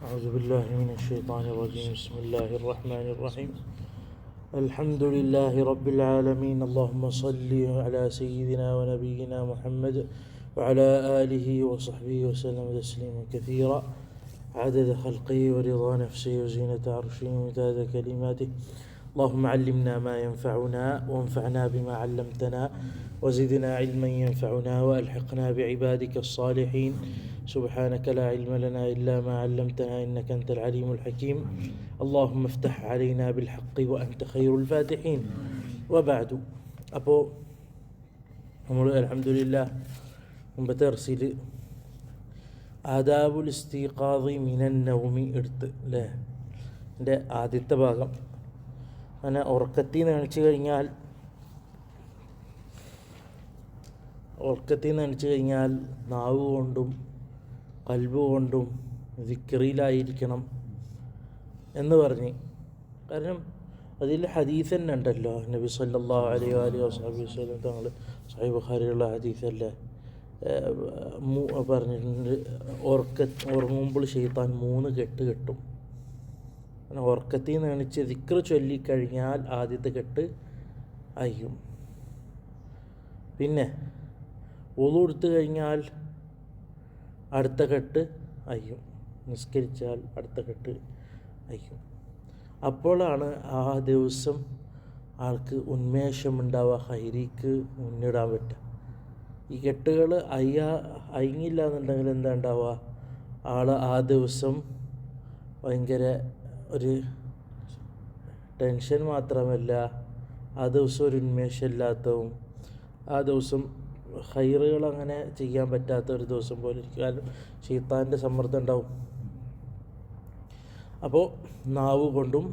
أعوذ بالله من الشيطان الرجيم. بسم الله الرحمن الرحيم. الحمد لله رب العالمين. اللهم صل على سيدنا ونبينا محمد وعلى آله وصحبه وسلم تسليما كثيرا عدد خلقه ورضا نفسه وزينة عرشه ومداد كلماته. اللهم علمنا ما ينفعنا وانفعنا بما علمتنا وزدنا علما ينفعنا وألحقنا بعبادك الصالحين. سبحانك لا علم لنا إلا ما علمتنا إنك أنت العليم الحكيم. اللهم افتح علينا بالحق وأنت خير الفاتحين. وبعد. അപ്പോൾ നമ്മൾ അൽഹംദുലില്ലാ മുമ്പത്തെ ദർസിൽ ആദാബുൽ ഇസ്തിഖാദി മിനൻ നൗമി എടുത്ത് അല്ലേ, എൻ്റെ ആദ്യത്തെ ഭാഗം. അങ്ങനെ ഉറക്കത്തിൽ നിന്ന് എണിച്ചു കഴിഞ്ഞാൽ നാവ് കൊണ്ടും കൽബ് കൊണ്ടും ദിക്റിലായിരിക്കണം എന്ന് പറഞ്ഞ്. കാരണം അതിൽ ഹദീസ് തന്നെ ഉണ്ടല്ലോ, നബി സല്ലല്ലാഹു അലൈഹി വസല്ലം തങ്ങൾ സഹീഹ് ബുഖാരിയുള്ള ഹദീസല്ലേ പറഞ്ഞിട്ടുണ്ട്. ഉറങ്ങുമ്പോൾ ശൈത്താൻ 3 കെട്ട് കെട്ടും. അങ്ങനെ ഉറക്കത്തിൽ നിന്ന് എണിച്ച് ദിക്ർ ചൊല്ലിക്കഴിഞ്ഞാൽ ആദ്യത്തെ കെട്ട് അയ്യും. പിന്നെ വുളു എടുത്തു കഴിഞ്ഞാൽ അടുത്ത കെട്ട് അയ്യും. നിസ്കരിച്ചാൽ അടുത്ത കെട്ട് അയ്യും. അപ്പോഴാണ് ആ ദിവസം ആൾക്ക് ഉന്മേഷമുണ്ടാവുക, ഹൈരിക്ക് മുന്നിടാൻ പറ്റുക. ഈ കെട്ടുകൾ അയങ്ങില്ല എന്നുണ്ടെങ്കിൽ എന്താ ഉണ്ടാവുക, ആൾ ആ ദിവസം ഭയങ്കര ഒരു ടെൻഷൻ മാത്രമല്ല, ആ ദിവസം ഒരു ഉന്മേഷമില്ലാത്തതും, ആ ദിവസം ഹൈറുകൾ അങ്ങനെ ചെയ്യാൻ പറ്റാത്ത ഒരു ദിവസം പോലെ ഇരിക്കും. കാരണം ശൈത്താൻ്റെ സമ്മർദ്ദം ഉണ്ടാവും. അപ്പോൾ നാവ് കൊണ്ടും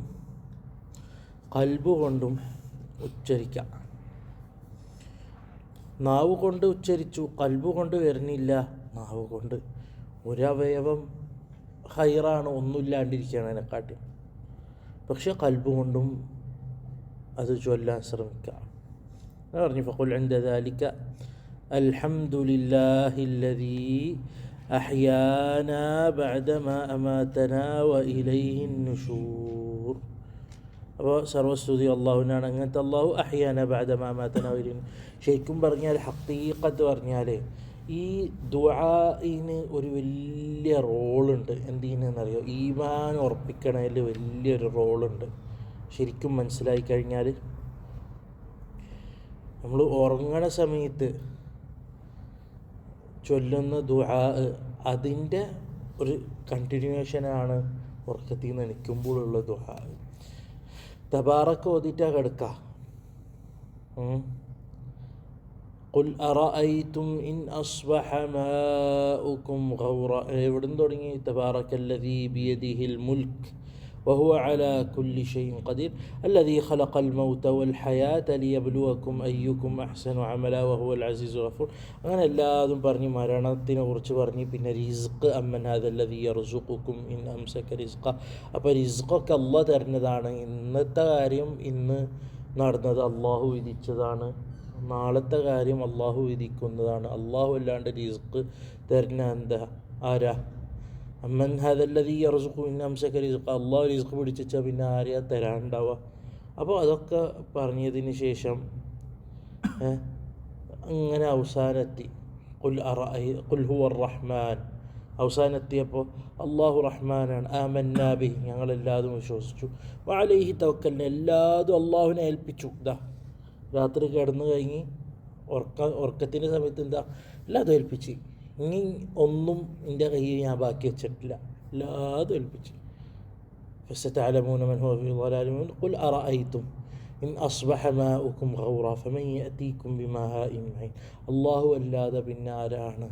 കൽബ് കൊണ്ടും ഉച്ചരിക്കാം. നാവ് കൊണ്ട് ഉച്ചരിച്ചു, കൽബ് കൊണ്ട് വരുന്നില്ല. നാവ് കൊണ്ട് ഒരവയവം ഹൈറാണ്, ഒന്നുമില്ലാണ്ടിരിക്കുകയാണ് അതിനെക്കാട്ടി. പക്ഷെ കൽബ് കൊണ്ടും അത് ചൊല്ലാൻ ശ്രമിക്കാം. പറഞ്ഞു ഫഖുൽ ഇൻദ ദാലിക അൽഹംദുലില്ലാഹില്ലദീ അഹ്യാനാ ബഅദമാ അമാതനാ വഇലൈഹിൻ നുശൂർ. അപ്പോൾ സർവസ്തുതി അള്ളാഹുവിനാണ്. അങ്ങനത്തെ അള്ളാഹു അഹ്യാനാ ബഅദമാ അമാതനാ വഇലൈഹിൻ. ശരിക്കും പറഞ്ഞാൽ ഹഖീഖത്ത് പറഞ്ഞാൽ ഈ ദുആഇന് ഒരു വലിയ റോളുണ്ട്. എന്തിനെന്നറിയോ? ഈമാൻ ഉറപ്പിക്കണതിൽ വലിയൊരു റോളുണ്ട്. ശരിക്കും മനസ്സിലായി കഴിഞ്ഞാൽ നമ്മൾ ഉറങ്ങണ സമയത്ത് ചൊല്ലുന്ന ദുആ അതിൻ്റെ ഒരു കണ്ടിന്യൂവേഷനാണ് ഉറക്കത്തിൽ നിന്ന് എണിക്കുമ്പോഴുള്ള ദുആ. തബാറക ഓതിയിട്ടാണ് കിടക്കുക. ഖുൽ അറഅയ്തും ഇൻ അസ്ബഹ മാഉകും ഗൗറ. എവിടുന്ന് തുടങ്ങി? തബാറകല്ലദീ ബിയദിഹിൽ മുൽക്ക് وهو على كل شيء قدير الذي خلق الموت والحياة ليبلوكم أيكم أحسن عملا وهو العزيز الغفور. അങ്ങനെ എല്ലാതും പറഞ്ഞ് മരണത്തിനെ കുറിച്ച് പറഞ്ഞ് പിന്നെ റിസ്ക് അമ്മൻ ഹാദല്ലദീ യർസുഖുക്കും ഇൻ അംസക റിസ്ഖ. അപ്പോൾ റിസ്ഖൊക്കെ അള്ളാഹ് തരുന്നതാണ്. ഇന്നത്തെ കാര്യം ഇന്ന് നടന്നത് അള്ളാഹു വിധിച്ചതാണ്, നാളത്തെ കാര്യം അള്ളാഹു വിധിക്കുന്നതാണ്. അള്ളാഹു അല്ലാണ്ട് റിസ്ക് തരുന്ന എന്താ? ആരാ? അമ്മൻ ഹാദല്ലദീ യർസുഖു ഇൻ അംസക റിസ്ഖ. അള്ളാഹു റിസ്ക് പിടിച്ചാൽ പിന്നെ ആരെയാ തരാനുണ്ടാവുക? അപ്പോൾ അതൊക്കെ പറഞ്ഞതിന് ശേഷം അങ്ങനെ അവസാനെത്തി ഖുൽ ഹുവ റഹ്മാൻ. അവസാനെത്തിയപ്പോൾ അള്ളാഹു റഹ്മാനാണ്. ആമന്നാ ബിഹി, ഞങ്ങളെല്ലാതും വിശ്വസിച്ചു. വഅലൈഹി തവക്കൽന, എല്ലാതും അള്ളാഹുവിനെ ഏൽപ്പിച്ചു. ഇതാ രാത്രി കിടന്നു കഴിഞ്ഞ് ഉറക്കത്തിൻ്റെ സമയത്ത് എന്താ എല്ലാതും ഏൽപ്പിച്ച്. ഇനി ഒന്നും എൻ്റെ കയ്യിൽ ഞാൻ ബാക്കി വെച്ചിട്ടില്ല, എല്ലാതും ഏൽപ്പിച്ച്. ഫസതഅലമൂന മൻ ഹുവ ഫീ ളലാലിൻ മുബീൻ. ഖുൽ അറഅയ്തും ഇൻ അസ്ബഹ മാഉകും ഗൗറ ഫമൻ യഅതീകും ബിമാഇൻ മഈൻ. അള്ളാഹു അല്ലാതെ പിന്നെ ആരാണ്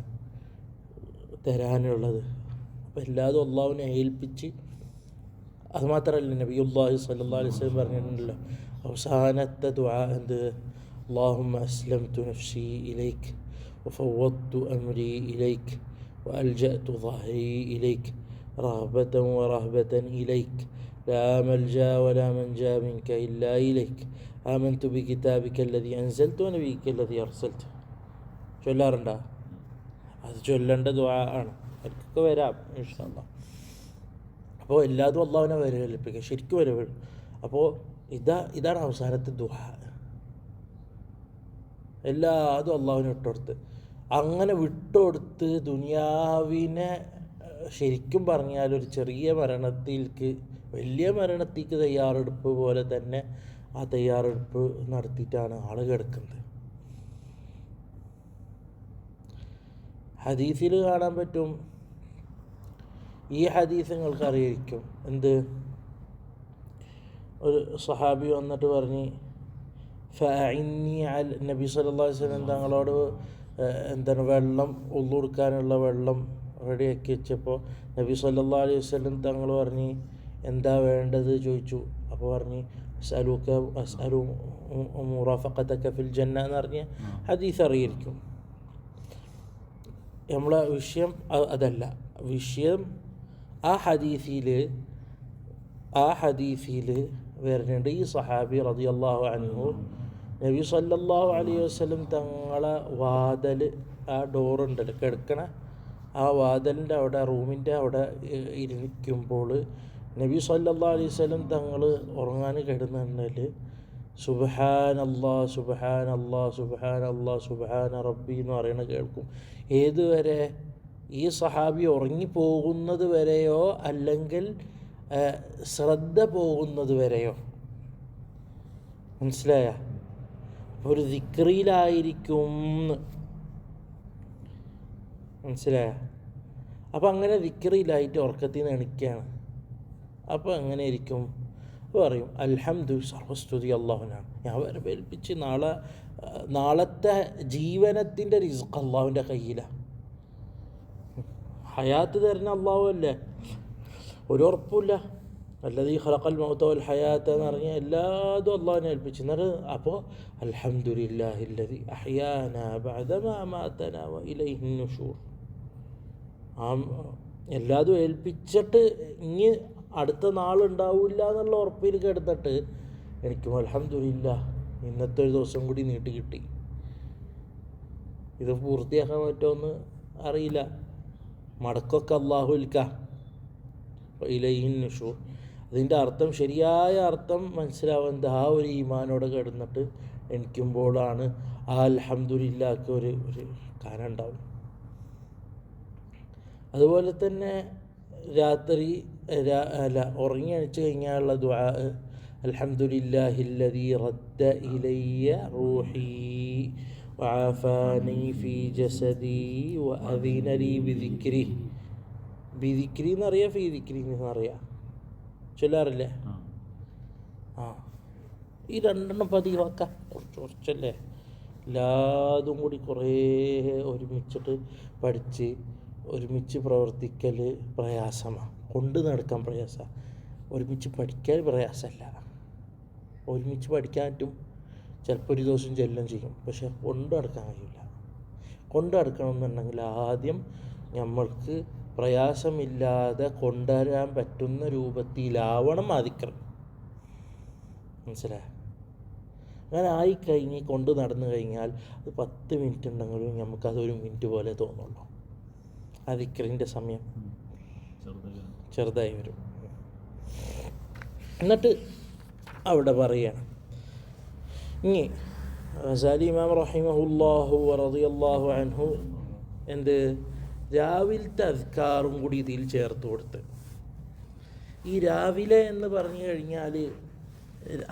തരാനുള്ളത്? അപ്പോൾ എല്ലാതും അള്ളാഹുവിനെ ഏൽപ്പിച്ച്. അതുമാത്രമല്ല, നബിയുല്ലാഹി സ്വല്ലല്ലാഹു അലൈഹി വസല്ലം പറഞ്ഞിട്ടുണ്ടല്ലോ അവസാനത്തെ ദുആ എന്ത്? അല്ലാഹുമ്മ അസ്ലംതു നഫ്സി ഇലൈക് وفوضت أمري إليك وألجأت ظهري إليك رغبة ورهبة إليك لا ملجأ ولا منجا منك إلا إليك آمنت بكتابك الذي أنزلت ونبيك الذي أرسلت. ചൊല്ലാറുണ്ടോ? അത് ചൊല്ലേണ്ട ദുആ ആണ്. അവർക്കൊക്കെ വരാം ഇൻഷാ അല്ലാഹ്. അപ്പോൾ എല്ലാതും അള്ളാഹുവിനെ വരവേൽപ്പിക്കുക, ശരിക്കും വരവേൽ. അപ്പോൾ ഇതാണ് അവസാനത്തെ ദുആ. എല്ലാതും അള്ളാഹുവിനെ വിട്ടുകൊടുത്ത്, അങ്ങനെ വിട്ടുകൊടുത്ത് ദുനിയാവിനെ ശരിക്കും പറഞ്ഞാൽ ഒരു ചെറിയ മരണത്തിലേക്ക് വലിയ മരണത്തിലേക്ക് തയ്യാറെടുപ്പ് പോലെ തന്നെ ആ തയ്യാറെടുപ്പ് നടത്തിയിട്ടാണ് ആൾ കിടക്കുന്നത്. ഹദീസിൽ കാണാൻ പറ്റും, ഈ ഹദീസ് നിങ്ങൾക്ക് അറിയായിരിക്കും. എന്ത്, ഒരു സഹാബി വന്നിട്ട് പറഞ്ഞ് ഫഇന്നി അൽ നബി സല്ലല്ലാഹു അലൈഹി വസല്ലം തങ്ങളോട് എന്താണ് വെള്ളം ഉളു കൊടുക്കാനുള്ള വെള്ളം റെഡിയാക്കി വെച്ചപ്പോൾ നബി സല്ലല്ലാഹു അലൈഹി വസല്ലം തങ്ങൾ പറഞ്ഞ് എന്താ വേണ്ടത് ചോദിച്ചു. അപ്പോൾ പറഞ്ഞ് അസ്അലു മുറാഫഖതക ഫിൽ ജന്ന എന്ന് പറഞ്ഞ ഹദീസ് അറിയായിരിക്കും. നമ്മളെ വിഷയം അതല്ല. വിഷയം ആ ഹദീസിൽ വരുന്നുണ്ട്, ഈ സഹാബി റളിയല്ലാഹു അൻഹു നബി സല്ലല്ലാഹു അലൈഹി വസല്ലം തങ്ങളെ വാതിൽ, ആ ഡോറുണ്ടല്ലോ കിടക്കണ ആ വാതിലിൻ്റെ അവിടെ, റൂമിൻ്റെ അവിടെ ഇരിക്കുമ്പോൾ നബി സല്ലല്ലാഹു അലൈഹി വസല്ലം തങ്ങൾ ഉറങ്ങാൻ കിടന്നുണ്ടെങ്കിൽ സുബ്ഹാനല്ലാഹ് സുബ്ഹാനല്ലാഹ് സുബ്ഹാനല്ലാഹ് സുബ്ഹാന റബ്ബി എന്ന് പറയണ കേൾക്കും. ഏതുവരെ? ഈ സഹാബി ഉറങ്ങിപ്പോകുന്നത് വരെയോ അല്ലെങ്കിൽ ശ്രദ്ധ പോകുന്നത് വരെയോ? മനസ്സിലായ? ഒരു ദിക്റിയിലായിരിക്കും, മനസ്സിലായ? അപ്പം അങ്ങനെ ദിക്റിയിലായിട്ട് ഉറക്കത്തിൽ നിന്ന് എണിക്കുകയാണ്. അപ്പോൾ എങ്ങനെ ഇരിക്കും? പറയും അൽഹംദുലില്ലാഹ്, സർവസ്തുതി അള്ളാഹുവിനാണ്, ഞാൻ വരവേൽപ്പിച്ച് നാളത്തെ ജീവനത്തിൻ്റെ റിസ്ഖ് അള്ളാഹുവിൻ്റെ കയ്യിലാണ്. ഹയാത്ത് തരുന്ന അള്ളാഹു അല്ലേ, ഒരു ഉറപ്പില്ല. അല്ലദീ ഖലഖൽ മൗത വൽ ഹയാത്ത എന്ന് പറഞ്ഞാൽ എല്ലാതും അള്ളാഹുവിനെ ഏൽപ്പിച്ചു. എന്നിട്ട് അപ്പോൾ അൽഹംദുലില്ലാഹില്ലദീ അഹ്യാനാ ബഅദമാ അമാതനാ വ ഇലൈഹിൻ നുശൂർ, എല്ലാതും ഏൽപ്പിച്ചിട്ട് ഇനി അടുത്ത നാളുണ്ടാവില്ല എന്നുള്ള ഉറപ്പിൽ കിടന്നിട്ട് എനിക്കും അൽഹംദുലില്ലാഹ് ഇന്നത്തെ ഒരു ദിവസം കൂടി നീട്ടി കിട്ടി. ഇത് പൂർത്തിയാക്കാൻ പറ്റുമെന്ന് അറിയില്ല. മടക്കൊക്കെ അള്ളാഹുൽക്ക ഇലൈഹിൻ നുശൂർ. അതിൻ്റെ അർത്ഥം, ശരിയായ അർത്ഥം മനസ്സിലാവുന്നത് ആ ഒരു ഈമാനോടെ കിടന്നിട്ട് എണിക്കുമ്പോഴാണ് ആ അൽഹംദുലില്ലാഹ്ക്ക് ഒരു കാര്യം ഉണ്ടാവും. അതുപോലെ തന്നെ രാത്രി ഉറങ്ങി എണിച്ച് കഴിഞ്ഞാലുള്ള ദുആ അൽഹംദുലില്ലാഹില്ലദീ റദ്ദ ഇലയ്യ റൂഹി വആഫാനി ഫീ ജസദി വഅദിന ലീ ബിദിക്രി. ബിദിക്രി എന്നറിയാം, ഫീ ദിക്രി എന്നറിയാം, ചൊല്ലാറില്ലേ? ഈ രണ്ടെണ്ണം പതിവാക്കാം, കുറച്ചല്ലേ. എല്ലാതും കൂടി കുറേ ഒരുമിച്ചിട്ട് പഠിച്ച് ഒരുമിച്ച് പ്രവർത്തിക്കൽ പ്രയാസമാണ്, കൊണ്ട് നടക്കാൻ പ്രയാസമാണ്. ഒരുമിച്ച് പഠിക്കാൻ പ്രയാസമല്ല, ഒരുമിച്ച് പഠിക്കാൻ പറ്റും, ചിലപ്പോൾ ഒരു ദിവസം ചെല്ലും ചെയ്യും. പക്ഷെ കൊണ്ട് നടക്കാൻ കഴിയില്ല. കൊണ്ട് നടക്കണമെന്നുണ്ടെങ്കിൽ ആദ്യം നമ്മൾക്ക് പ്രയാസമില്ലാതെ കൊണ്ടുവരാൻ പറ്റുന്ന രൂപത്തിലാവണം ആദിക്രം. മനസ്സിലായോ? അങ്ങനെ ആയിക്കഴിഞ്ഞ് കൊണ്ട് നടന്നു കഴിഞ്ഞാൽ അത് 10 മിനിറ്റ് ഉണ്ടെങ്കിലും നമുക്കതൊരു മിനിറ്റ് പോലെ തോന്നുള്ളൂ. ആ ദിക്റിൻ്റെ സമയം ചെറുതായി വരും. എന്നിട്ട് അവിടെ പറയണം, ഇനി ഗസാലി ഇമാം റഹിമഹുല്ലാഹു റളിയല്ലാഹു അൻഹു എന്ത് രാവിലത്തെ അദ്കാറും കൂടി ഇതിൽ ചേർത്ത് കൊടുത്ത്. ഈ രാവിലെ എന്ന് പറഞ്ഞു കഴിഞ്ഞാൽ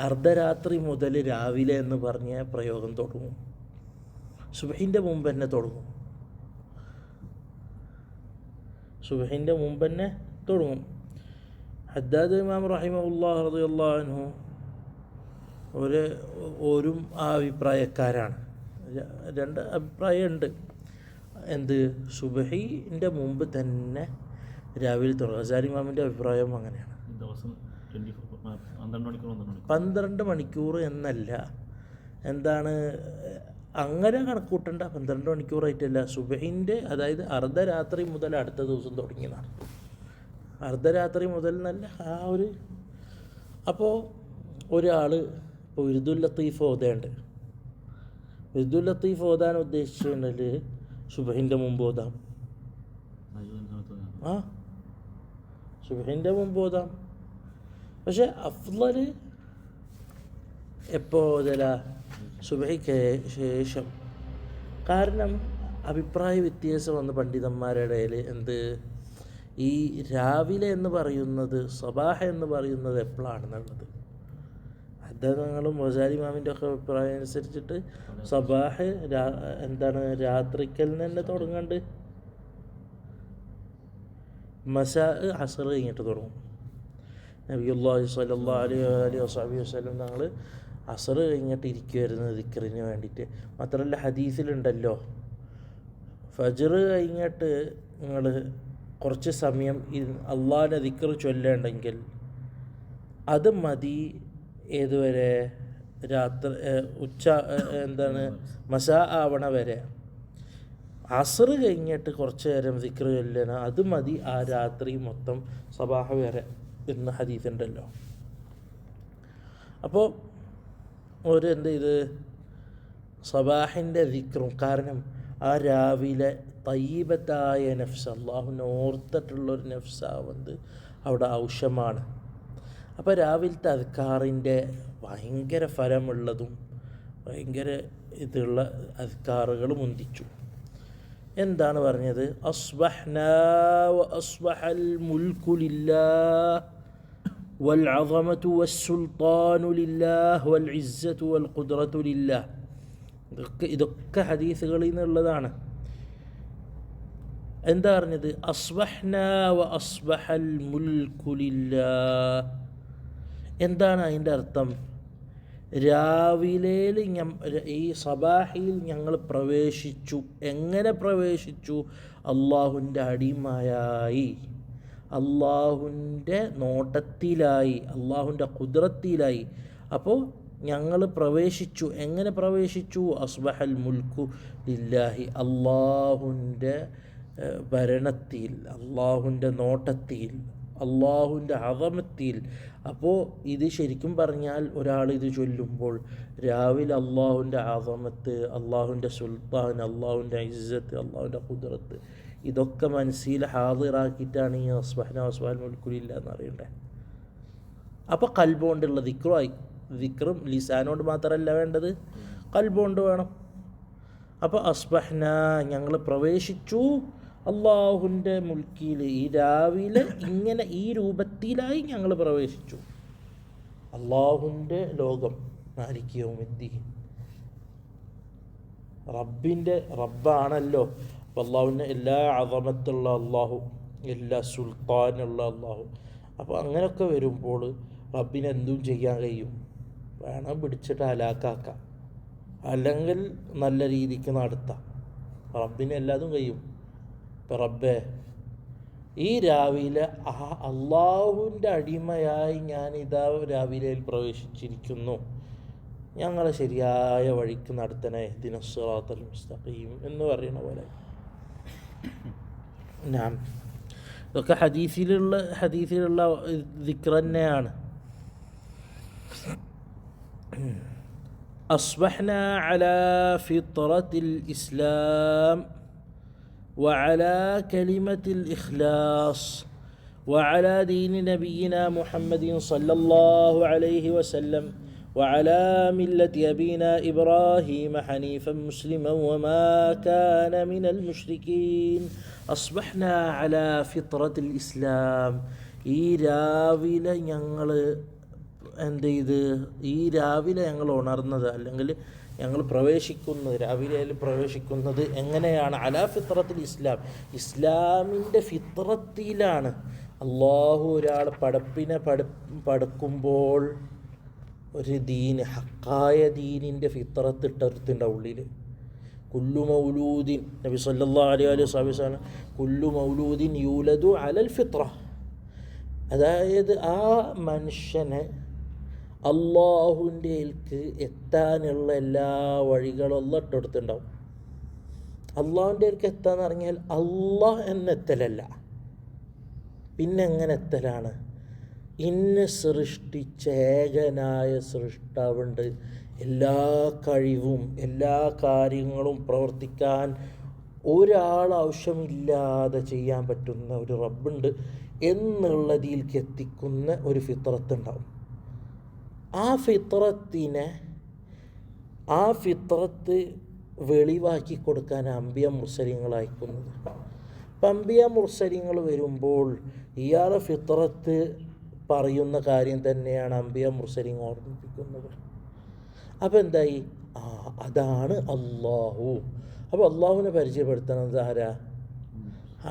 അർദ്ധരാത്രി മുതൽ രാവിലെ എന്ന് പറഞ്ഞ പ്രയോഗം തുടങ്ങും. സുബ്ഹിൻ്റെ മുമ്പ് തന്നെ തുടങ്ങും. സുബ്ഹിൻ്റെ മുമ്പ് തന്നെ തുടങ്ങും. ഹദ്ദാദ് ഇമാം റഹിമഹുല്ലാഹു റളിയല്ലാഹു അൻഹു ഒരു അഭിപ്രായക്കാരാണ്. 2 അഭിപ്രായമുണ്ട്. എന്ത്, സുബ്ഹിൻ്റെ മുമ്പ് തന്നെ രാവിലെ തുടങ്ങും. ഗസാലി ഇമാമിൻ്റെ അഭിപ്രായം അങ്ങനെയാണ്. 12 മണിക്കൂർ എന്നല്ല, എന്താണ് അങ്ങനെ കണക്കൂട്ടണ്ട. 12 മണിക്കൂറായിട്ടല്ല, സുബ്ഹിൻ്റെ അതായത് അർദ്ധരാത്രി മുതൽ അടുത്ത ദിവസം തുടങ്ങിയതാണ്. അർദ്ധരാത്രി മുതൽ എന്നല്ല ആ ഒരു. അപ്പോൾ ഒരാൾ ഇപ്പോൾ വിർദുൽ ലത്തീഫ് ഓതേണ്ട, വിർദുൽ ലത്തീഫ് ഓതാൻ ഉദ്ദേശിച്ചിട്ടുണ്ടെങ്കിൽ സുബ്ഹിൻ്റെ മുമ്പ് ഓതാം. സുബ്ഹിൻ്റെ മുമ്പ് ഓതാം. പക്ഷെ അഫ്ളൽ എപ്പോൾ ഓതലാ? സുബ്ഹിക്ക് ശേഷം. കാരണം അഭിപ്രായ വ്യത്യാസം വന്ന് പണ്ഡിതന്മാരുടെ ഇടയിൽ എന്ത്, ഈ രാവിലെ എന്ന് പറയുന്നത്, സബാഹ എന്ന് പറയുന്നത് എപ്പോഴാണെന്നുള്ളത്. അദ്ദേഹങ്ങളും മൊസാലി ഇമാമിൻ്റെ ഒക്കെ അഭിപ്രായം അനുസരിച്ചിട്ട് സബാഹ് എന്താണ്, രാത്രിക്കൽ തന്നെ തുടങ്ങാണ്ട് മസാ അസർ കഴിഞ്ഞിട്ട് തുടങ്ങും. നബിയുല്ലാഹി സ്വല്ലല്ലാഹു അലൈഹി വസല്ലം തങ്ങൾ അസർ കഴിഞ്ഞിട്ട് ഇരിക്കുമായിരുന്നു ദിക്റിന് വേണ്ടിയിട്ട്. മാത്രമല്ല ഹദീസിലുണ്ടല്ലോ, ഫജ്ർ കഴിഞ്ഞിട്ട് നിങ്ങൾ കുറച്ച് സമയം അള്ളാഹിൻ്റെ ദിക്ർ ചൊല്ലേണ്ടെങ്കിൽ അത് മതി. ഏതുവരെ? രാത്രി എന്താണ്, മസാ ആവണ വരെ. അസർ കഴിഞ്ഞിട്ട് കുറച്ച് നേരം ദിക്ർ ചൊല്ലണം, അത് മതി ആ രാത്രി മൊത്തം സബാഹ വരെ എന്ന് ഹദീസുണ്ടല്ലോ. അപ്പോൾ എന്ത് ചെയ്ത് സബാഹിൻ്റെ ദിക്റും, കാരണം ആ രാവിലെ തയ്യിബത്തായ നഫ്സ്, അള്ളാഹുവിനെ ഓർത്തിട്ടുള്ളൊരു നഫ്സാവുന്നത് അവിടെ ആവശ്യമാണ്. അപ്പോൾ രാവിലത്തെ അദ്കാറിൻ്റെ ഭയങ്കര ഫലമുള്ളതും ഭയങ്കര ഇതുള്ള അദ്കാറുകൾ മുന്തിച്ചു. എന്താണ് പറഞ്ഞത്? അസ്ബഹ്നാ വ അസ്ബഹൽ മുൽക്കു ലില്ലാഹ് വൽ അസമതു വസ്സുൽത്താനു ലില്ലാഹ് വൽ ഇസ്സതു വൽ ഖുദ്റതു ലില്ലാഹ്. ഇതൊക്കെ ഹദീസുകളിൽ നിന്നുള്ളതാണ്. എന്താ പറഞ്ഞത്? അസ്ബഹ്നാ വ അസ്ബഹൽ മുൽക്കു ലില്ലാഹ്. എന്താണ് അതിൻ്റെ അർത്ഥം? രാവിലെ ഈ സബാഹിൽ ഞങ്ങൾ പ്രവേശിച്ചു. എങ്ങനെ പ്രവേശിച്ചു? അള്ളാഹുവിൻ്റെ അടിമയായി, അള്ളാഹുവിൻ്റെ നോട്ടത്തിലായി, അള്ളാഹുവിൻ്റെ ഖുദ്റത്തിലായി. അപ്പോൾ ഞങ്ങൾ പ്രവേശിച്ചു. എങ്ങനെ പ്രവേശിച്ചു? അസ്ബഹൽ മുൽക്കു ലില്ലാഹി, അള്ളാഹുവിൻ്റെ ഭരണത്തിൽ, അള്ളാഹുവിൻ്റെ നോട്ടത്തിൽ, അള്ളാഹുവിൻ്റെ അസമത്തിൽ. അപ്പോൾ ഇത് ശരിക്കും പറഞ്ഞാൽ ഒരാളിത് ചൊല്ലുമ്പോൾ രാവിലെ അള്ളാഹുവിൻ്റെ അസമത്ത്, അള്ളാഹുവിൻ്റെ സുൽത്താൻ, അള്ളാഹുവിൻ്റെ ഇസ്സത്ത്, അള്ളാഹുവിൻ്റെ ഖുദ്റത്ത്, ഇതൊക്കെ മനസ്സിൽ ഹാദിറാക്കിയിട്ടാണ് ഈ അസ്ബഹ്നാ അസ്ബഹൽ മുൽക്കു ലില്ലാഹ് എന്ന് അറിയണ്ടേ. അപ്പോൾ ഖൽബുകൊണ്ടുള്ള ദിക്റുമായി. ദിക്റും ലിസാനോട് മാത്രമല്ല വേണ്ടത്, ഖൽബുകൊണ്ട് വേണം. അപ്പോൾ അസ്ബഹ്നാ ഞങ്ങൾ പ്രവേശിച്ചു അള്ളാഹുവിൻ്റെ മുൽക്കിൽ, ഈ രാവിലെ ഇങ്ങനെ ഈ രൂപത്തിലായി ഞങ്ങൾ പ്രവേശിച്ചു. അള്ളാഹുവിൻ്റെ ലോകം, മാലിക് യൗമിദ്ദീൻ, റബ്ബിൻ്റെ റബ്ബാണല്ലോ. അപ്പോൾ അള്ളാഹുവിൻ്റെ എല്ലാ അസമത്തുള്ള അള്ളാഹു, എല്ലാ സുൽത്താനുള്ള അള്ളാഹു. അപ്പോൾ അങ്ങനെയൊക്കെ വരുമ്പോൾ റബ്ബിന് എന്തും ചെയ്യാൻ കഴിയും. വേണം പിടിച്ചിട്ട് ഹലാക്കാക്കാം, അല്ലെങ്കിൽ നല്ല രീതിക്ക് നടത്താം. റബ്ബിന് എല്ലാതും കഴിയും. ഇപ്പം റബ്ബേ, ഈ രാവിലെ അള്ളാഹുവിൻ്റെ അടിമയായി ഞാനിതാ രാവിലെയിൽ പ്രവേശിച്ചിരിക്കുന്നു, ഞങ്ങളെ ശരിയായ വഴിക്ക് നടത്തണേ, ഇഹ്ദിനസ് സിറാത്തൽ മുസ്തഖീം എന്ന് പറയുന്ന പോലെ. ഇതൊക്കെ ഹദീസിലുള്ള ദിക്ർ തന്നെയാണ്. അസ്ബഹ്നാ അലാ ഫിത്രത്തിൽ ഇസ്ലാം وعلى كلمة الإخلاص وعلى دين نبينا محمد صلى الله عليه وسلم وعلى ملة أبينا إبراهيم حنيفا مسلما وما كان من المشركين. أصبحنا على فطرة الإسلام. ഈ രാവിലെ ഞങ്ങൾ എന്ത് ചെയ്ത്, ഈ രാവിലെ ഞങ്ങൾ ഉണർന്നത്, അല്ലെങ്കിൽ ഞങ്ങൾ പ്രവേശിക്കുന്നത്, രാവിലെ പ്രവേശിക്കുന്നത് എങ്ങനെയാണ്? അലാ ഫിത്രത്തിൽ ഇസ്ലാം, ഇസ്ലാമിൻ്റെ ഫിത്രത്തിലാണ്. അള്ളാഹു ഒരാൾ പടക്കുമ്പോൾ ഒരു ദീന്, ഹക്കായ ദീനിൻ്റെ ഫിത്രത്ത് ഇട്ടറുത്തിൻ്റെ ഉള്ളിൽ. കുല്ലു മൗലൂദിൻ, നബി സല്ലല്ലാഹു അലൈഹി വസല്ലം, കുല്ലു മൗലൂദിൻ യൂലദു അലൽ ഫിത്ര. അതായത് ആ മനുഷ്യനെ അള്ളാഹുവിൻ്റെ എത്താനുള്ള എല്ലാ വഴികളും ഇട്ടെടുത്തുണ്ടാവും. അള്ളാഹുവിൻ്റെ എത്താന്ന് പറഞ്ഞാൽ അള്ളാഹ് എന്നെത്തലല്ല, പിന്നെ എങ്ങനെ എത്തലാണ്? ഇന്ന് സൃഷ്ടിച്ച ഏകനായ സൃഷ്ടാവുണ്ട്, എല്ലാ കഴിവും എല്ലാ കാര്യങ്ങളും പ്രവർത്തിക്കാൻ ഒരാൾ ആവശ്യമില്ലാതെ ചെയ്യാൻ പറ്റുന്ന ഒരു റബ്ബുണ്ട് എന്നുള്ളതിലേക്ക് എത്തിക്കുന്ന ഒരു ഫിത്രത്ത് ഉണ്ടാവും. ആ ഫിത്രത്ത് വെളിവാക്കി കൊടുക്കാൻ അമ്പിയ മുർസലിങ്ങൾ അയക്കുന്നത്. അപ്പം അമ്പിയ മുർസലിങ്ങൾ വരുമ്പോൾ ഇയാളെ ഫിത്രത്ത് പറയുന്ന കാര്യം തന്നെയാണ് അമ്പിയ മുർസലിങ്ങൾ ഓർമ്മിപ്പിക്കുന്നത്. അപ്പം എന്തായി? അതാണ് അള്ളാഹു. അപ്പോൾ അള്ളാഹുവിനെ പരിചയപ്പെടുത്തുന്നത് ആരാ?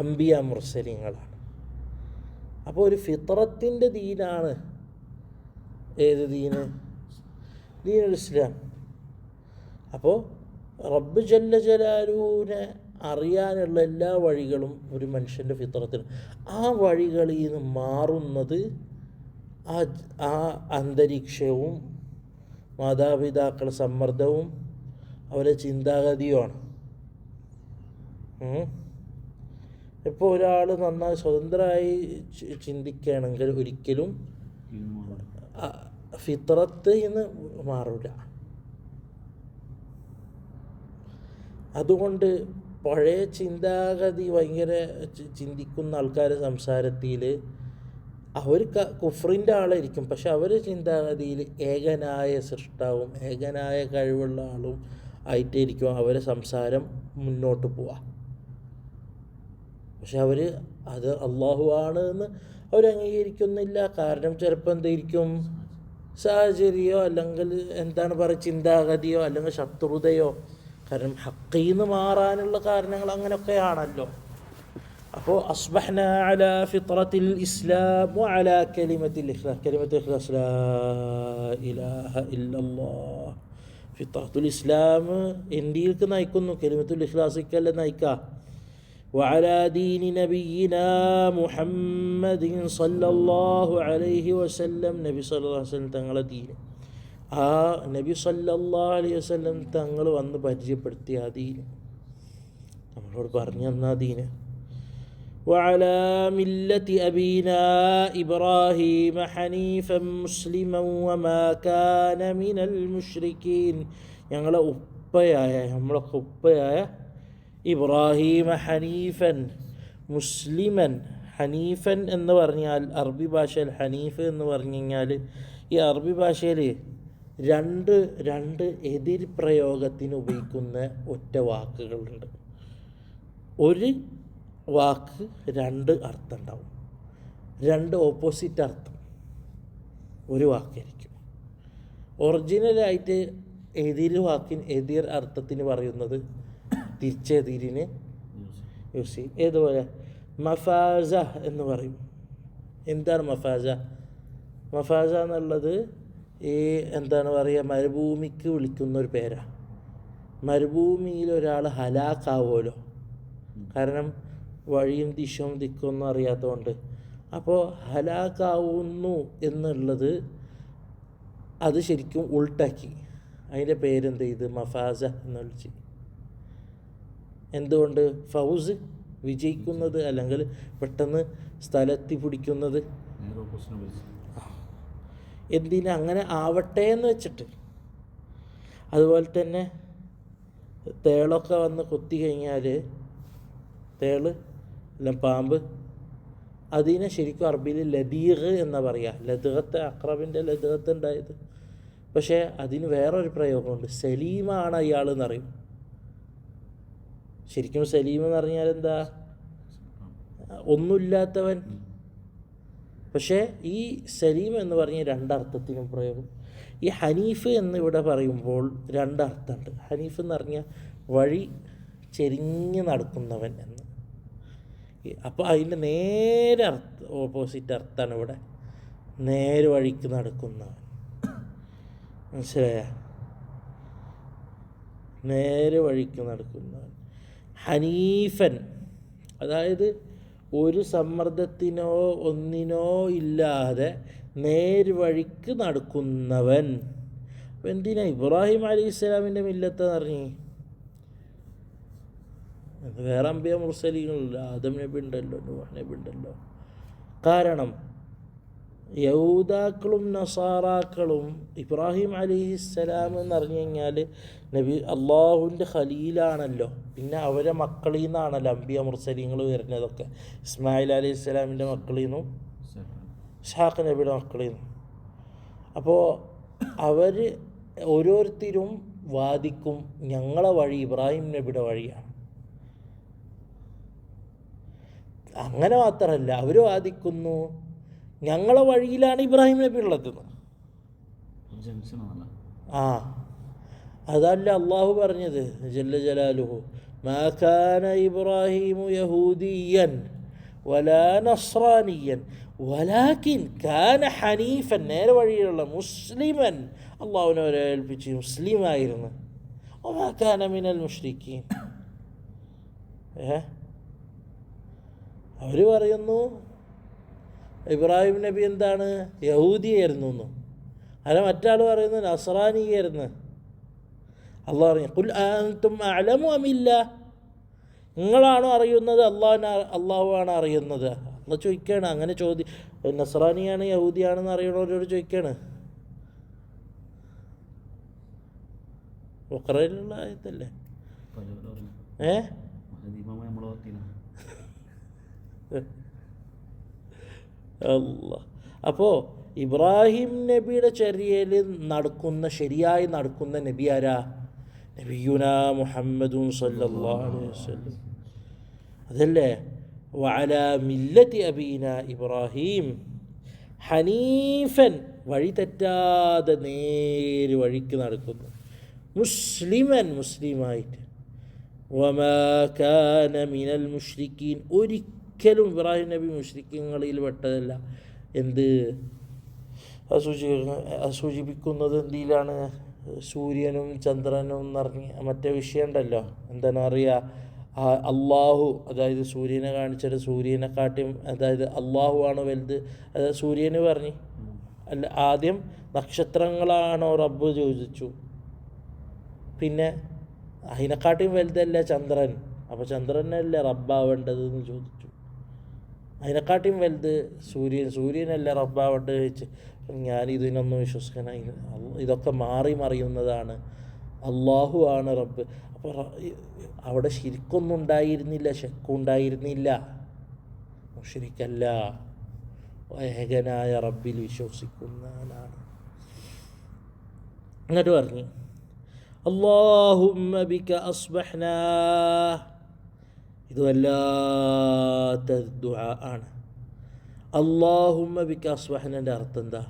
അമ്പിയ മുർസലിങ്ങളാണ്. അപ്പോൾ ഒരു ഫിത്രത്തിൻ്റെ ദീനാണ് ഏത് ദീന്? ദീനുൽ ഇസ്ലാം. അപ്പോൾ റബ്ബ് ജല്ല ജലാലുവിനെ അറിയാനുള്ള എല്ലാ വഴികളും ഒരു മനുഷ്യൻ്റെ ഫിത്രത്തിന്. ആ വഴികളിൽ നിന്ന് മാറുന്നത് ആ അന്തരീക്ഷവും മാതാപിതാക്കളുടെ സമ്മർദ്ദവും അവരെ ചിന്താഗതിയുമാണ്. ഇപ്പോൾ ഒരാൾ നന്നായി സ്വതന്ത്രമായി ചിന്തിക്കുകയാണെങ്കിൽ ഒരിക്കലും ഫിത്രത്ത് എന്ന് മാറില്ല. അതുകൊണ്ട് പഴയ ചിന്താഗതി ഭയങ്കര ചിന്തിക്കുന്ന ആൾക്കാരുടെ സംസാരത്തിൽ അവർ കുഫറിൻ്റെ ആളായിരിക്കും, പക്ഷെ അവരുടെ ചിന്താഗതിയിൽ ഏകനായ സൃഷ്ടാവും ഏകനായ കഴിവുള്ള ആളും ആയിട്ടായിരിക്കും അവരെ സംസാരം മുന്നോട്ട് പോവുക. പക്ഷെ അവർ അത് അള്ളാഹു ആണ് എന്ന് അവർ അംഗീകരിക്കുന്നില്ല. കാരണം ചിലപ്പോൾ എന്തായിരിക്കും, സാഹചര്യമോ അല്ലെങ്കിൽ എന്താണ് പറയുക ചിന്താഗതിയോ അല്ലെങ്കിൽ ശത്രുതയോ. കാരണം ഹഖീന്ന് മാറാനുള്ള കാരണങ്ങൾ അങ്ങനെയൊക്കെയാണല്ലോ. അപ്പോൾ അസ്ബഹ്ന അലാ ഫിത്രത്തിൽ ഇസ്ലാം വഅലാ കലിമത്തിൽ ഇഖ്ലാസ്. കലിമത്തുൽ ഇഖ്ലാസ് ലാ ഇലാഹ ഇല്ലല്ലാഹ്. ഫിത്രത്തുൽ ഇസ്ലാം എന്തിലേക്ക് നയിക്കുന്നു? കലിമത്തുൽ ഇഖ്ലാസിക്കല്ലേ നയിക്കുക. വഅലാ ദീനി നബിയിനാ മുഹമ്മദിൻ സല്ലല്ലാഹു അലൈഹി വസല്ലം. നബി സല്ലല്ലാഹു അലൈഹി വസല്ലം തങ്ങളെ ദീൻ, ആ നബി സല്ലല്ലാഹു അലൈഹി വസല്ലം തങ്ങൾ വന്ന് പരിചയപ്പെടുത്തിയ ആ ദീൻ, നമ്മളോട് പറഞ്ഞു തന്ന ദീന്. وعلى ملة أبينا إبراهيم حنيفا مسلما وما كان من المشركين. നമ്മളൊക്കെ ഉപ്പയായ ഇബ്രാഹിം ഹനീഫൻ മുസ്ലിമൻ. ഹനീഫൻ എന്ന് പറഞ്ഞാൽ അറബി ഭാഷയിൽ ഹനീഫ് എന്ന് പറഞ്ഞു കഴിഞ്ഞാൽ ഈ അറബി ഭാഷയിൽ രണ്ട് എതിർ പ്രയോഗത്തിന് ഉപയോഗിക്കുന്ന ഒറ്റ വാക്കുകളുണ്ട്. ഒരു വാക്ക് രണ്ട് അർത്ഥം ഉണ്ടാവും, രണ്ട് ഓപ്പോസിറ്റ് അർത്ഥം ഒരു വാക്കായിരിക്കും. ഒറിജിനലായിട്ട് എതിർ അർത്ഥത്തിന് പറയുന്നത് തിരിച്ചെതിരിന് യൂസ് ചെയ്യും. ഏതുപോലെ മഫാസ എന്ന് പറയും. എന്താണ് മഫാസ? മഫാസ എന്നുള്ളത് എന്താണ് പറയുക, മരുഭൂമിക്ക് വിളിക്കുന്ന ഒരു പേരാണ്. മരുഭൂമിയിൽ ഒരാൾ ഹലാക്കാവുമല്ലോ, കാരണം വഴിയും ദിശയും ദിക്കൊന്നും അറിയാത്തതുകൊണ്ട്. അപ്പോൾ ഹലാക്കാവുന്നു എന്നുള്ളത് അത് ശരിക്കും ഉൾട്ടാക്കി അതിൻ്റെ പേരെന്ത് ചെയ്ത് മഫാസ എന്ന് വിളിച്ച്. എന്തുകൊണ്ട്? ഫൗസ് വിജയിക്കുന്നത് അല്ലെങ്കിൽ പെട്ടെന്ന് സ്ഥലത്തി പിടിക്കുന്നത്. എന്തിനാ അങ്ങനെ ആവട്ടെ എന്ന് വെച്ചിട്ട്. അതുപോലെ തന്നെ തേളൊക്കെ വന്ന് കൊത്തി കഴിഞ്ഞാൽ, തേള് അല്ല പാമ്പ്, അതിനെ ശരിക്കും അറബിയിൽ ലദീഖ് എന്നാ പറയുക. ലദ്ഗത്ത്, അക്രബിൻ്റെ ലദ്ഗത്ത് ഉണ്ടായത്. പക്ഷേ അതിന് വേറൊരു പ്രയോഗമുണ്ട്, സലീമാണ് അയാൾ എന്നറിയും. ശരിക്കും സലീം എന്ന് പറഞ്ഞാൽ എന്താ? ഒന്നുമില്ലാത്തവൻ. പക്ഷേ ഈ സലീം എന്ന് പറഞ്ഞ രണ്ടർത്ഥത്തിനും പ്രയോഗം. ഈ ഹനീഫ് എന്നിവിടെ പറയുമ്പോൾ രണ്ടർത്ഥമുണ്ട്. ഹനീഫ് എന്ന് പറഞ്ഞാൽ വഴി ചെരിഞ്ഞ് നടക്കുന്നവൻ എന്ന്. അപ്പോൾ അതിൻ്റെ നേരെ ഓപ്പോസിറ്റ് അർത്ഥമാണ് ഇവിടെ നേരെ വഴിക്ക് നടക്കുന്നവൻ. മനസ്സിലായ? നേരെ വഴിക്ക് നടക്കുന്നവൻ ഹനീഫൻ. അതായത് ഒരു സമ്മർദ്ദത്തിനോ ഒന്നിനോ ഇല്ലാതെ നേർവഴിക്ക് നടക്കുന്നവൻ. അപ്പം എന്തിനാ ഇബ്രാഹിം അലൈഹി ഇസ്ലാമിൻ്റെ മില്ലത്ത് പറഞ്ഞു? അത് വേറെ അമ്പിയ മുർസലിങ്ങളില്ല, ആദം നബി ഉണ്ടല്ലോ, നൂഹ് നബി ഉണ്ടല്ലോ. കാരണം യഹൂദാക്കളും നസാറാക്കളും ഇബ്രാഹിം അലൈഹിസ്സലാം എന്ന് പറഞ്ഞു കഴിഞ്ഞാൽ നബി അള്ളാഹുവിൻ്റെ ഖലീലാണല്ലോ. പിന്നെ അവരെ മക്കളിൽ നിന്നാണല്ലോ അംബിയ മുർസലീങ്ങൾ വരുന്നതൊക്കെ. ഇസ്മായിൽ അലൈഹിസ്സലാമിൻ്റെ മക്കളിൽ നിന്നും ഇസ്ഹാഖ് നബിയുടെ മക്കളിൽ നിന്നും. അപ്പോൾ അവർ ഓരോരുത്തരും വാദിക്കും ഞങ്ങളെ വഴി ഇബ്രാഹിം നബിയുടെ വഴിയാണ്. അങ്ങനെ മാത്രമല്ല, അവർ വാദിക്കുന്നു ഞങ്ങളെ വഴിയിലാണ് ഇബ്രാഹിം നബി ഉള്ളത്. അതല്ല അള്ളാഹു പറഞ്ഞത് ജല്ല ജലാലുഹു, മാ കാന ഇബ്രാഹിമു യഹൂദിയൻ വലാ നസ്രാനിയൻ വലാകിൻ കാന ഹനീഫൻ, നേരെ വഴിയുള്ള മുസ്ലിമൻ, അള്ളാഹുവിനെ അവരെ ഏൽപ്പിച്ച് മുസ്ലിമായിരുന്നു. വമാ കാന മിനൽ മുശ്രിക്കീൻ. അവർ പറയുന്നു ഇബ്രാഹിം നബി എന്താണ് യഹൂദിയായിരുന്നു എന്നും, അല്ല മറ്റാൾ പറയുന്നു നസ്രാനിയായിരുന്നു. അള്ളാഹു പറഞ്ഞു ഖുൽ അൻതും അഅലമു അമില്ല, നിങ്ങളാണോ അറിയുന്നത് അള്ളാഹു ആണ് അറിയുന്നത്. അള്ളാഹ് ചോദിക്കുകയാണ്. അങ്ങനെ നസ്രാനിയാണ് യഹൂദിയാണെന്ന് അറിയണവരോട് ചോദിക്കുകയാണ്. ബഖറയിലുള്ള ആയത്തല്ലേ. അപ്പോൾ ഇബ്രാഹിം നബിയുടെ ചര്യയിൽ ശരിയായി നടക്കുന്ന നബി ആരാ? നബിയുനാ മുഹമ്മദുൻ സല്ലല്ലാഹു അലൈഹി വസല്ലം. അതല്ലേ വഅലാ മില്ലത്തി അബീന ഇബ്രാഹിം ഹനീഫൻ, വഴി തെറ്റാതെ നേര് വഴിക്ക് നടക്കുന്നു, മുസ്ലിമൻ, മുസ്ലിമായിട്ട്. വമാ കാന മിനൽ മുശ്രിക്കീൻ, ഒരിക്കലും ഇബ്രാഹിം നബി മുശ്രിക്കീങ്ങളിൽ പെട്ടതല്ല. എന്ത് സൂചിപ്പിക്കുന്നത് എന്തിലാണ്? സൂര്യനും ചന്ദ്രനും എന്നറിഞ്ഞ് മറ്റേ വിഷയം ഉണ്ടല്ലോ, എന്താണ് അറിയുക, അള്ളാഹു, അതായത് സൂര്യനെ കാണിച്ചിട്ട് സൂര്യനെക്കാട്ടിയും, അതായത് അള്ളാഹു ആണ് വലുത്. അതായത് സൂര്യന് പറഞ്ഞ് അല്ല, ആദ്യം നക്ഷത്രങ്ങളാണോ റബ്ബ് ചോദിച്ചു, പിന്നെ അതിനെക്കാട്ടിയും വലുതല്ലേ ചന്ദ്രൻ, അപ്പോൾ ചന്ദ്രനല്ലേ റബ്ബാവേണ്ടതെന്ന് ചോദിച്ചു. അതിനെക്കാട്ടിയും വലുത് സൂര്യനല്ലേ റബ്ബാവേണ്ടത് ചോദിച്ച്. ഞാനിതിനൊന്നും വിശ്വസിക്കണം, ഇതൊക്കെ മാറി മറിയുന്നതാണ്, അള്ളാഹു ആണ് റബ്ബ്. അപ്പോൾ അവിടെ ശിരിക്കൊന്നും ഉണ്ടായിരുന്നില്ല, ശക്കുണ്ടായിരുന്നില്ല. മുശ്രിക്കല്ല, ഏകനായ റബ്ബിൽ വിശ്വസിക്കുന്നവനാണ്. എന്നിട്ട് പറഞ്ഞു അല്ലാഹുമ്മ ബിക അസ്ബഹ്നാ, ഇത് വല്ലാത്ത ദുആ ആണ്. അല്ലാഹുമ്മ ബിക അസ്ബഹ്നൻ്റെ അർത്ഥം എന്താ?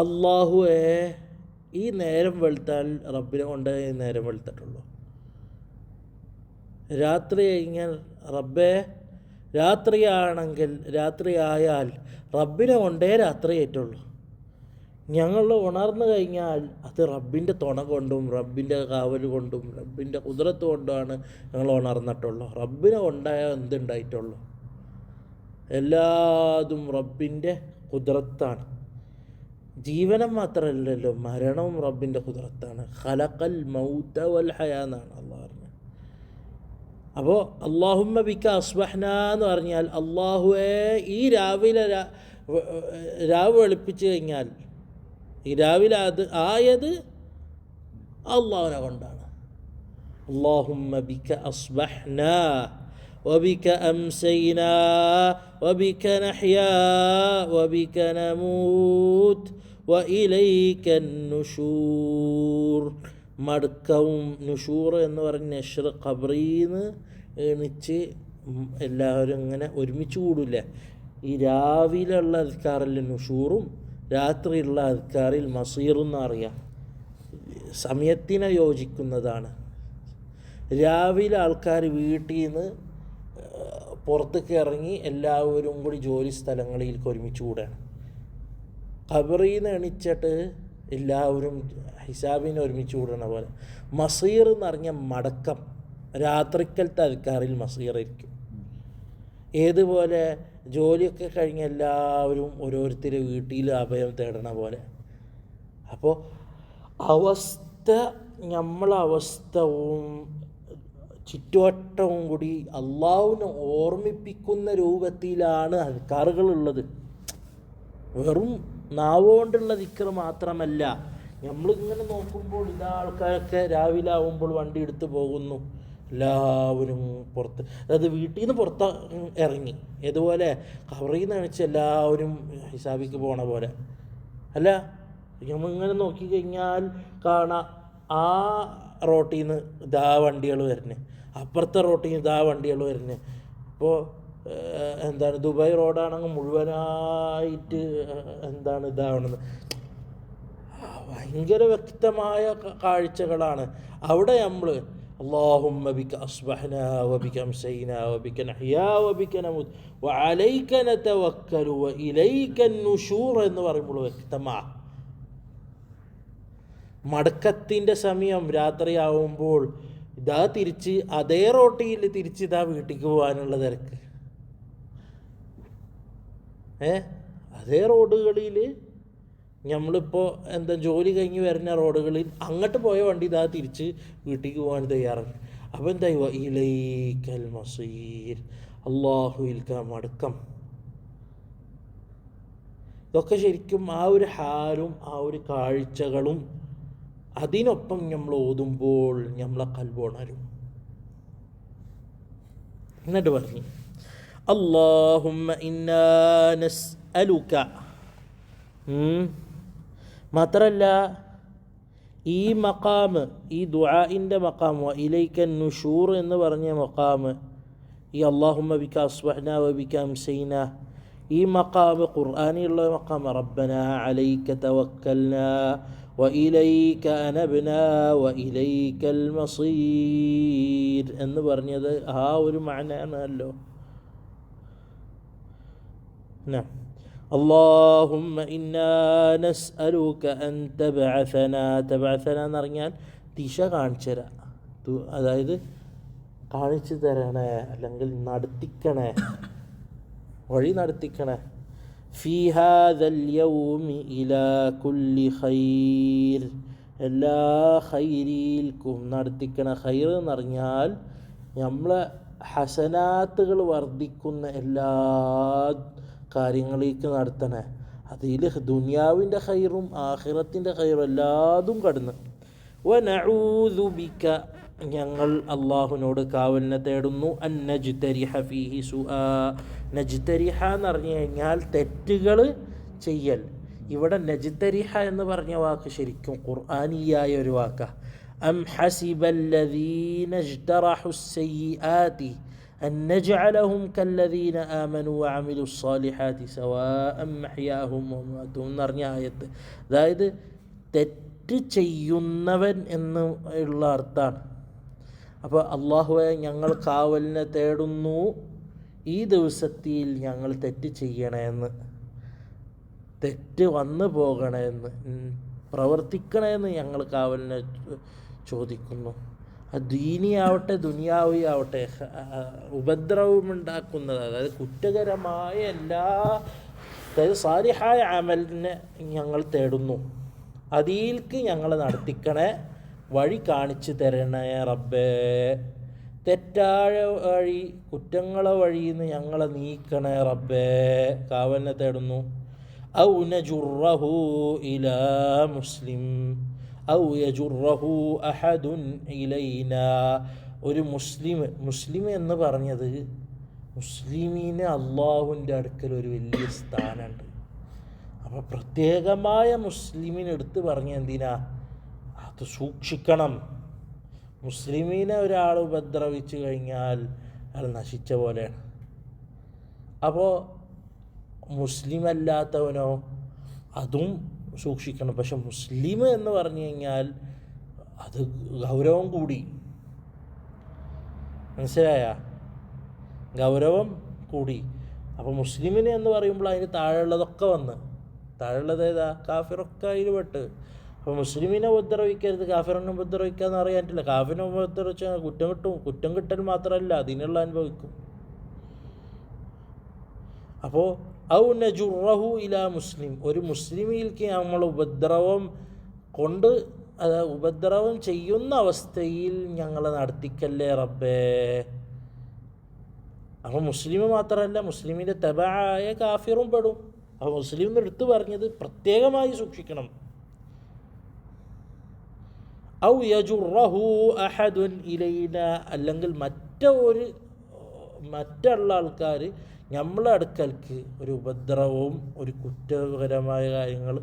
അള്ളാഹുവെ, ഈ നേരം വെളുത്താൽ റബ്ബിനെ കൊണ്ട് നേരം വെളുത്തിട്ടുള്ളൂ. രാത്രി കഴിഞ്ഞാൽ റബ്ബെ, രാത്രിയായാൽ റബ്ബിനെ കൊണ്ടേ രാത്രി ആയിട്ടുള്ളൂ. ഞങ്ങൾ ഉണർന്നു കഴിഞ്ഞാൽ അത് റബ്ബിൻ്റെ തുണ കൊണ്ടും റബ്ബിൻ്റെ കാവൽ കൊണ്ടും റബ്ബിൻ്റെ കുദ്റത്ത് കൊണ്ടുമാണ് ഞങ്ങൾ ഉണർന്നിട്ടുള്ളൂ. റബ്ബിനെ കൊണ്ടായാൽ എന്തുണ്ടായിട്ടുള്ളൂ? എല്ലാതും റബ്ബിൻ്റെ കുദ്റത്താണ്. ജീവനം മാത്രമല്ലല്ലോ, മരണവും റബ്ബിൻ്റെ കുദ്റത്താണ്. ഖലഖൽ മൗത വൽ ഹയാ എന്നാണ് അള്ളാഹ് പറഞ്ഞത്. അപ്പോൾ അല്ലാഹുമ്മ ബിക അസ്ബഹ്ന എന്ന് പറഞ്ഞാൽ അള്ളാഹുവേ, ഈ രാവ് വെളുപ്പിച്ച് കഴിഞ്ഞാൽ, ഈ രാവിലെ ആയത് അള്ളാഹുവിനെ കൊണ്ടാണ്. അല്ലാഹുമ്മ ബിക അസ്ബഹ്ന വബിക അംസൈനാ വബിക നഹ്യാ വബിക നമൂത് വഇലൈക നുശൂർ. മടക്കവും നുഷൂർ എന്ന് പറഞ്ഞ നഷ്ർ, ഖബറിന്ന് എണിച്ച് എല്ലാവരും ഇങ്ങനെ ഒരുമിച്ച് കൂടില്ല. ഈ രാവിലെയുള്ള അദ്കാറിൽ നുഷൂറും രാത്രിയുള്ള അദ്കാറിൽ മസീറും എന്നറിയാം. സമയത്തിനെ യോജിക്കുന്നതാണ്. രാവിലെ ആൾക്കാർ വീട്ടിൽ നിന്ന് പുറത്തേക്ക് ഇറങ്ങി എല്ലാവരും കൂടി ജോലി സ്ഥലങ്ങളിലേക്ക് ഒരുമിച്ച് കൂടാണ്. ഖബറിൽ നിന്ന് എണിച്ചിട്ട് എല്ലാവരും ഹിസാബിന് ഒരുമിച്ച് കൂടണ പോലെ. മസീർ എന്ന് പറഞ്ഞ മടക്കം, രാത്രിക്കലത്തെ അദ്കാറിൽ മസീറായിരിക്കും. ഏതുപോലെ ജോലിയൊക്കെ കഴിഞ്ഞ് എല്ലാവരും ഓരോരുത്തർ വീട്ടിൽ അഭയം തേടണ പോലെ. അപ്പോൾ അവസ്ഥ നമ്മളെ അവസ്ഥവും ചുറ്റുവട്ടവും കൂടി അള്ളാഹുവിനെ ഓർമ്മിപ്പിക്കുന്ന രൂപത്തിലാണ് അദ്കാറുകളുള്ളത്. വെറും നാവുകൊണ്ടുള്ള ദിക്ർ മാത്രമല്ല. നമ്മളിങ്ങനെ നോക്കുമ്പോൾ ഇതാ ആൾക്കാരൊക്കെ രാവിലെ ആവുമ്പോൾ വണ്ടി എടുത്ത് പോകുന്നു, എല്ലാവരും പുറത്ത്, അതായത് വീട്ടിൽ നിന്ന് പുറത്ത് ഇറങ്ങി, ഇതുപോലെ കവറിൽ നിന്ന് അണിച്ച് എല്ലാവരും ഹിസാബിക്ക് പോണ പോലെ അല്ല. നമ്മളിങ്ങനെ നോക്കിക്കഴിഞ്ഞാൽ കാണാം ആ റോട്ടിൽ നിന്ന് ഇതാ വണ്ടികൾ വരുന്നത്, അപ്പുറത്തെ റോട്ടിൽ നിന്ന് ഇതാ വണ്ടികൾ വരുന്നത്. ഇപ്പോൾ ദുബായ് റോഡാണെങ്കിൽ മുഴുവനായിട്ട് ഇതാവണമെന്ന് ഭയങ്കര വ്യക്തമായ കാഴ്ചകളാണ്. അവിടെ നമ്മൾ അല്ലാഹുമ്മ ബിക അസ്ബഹ്നാ വബിക അംസൈനാ വബിക നഹ്യാ വബിക നമൂത് വഅലൈക നതവക്കലു വഇലൈക നുശൂർ എന്ന് പറയുമ്പോൾ വ്യക്തമാണ്. മടക്കത്തിൻ്റെ സമയം രാത്രിയാവുമ്പോൾ ഇതാ തിരിച്ച് അതേ റോട്ടിൽ തിരിച്ച് ഇതാ വീട്ടിലേക്ക് പോകാനുള്ള തിരക്ക്. അതേ റോഡുകളിൽ നമ്മളിപ്പോൾ ജോലി കഴിഞ്ഞ് വരുന്ന റോഡുകളിൽ അങ്ങോട്ട് പോയ വണ്ടി ഇതാ തിരിച്ച് വീട്ടിലേക്ക് പോകാൻ തയ്യാറാണ്. അപ്പോൾ എന്താ ഇലൈക്കൽ മസീർ, അല്ലാഹുവിൽക്ക മടക്കം. ഇതൊക്കെ ശരിക്കും ആ ഒരു ഹാലും ആ ഒരു കാഴ്ചകളും അതിനൊപ്പം നമ്മൾ ഓതുമ്പോൾ നമ്മളെ ഖൽബ് ഉണരും. എന്നിട്ട് പറഞ്ഞു അല്ലാഹുമ്മ ഇന്നാ നസ്അലുക. മാത്രല്ല ഈ മഖാമ്, ഈ ദുആഇൻ്റെ മഖാം ഇലൈക നുശൂർ എന്ന് പറഞ്ഞ മഖാമ്, ഈ അല്ലാഹുമ്മ ബിക അസ്ബഹ്നാ വബിക അംസൈനാ, ഈ മഖാമ് ഖുർആനിലുള്ള മഖാമ്. റബ്ബനാ അലൈക തവക്കൽനാ വഇലൈക അനബ്നാ വഇലൈക്കൽ മസീർ എന്ന് പറഞ്ഞത് ആ ഒരു മഅനയാണല്ലോ. اللهم إنا نسألك أن تبعثنا എന്ന് പറഞ്ഞാൽ ദിശ കാണിച്ചു തരാം, അതായത് കാണിച്ചു തരണേ, അല്ലെങ്കിൽ നടത്തിക്കണേ, വഴി നടത്തിക്കണേ. ഫീ ഹാദൽ യൗമി ഇലാ കുല്ലി ഖൈർ, എല്ലാ ഖൈരിൽക്കും നടത്തിക്കണ. ഖൈർ എന്ന് പറഞ്ഞാൽ നമ്മളെ ഹസനാത്തുകൾ വർദ്ധിക്കുന്ന എല്ലാ കാര്യങ്ങളിലേക്ക് നടത്തണേ. അതിൽ ദുനിയാവിൻ്റെ ഖൈറും ആഖിറത്തിൻ്റെ ഖൈറും എല്ലാതും കടന്ന്. വനഊദു ബിക, ഞങ്ങൾ അള്ളാഹുവിനോട് കാവലിനെ തേടുന്നു. അൻ നജ്തരിഹ ഫീഹി സുആ, നജ്തരിഹ എന്ന് പറഞ്ഞു കഴിഞ്ഞാൽ തെറ്റുകൾ ചെയ്യൽ. ഇവിടെ നജ്തരിഹ എന്ന് പറഞ്ഞ വാക്ക് ശരിക്കും ഖുർആനിയായ ഒരു വാക്കാണ്. അം ഹസിബല്ലദീന ഇജ്തറഹുസ്സയ്യിആതി അൻ നജ്അലഹും കല്ലദീന ആമനു വഅമിലുസ്സാലിഹാതി സവാഅൻ മഹ്യാഹും വമമാതുഹും എന്ന് പറഞ്ഞ ആയത്ത്. അതായത് തെറ്റ് ചെയ്യുന്നവൻ എന്ന് ഉള്ള അർത്ഥമാണ്. അപ്പോൾ അള്ളാഹുവെ ഞങ്ങൾ കാവലിനെ തേടുന്നു, ഈ ദിവസത്തിൽ ഞങ്ങൾ തെറ്റ് ചെയ്യണമെന്ന്, തെറ്റ് വന്നു പോകണമെന്ന്, പ്രവർത്തിക്കണമെന്ന് ഞങ്ങൾ കാവലിനെ ചോദിക്കുന്നു. ദീനിയാവട്ടെ ദുനിയാവി ആവട്ടെ ഉപദ്രവമുണ്ടാക്കുന്നത്, അതായത് കുറ്റകരമായ എല്ലാ, അതായത് സാലിഹായ അമലിനെ ഞങ്ങൾ തേടുന്നു, അതിലേക്ക് ഞങ്ങൾ നടത്തിക്കണേ, വഴി കാണിച്ചു തരണേ റബ്ബേ. തെറ്റായ വഴി, കുറ്റങ്ങളെ വഴിയിൽ നിന്ന് ഞങ്ങളെ നീക്കണേ റബ്ബേ, കാവലിനെ തേടുന്നു. ഔ നജുറഹു ഇലാ മുസ്ലിം ഔ യജുറഹു അഹദുൻ ഇലൈനാ, ഒരു മുസ്ലിം എന്ന് പറഞ്ഞത്, മുസ്ലിമീന് അള്ളാഹുവിൻ്റെ അടുക്കൽ ഒരു വലിയ സ്ഥാനമുണ്ട്. അപ്പോൾ പ്രത്യേകമായ മുസ്ലിമിന് എടുത്ത് പറഞ്ഞ എന്തിനാ, അത് സൂക്ഷിക്കണം. മുസ്ലിമീനെ ഒരാൾ ഉപദ്രവിച്ചു കഴിഞ്ഞാൽ അയാൾ നശിച്ച പോലെയാണ്. അപ്പോൾ മുസ്ലിം അല്ലാത്തവനോ അതും സൂക്ഷിക്കണം. പക്ഷെ മുസ്ലിം എന്ന് പറഞ്ഞു കഴിഞ്ഞാൽ അത് ഗൗരവം കൂടി, മനസ്സിലായ, ഗൗരവം കൂടി. അപ്പോൾ മുസ്ലിമിന് എന്ന് പറയുമ്പോൾ അതിന് താഴെയുള്ളതൊക്കെ വന്ന്, താഴെയുള്ളത് ഏതാ, കാഫിറൊക്കെ അതിൽ പെട്ട്. അപ്പോൾ മുസ്ലിമിനെ ഉപദ്രവിക്കരുത്, കാഫിറിനെ ഉപദ്രവിക്കാന്ന് അറിയാൻ പറ്റില്ല. കാഫിറിനെ ഉപദ്രവിച്ചാൽ കുറ്റം കിട്ടും. കുറ്റം കിട്ടൽ മാത്രമല്ല, അതിനുള്ള അനുഭവിക്കും. അപ്പോൾ ഔ നജുറഹു ഇലാ മുസ്ലിം, ഒരു മുസ്ലിമിലേക്ക് നമ്മൾ ഉപദ്രവം കൊണ്ട് അത് ഉപദ്രവം ചെയ്യുന്ന അവസ്ഥയിൽ ഞങ്ങളെ നടത്തിക്കല്ലേ റബ്ബേ. അപ്പോൾ മുസ്ലിം മാത്രമല്ല, മുസ്ലിമിൻ്റെ തബഅായ കാഫിറും പെടും. അപ്പോൾ മുസ്ലിം എന്ന് എടുത്തു പറഞ്ഞത് പ്രത്യേകമായി സൂക്ഷിക്കണം. ഔ യജുറഹു അഹദുൻ ഇലൈന, അല്ലെങ്കിൽ മറ്റുള്ള ആൾക്കാർ നമ്മളെ അടുക്കൽക്ക് ഒരു ഉപദ്രവവും ഒരു കുറ്റകരമായ കാര്യങ്ങൾ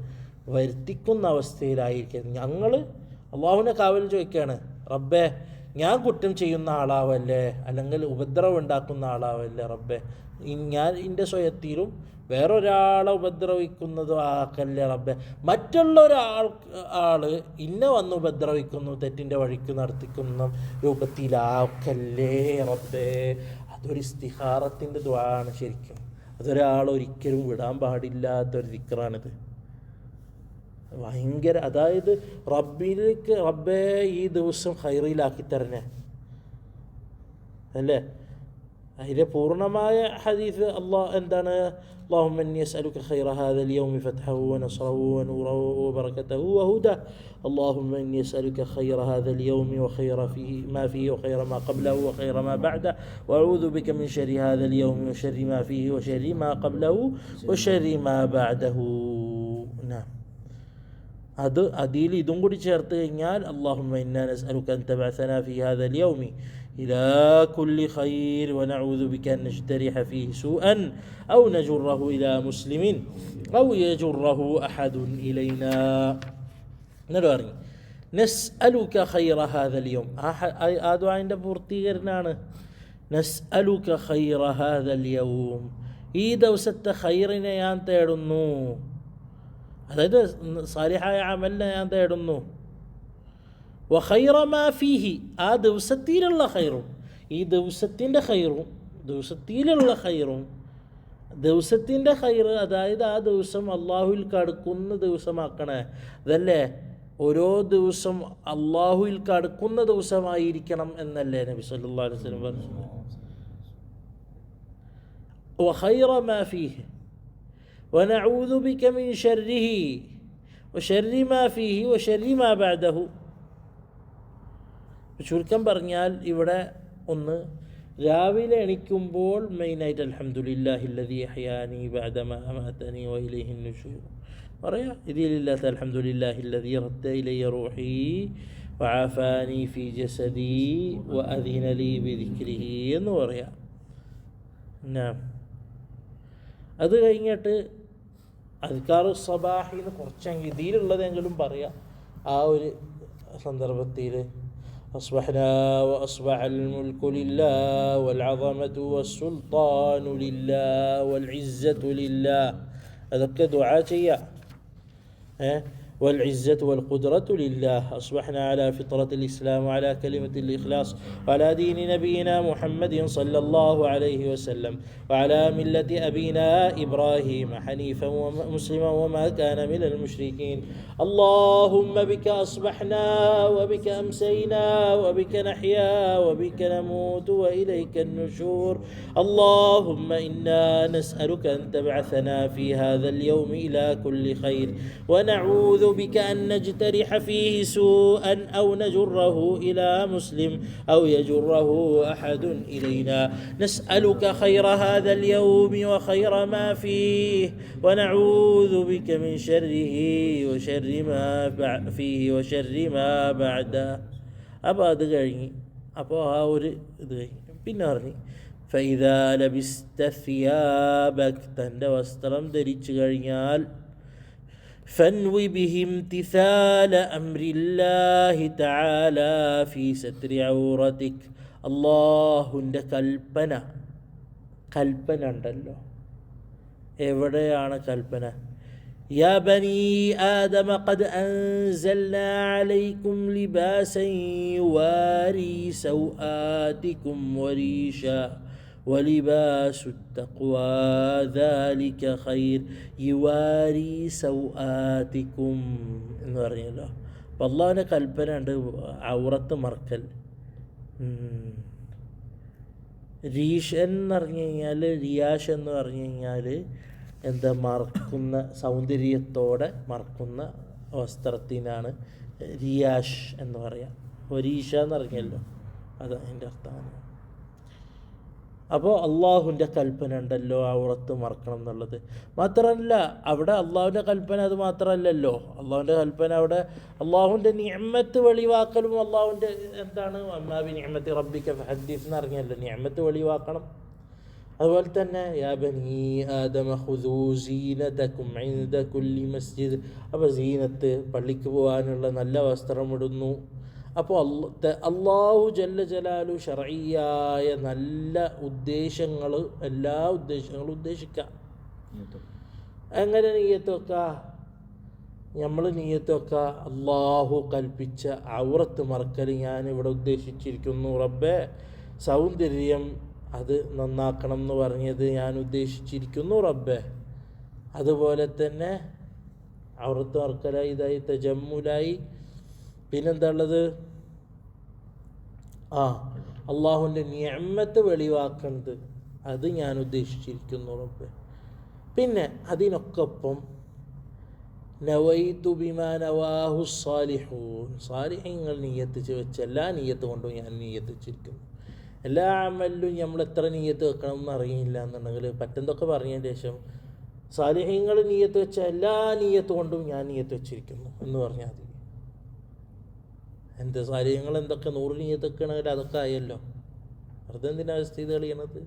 വരുത്തിക്കുന്ന അവസ്ഥയിലായിരിക്കും. ഞങ്ങൾ അള്ളാഹുവിനെ കാവൽ ചോദിക്കുകയാണ്, റബ്ബേ ഞാൻ കുറ്റം ചെയ്യുന്ന ആളാവല്ലേ, അല്ലെങ്കിൽ ഉപദ്രവം ഉണ്ടാക്കുന്ന ആളാവല്ലേ റബ്ബേ. ഞാൻ എൻ്റെ സ്വയത്തിലും വേറൊരാളെ ഉപദ്രവിക്കുന്നതും ആക്കല്ലേ റബ്ബേ. മറ്റുള്ള ആൾ ഇന്നെ വന്ന് ഉപദ്രവിക്കുന്നു, തെറ്റിൻ്റെ വഴിക്ക് നടത്തിക്കുന്ന രൂപത്തിലാക്കല്ലേ റബ്ബേ. അതൊരു ഇസ്തിഖാറത്തിൻ്റെ ദുആണ് ശരിക്കും. അതൊരാളൊരിക്കലും വിടാൻ പാടില്ലാത്തൊരു ദിക്റാണിത്. ഭയങ്കര, അതായത് റബ്ബേ ഈ ദിവസം ഖൈറിലാക്കി തരണേ അല്ലേ. അതിൻ്റെ പൂർണ്ണമായ ഹദീസ് എന്താണ്? اللهم إني أسألك خير هذا اليوم فتحه ونصره ونوره وبركته وهداه. اللهم إني أسألك خير هذا اليوم وخير ما فيه وخير ما قبله وخير ما بعده وأعوذ بك من شر هذا اليوم وشر ما فيه وشر ما قبله وشر ما بعده. نعم. അതിൽ ഇതും കൂടി ചേർത്ത് കഴിഞ്ഞാൽ اللهم إنا نسألك أن تبعثنا في هذا اليوم إلى كل خير ونعوذ بك أن نجترح فيه سوءا أو نجره إلى مسلم أو يجره أحد إلينا. نرى نسألك خير هذا اليوم. هذا عند بورتيرنان. نسألك خير هذا اليوم. إذا وست خيرنا ينتهرنو. അതായത് സാലിഹായ അമലിനെ ഞാൻ തേടുന്നു. വഖൈറ മാ ഫീഹി, ആ ദിവസത്തിലുള്ള ഖൈറും, ഈ ദിവസത്തിൻ്റെ ഖൈറും, ദിവസത്തിൻ്റെ ഖൈറ്, അതായത് ആ ദിവസം അള്ളാഹുവിൽ കടക്കുന്ന ദിവസമാക്കണേ. അതല്ലേ ഓരോ ദിവസം അള്ളാഹുവിൽ കടക്കുന്ന ദിവസമായിരിക്കണം എന്നല്ലേ നബി സല്ലല്ലാഹു അലൈഹി വസല്ലം പറഞ്ഞു. വഖൈറ മാ ഫീഹി ونعوذ بك من شره وشر ما فيه وشر ما بعده. ചുരുക്കം പറഞ്ഞാൽ ഇവിടെ ഒന്ന്, രാവിലെ എണീക്കുമ്പോൾ മെയിനായിട്ട് അൽഹംദുലില്ലാഹില്ലദീ അഹ്യാനി ബഅദ മാ അമാതനി വഇലൈഹിൻ നുശൂർ പറയാ. ഇതിലില്ലാത്ത അൽഹംദുലില്ലാഹില്ലദീ റദ്ദ ഇലയ്യ റൂഹി വആഫാനി ഫീ ജസദി വഅദിന ലീ ബിദിക്രിഹി എന്ന് പറയാം. അത് കഴിഞ്ഞിട്ട് അദ്കാറു സബാഹിന്ന് കുറച്ചെങ്കിൽ ഇതിലുള്ളതെങ്കിലും പറയാം. ആ ഒരു സന്ദർഭത്തിൽ അസ്ബഹ്നാ വഅസ്ബഹൽ മുൽക്കു ലില്ലാഹ് വൽ അദമതു വസ്സുൽത്താനു ലില്ലാഹ് വൽ ഇസ്സതു ലില്ലാഹ്. അതൊക്കെ ദുആ ചെയ്യാം. والعزة والقدرة لله. أصبحنا على فطرة الإسلام وعلى كلمة الإخلاص وعلى دين نبينا محمد صلى الله عليه وسلم وعلى ملة أبينا إبراهيم حنيفا ومسلما وما كان من المشركين. اللهم بك أصبحنا وبك أمسينا وبك نحيا وبك نموت وإليك النشور. اللهم إنا نسألك أن تبعثنا في هذا اليوم إلى كل خير ونعوذ بك أن نجترح فيه سوءا أو نجره إلى مسلم أو يجره أحد إلينا. نسألك خير هذا اليوم وخير ما فيه ونعوذ بك من شره وشر ما فيه وشر ما بعده. അപ്പോൾ അത് കഴിഞ്ഞ് അപ്പോൾ ആ ഒരു ഇത് കഴിഞ്ഞ് പിന്നെ പറഞ്ഞ് فإذا لبست ثيابك, തൻ്റെ വസ്ത്രം ധരിച്ചു കഴിഞ്ഞാൽ فانوي به امتثال أمر الله تعالى في ستر عورتك. അള്ളാഹുവിൻ്റെ കൽപ്പന ഉണ്ടല്ലോ. എവിടെയാണ് കൽപ്പന? يا بني آدم قد أنزلنا عليكم لباسا يواري سوآتكم وريشا ولباس التقوى ذلك خير യുവാരി സൗആതിക്കും എന്ന് പറഞ്ഞല്ലോ. അപ്പം അള്ളാഹുവിൻ്റെ കൽപ്പന ഉണ്ട് ഔറത്ത് മറക്കൽ. റീഷ് എന്ന് പറഞ്ഞു കഴിഞ്ഞാൽ, റിയാഷ് എന്ന് പറഞ്ഞു കഴിഞ്ഞാൽ എന്താ, മറക്കുന്ന, സൗന്ദര്യത്തോടെ മറക്കുന്ന വസ്ത്രത്തിനാണ് റിയാഷ് എന്ന് പറയാം. ഒരീഷ എന്ന് പറഞ്ഞല്ലോ, അത് അതിൻ്റെ അർത്ഥമാണ്. അപ്പോൾ അള്ളാഹുവിൻ്റെ കൽപ്പന ഉണ്ടല്ലോ ഔറത്ത് മറക്കണം എന്നുള്ളത്. മാത്രമല്ല അവിടെ അള്ളാഹുവിൻ്റെ കൽപ്പന അത് മാത്രമല്ലല്ലോ. അള്ളാഹുവിൻ്റെ കൽപ്പന അവിടെ അള്ളാഹുവിൻ്റെ നിഅമത്ത് വെളിവാക്കലും അള്ളാഹുവിൻ്റെ എന്താണ് അമ്മാ ബി നിഅമത്തി റബ്ബിക ഫഹദ്ദിസ് എന്ന് അറിഞ്ഞല്ലോ, നിഅമത്ത് വെളിവാക്കണം. അതുപോലെ തന്നെ യാ ബനീ ആദമ ഖുദൂ സീനതകും ഇൻദ കുല്ലി മസ്ജിദ്. അപ്പോൾ സീനത്ത്, പള്ളിക്ക് പോകാനുള്ള നല്ല വസ്ത്രം ഇടുന്നു. അപ്പോൾ അള്ളാഹു ജല്ല ജലാലു ശർഈയായ നല്ല ഉദ്ദേശങ്ങൾ, എല്ലാ ഉദ്ദേശങ്ങളും ഉദ്ദേശിക്കാം. എങ്ങനെ നിയ്യത്ത് വെക്കുക? നമ്മൾ നിയ്യത്ത് വെക്കുക, അള്ളാഹു കൽപ്പിച്ച ഔറത്ത് മറക്കൽ ഞാനിവിടെ ഉദ്ദേശിച്ചിരിക്കുന്നു റബ്ബേ. സൗന്ദര്യം അത് നന്നാക്കണം എന്ന് പറഞ്ഞത് ഞാൻ ഉദ്ദേശിച്ചിരിക്കുന്നു റബ്ബേ. അതുപോലെ തന്നെ ഔറത്ത് മറക്കലായി, ഇതായി തജമ്മുലായി. പിന്നെന്താ ഉള്ളത്? അള്ളാഹുവിൻ്റെ നിഅമത്ത് വെളിവാക്കുന്നത്, അത് ഞാൻ ഉദ്ദേശിച്ചിരിക്കുന്നു റബ്ബേ. പിന്നെ അതിനൊക്കൊപ്പം നവൈതു ബിമാ നവാഹു സാലിഹൂൻ, സാലിഹീങ്ങൾ നിയ്യത്ത് വെച്ച എല്ലാ നിയ്യത്ത് കൊണ്ടും ഞാൻ നിയ്യത്ത് വെച്ചിരിക്കുന്നു. എല്ലാ അമലിലും നമ്മൾ എത്ര നിയ്യത്ത് വെക്കണം എന്ന് അറിയില്ല എന്നുണ്ടെങ്കിൽ പറ്റുന്നതൊക്കെ പറഞ്ഞതിന് ശേഷം സാലിഹീങ്ങൾ നിയ്യത്ത് വെച്ച എല്ലാ നിയ്യത്ത് കൊണ്ടും ഞാൻ നിയ്യത്ത് വെച്ചിരിക്കുന്നു എന്ന് പറഞ്ഞാൽ മതി. എന്ത് സാലിഹ്യങ്ങൾ എന്തൊക്കെ 100 നിയ്യത്ത് വെക്കണമെങ്കിൽ അതൊക്കെ ആയല്ലോ. വെറുതെ എന്തിനാ സ്ഥിതി കളിയണത്?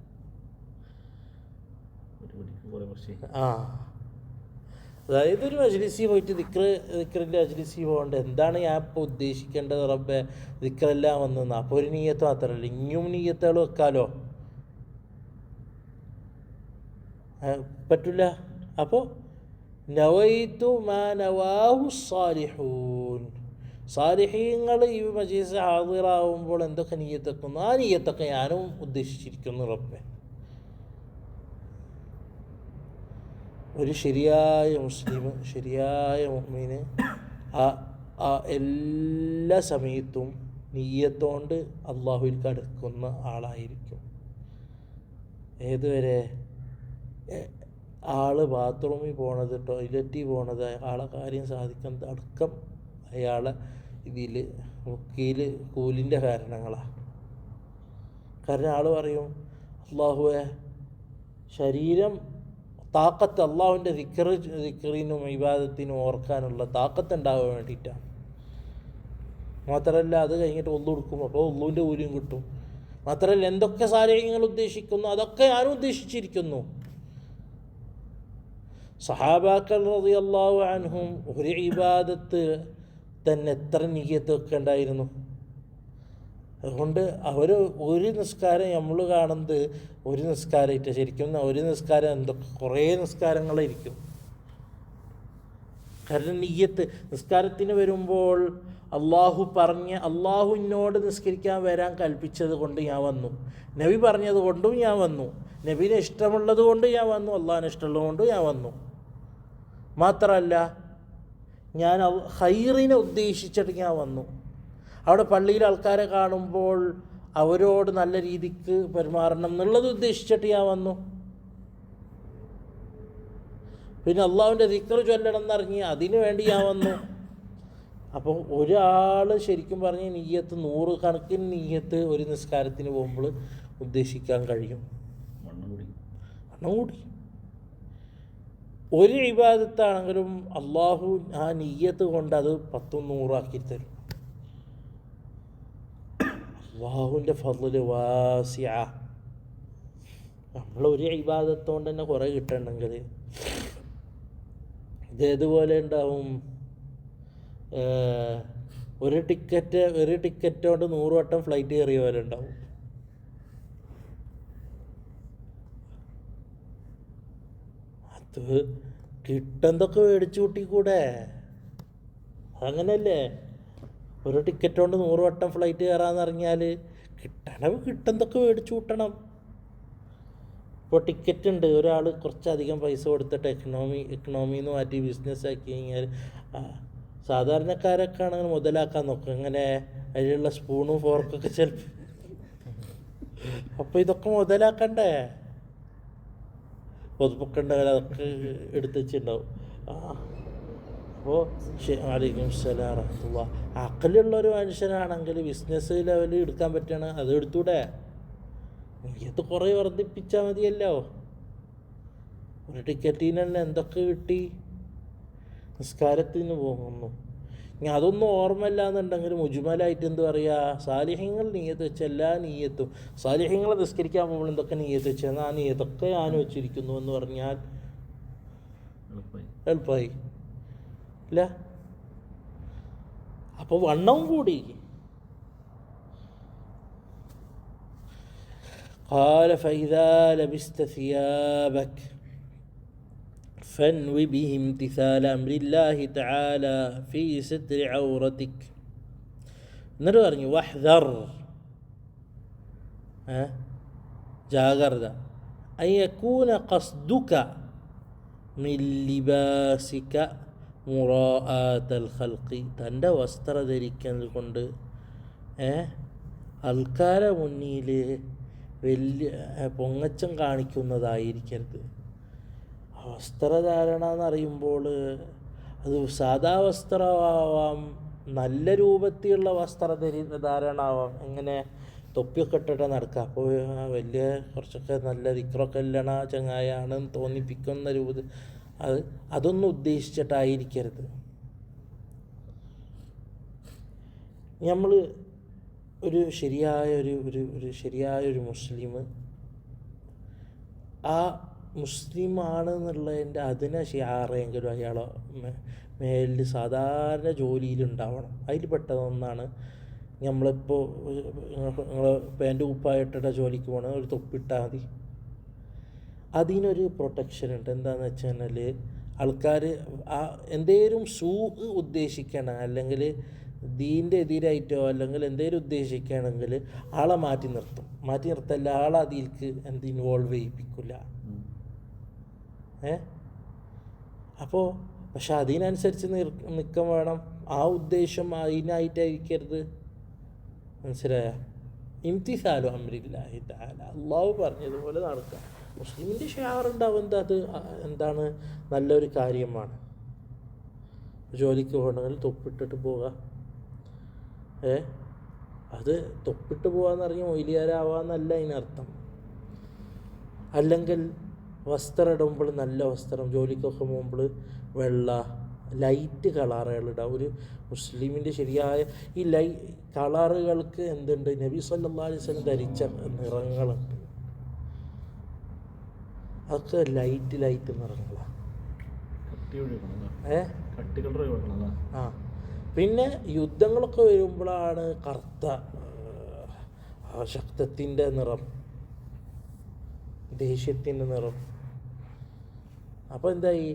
അതായത് ഒരു മജ്ലിസിൽ പോയിട്ട് ദിക്റിൻ്റെ മജ്ലിസിൽ പോകേണ്ട എന്താണ് ഞാൻ ഇപ്പോൾ ഉദ്ദേശിക്കേണ്ടത് റബ്ബെ, ദിക്റെല്ലാം വന്നു. അപ്പോൾ ഒരു നിയ്യത്ത് മാത്രമല്ല, ഇനിയും നിയ്യത്തുകൾ വെക്കാലോ, പറ്റില്ല. അപ്പോൾ നവൈതു മാ നവാഹു സാലിഹൂൻ, സാലിഹീങ്ങൾ ഈ മജ്ലിസ് ഹാദിറാവുമ്പോൾ എന്തൊക്കെ നിയ്യത്ത് വെക്കുന്നു ആ നിയ്യത്തൊക്കെ ഞാനും ഉദ്ദേശിച്ചിരിക്കുന്നു റബ്ബെ. ഒരു ശരിയായ മുസ്ലിം, ശരിയായ മുഅ്മിന് എല്ലാ സമയത്തും നിയ്യത്തോണ്ട് അള്ളാഹുവിലേക്ക് അടുക്കുന്ന ആളായിരിക്കും. ഏതുവരെ? ആൾ ബാത്റൂമിൽ പോണത്, ടോയ്ലറ്റിൽ പോണത്, ആളെ കാര്യം സാധിക്കുന്നത് അടക്കം അയാളെ ഇതിൽ വക്കീൽ കൂലിൻ്റെ കാരണങ്ങളാണ്. കാരണം ആൾ പറയും അള്ളാഹുവെ ശരീരം താക്കത്ത്, അള്ളാഹുവിൻ്റെ ദിക്റിനും ഇബാദത്തിനും ഓർക്കാനുള്ള താക്കത്ത് ഉണ്ടാകാൻ വേണ്ടിയിട്ടാണ്. മാത്രമല്ല അത് കഴിഞ്ഞിട്ട് ഒന്നു കൊടുക്കും, അപ്പോൾ ഒന്നുവിൻ്റെ കൂലിയും കിട്ടും. മാത്രമല്ല എന്തൊക്കെ സാലിഹ്യങ്ങൾ ഉദ്ദേശിക്കുന്നു അതൊക്കെ ഞാനും ഉദ്ദേശിച്ചിരിക്കുന്നു. സഹാബാക്കൾ റളിയല്ലാഹു അൻഹും ഒരു ഇബാദത്ത് തന്നെ എത്ര നിയ്യത്ത് വെക്കേണ്ടായിരുന്നു. അതുകൊണ്ട് അവർ ഒരു നിസ്കാരം നമ്മൾ കാണുന്നത് ഒരു നിസ്കാരമായിട്ട്, ശരിക്കും ഒരു നിസ്കാരം എന്തൊക്കെ കുറേ നിസ്കാരങ്ങളായിരിക്കും. കാരണം നിയ്യത്ത് നിസ്കാരത്തിന് വരുമ്പോൾ അള്ളാഹു അള്ളാഹുവിനോട് നിസ്കരിക്കാൻ വരാൻ കൽപ്പിച്ചത് കൊണ്ട് ഞാൻ വന്നു, നബി പറഞ്ഞത് കൊണ്ടും ഞാൻ വന്നു, നബീനെ ഇഷ്ടമുള്ളത് കൊണ്ട് ഞാൻ വന്നു, അള്ളാഹിനെ ഇഷ്ടമുള്ളത് കൊണ്ടും ഞാൻ വന്നു. മാത്രമല്ല ഞാൻ ഖൈറിനെ ഉദ്ദേശിച്ചിട്ട് ഞാൻ വന്നു. അവിടെ പള്ളിയിൽ ആൾക്കാരെ കാണുമ്പോൾ അവരോട് നല്ല രീതിക്ക് പെരുമാറണം എന്നുള്ളത് ഉദ്ദേശിച്ചിട്ട് ഞാൻ വന്നു. പിന്നെ അള്ളാഹുവിൻ്റെ ദിക്ർ ചൊല്ലണം എന്നറിഞ്ഞ് അതിനു വേണ്ടി ഞാൻ വന്നു. അപ്പോൾ ഒരാൾ ശരിക്കും പറഞ്ഞ നിയ്യത്ത് 100 കണക്കിന് നിയ്യത്ത് ഒരു നിസ്കാരത്തിന് പോകുമ്പോൾ ഉദ്ദേശിക്കാൻ കഴിയും. വണ്ണം കൂടി ഒരു ഇബാദത്താണെങ്കിലും അള്ളാഹു ആ നിയ്യത്ത് കൊണ്ട് അത് 10-100 ആക്കി തരും. അള്ളാഹുവിൻ്റെ ഫദ്ല് വാസിഅ. നമ്മളൊരു ഇബാദത്ത് കൊണ്ട് തന്നെ കുറേ കിട്ടണമെങ്കിൽ ഇതേതുപോലെ ഉണ്ടാവും. ഒരു ടിക്കറ്റ് കൊണ്ട് 100 വട്ടം ഫ്ലൈറ്റ് കയറിയ പോലെ ഉണ്ടാവും. അത് കിട്ടുന്നതൊക്കെ മേടിച്ചു കൂട്ടിക്കൂടെ? അങ്ങനെയല്ലേ? ഒരു ടിക്കറ്റ് കൊണ്ട് 100 വട്ടം ഫ്ലൈറ്റ് കയറാമെന്ന് പറഞ്ഞാൽ കിട്ടുന്നതൊക്കെ മേടിച്ചു കൂട്ടണം. ഇപ്പോൾ ടിക്കറ്റ് ഉണ്ട്, ഒരാൾ കുറച്ചധികം പൈസ കൊടുത്തിട്ട് എക്കണോമിന്ന് മാറ്റി ബിസിനസ് ആക്കി കഴിഞ്ഞാൽ സാധാരണക്കാരൊക്കെ ആണെങ്കിൽ മുതലാക്കാൻ നോക്കും. അങ്ങനെ അതിലുള്ള സ്പൂണും ഫോർക്കൊക്കെ ചിലപ്പോൾ. അപ്പോൾ ഇതൊക്കെ മുതലാക്കണ്ടേ? പൊതുപ്പൊക്കെ ഉണ്ടെങ്കിൽ അതൊക്കെ എടുത്ത് വെച്ചിട്ടുണ്ടാവും. അപ്പോൾ വലൈക്കും സലാം റഹ്മത്തുള്ളാഹി. അഖലുള്ളൊരു മനുഷ്യനാണെങ്കിൽ ബിസിനസ് ലെവലിൽ എടുക്കാൻ പറ്റുകയാണ്, അത് എടുത്തൂടെ? ഇത് കുറേ വർദ്ധിപ്പിച്ചാൽ മതിയല്ലോ. ഒരു ടിക്കറ്റിന് തന്നെ എന്തൊക്കെ കിട്ടി, നിസ്കാരത്തിന് പോകുന്നു. ഇനി അതൊന്നും ഓർമ്മയില്ല എന്നുണ്ടെങ്കിൽ മുജ്മലായിട്ട് എന്ത് പറയുക, സാലിഹ്യങ്ങൾ നീയത്ത് വെച്ച എല്ലാ നീയത്തും, സാലിഹ്യങ്ങളെ നിസ്കരിക്കാൻ പോകുമ്പോൾ എന്തൊക്കെ നീയത്ത് വെച്ചാൽ ആ നീയത്തൊക്കെ ഞാൻ വെച്ചിരിക്കുന്നു എന്ന് പറഞ്ഞാൽ എളുപ്പമായി ഇല്ല. അപ്പോൾ വണ്ണവും കൂടി. قال فإذا لبست ثيابك فانو به امتثال أمر الله تعالى في ستر عورتك. എന്നിട്ട് പറഞ്ഞു വഹ്ദർ, ജാഗ്രത, അൻ യകൂന ഖസ്ദുക മിൻ ലിബാസിക മുറാഅത്തൽ ഖൽഖി. തൻ്റെ വസ്ത്രം ധരിക്കുന്നത് കൊണ്ട് ആൾക്കാരെ മുന്നിൽ വലിയ പൊങ്ങച്ചം കാണിക്കുന്നതായിരിക്കരുത്. വസ്ത്രധാരണ എന്നറിയുമ്പോൾ അത് സാധാ വസ്ത്രമാവാം, നല്ല രൂപത്തിലുള്ള വസ്ത്രധാരണ ആവാം. എങ്ങനെ തൊപ്പിയൊക്കെ ഇട്ടിട്ട് നടക്കുക, അപ്പോൾ വലിയ കുറച്ചൊക്കെ നല്ല ദിക്റൊക്കെ ഇല്ലണ ചങ്ങായാണെന്ന് തോന്നിപ്പിക്കുന്ന രൂപത്തിൽ അതൊന്നും ഉദ്ദേശിച്ചിട്ടായിരിക്കരുത്. നമ്മൾ ഒരു ശരിയായൊരു മുസ്ലിം ആ മുസ്ലിമാണ് എന്നുള്ളതിൻ്റെ അതിനെ ഷിയാറെങ്കിലും അയാളെ മേലിൽ സാധാരണ ജോലിയിലുണ്ടാവണം. അതിൽ പെട്ടതൊന്നാണ് നമ്മളിപ്പോൾ നിങ്ങൾ പാൻറ്റ് കുപ്പായിട്ടിട്ട ജോലിക്ക് പോകണം, ഒരു തൊപ്പിട്ടാൽ മതി. അതിനൊരു പ്രൊട്ടക്ഷൻ ഉണ്ട്. എന്താണെന്ന് വെച്ച് കഴിഞ്ഞാൽ ആൾക്കാർ എന്തേലും ഉദ്ദേശിക്കണം, അല്ലെങ്കിൽ ദീൻ്റെ എതിരായിട്ടോ അല്ലെങ്കിൽ എന്തേലും ഉദ്ദേശിക്കുകയാണെങ്കിൽ ആളെ മാറ്റി നിർത്തല്ല, ആളെ അതിലേക്ക് ഇൻവോൾവ് ചെയ്യിപ്പിക്കില്ല. അപ്പോൾ പക്ഷെ അതിനനുസരിച്ച് നിൽക്കാൻ വേണം. ആ ഉദ്ദേശം അതിനായിട്ടായിരിക്കരുത്. മനസ്സിലായ? ഇംതിസാലു അംരില്ലാഹി തആല, അള്ളാഹു പറഞ്ഞതുപോലെ നടക്കുക. മുസ്ലിമിൻ്റെ ഷിയാറുണ്ടാവുന്നത് അത് എന്താണ്, നല്ലൊരു കാര്യമാണ്. ജോലിക്ക് പോകണമെങ്കിൽ തൊപ്പിട്ടിട്ട് പോവുക. അത് തൊപ്പിട്ട് പോകാന്ന് പറഞ്ഞാൽ മൊയ്ലിയാരാവാന്നല്ല അതിനർത്ഥം. അല്ലെങ്കിൽ വസ്ത്രം ഇടുമ്പോൾ നല്ല വസ്ത്രം, ജോലിക്കൊക്കെ പോകുമ്പോൾ വെള്ള ലൈറ്റ് കളറുകളിടുക. ഒരു മുസ്ലിമിൻ്റെ ശരിയായ ഈ കളറുകൾക്ക് എന്തുണ്ട്, നബി സല്ലല്ലാഹു അലൈഹി വസല്ലം ധരിച്ച നിറങ്ങളുണ്ട്. അതൊക്കെ ലൈറ്റ് നിറങ്ങളാണ്. പിന്നെ യുദ്ധങ്ങളൊക്കെ വരുമ്പോഴാണ് കറുത്ത ശക്തത്തിൻ്റെ നിറം, ദേഷ്യത്തിൻ്റെ നിറം. അപ്പോൾ എന്തായി,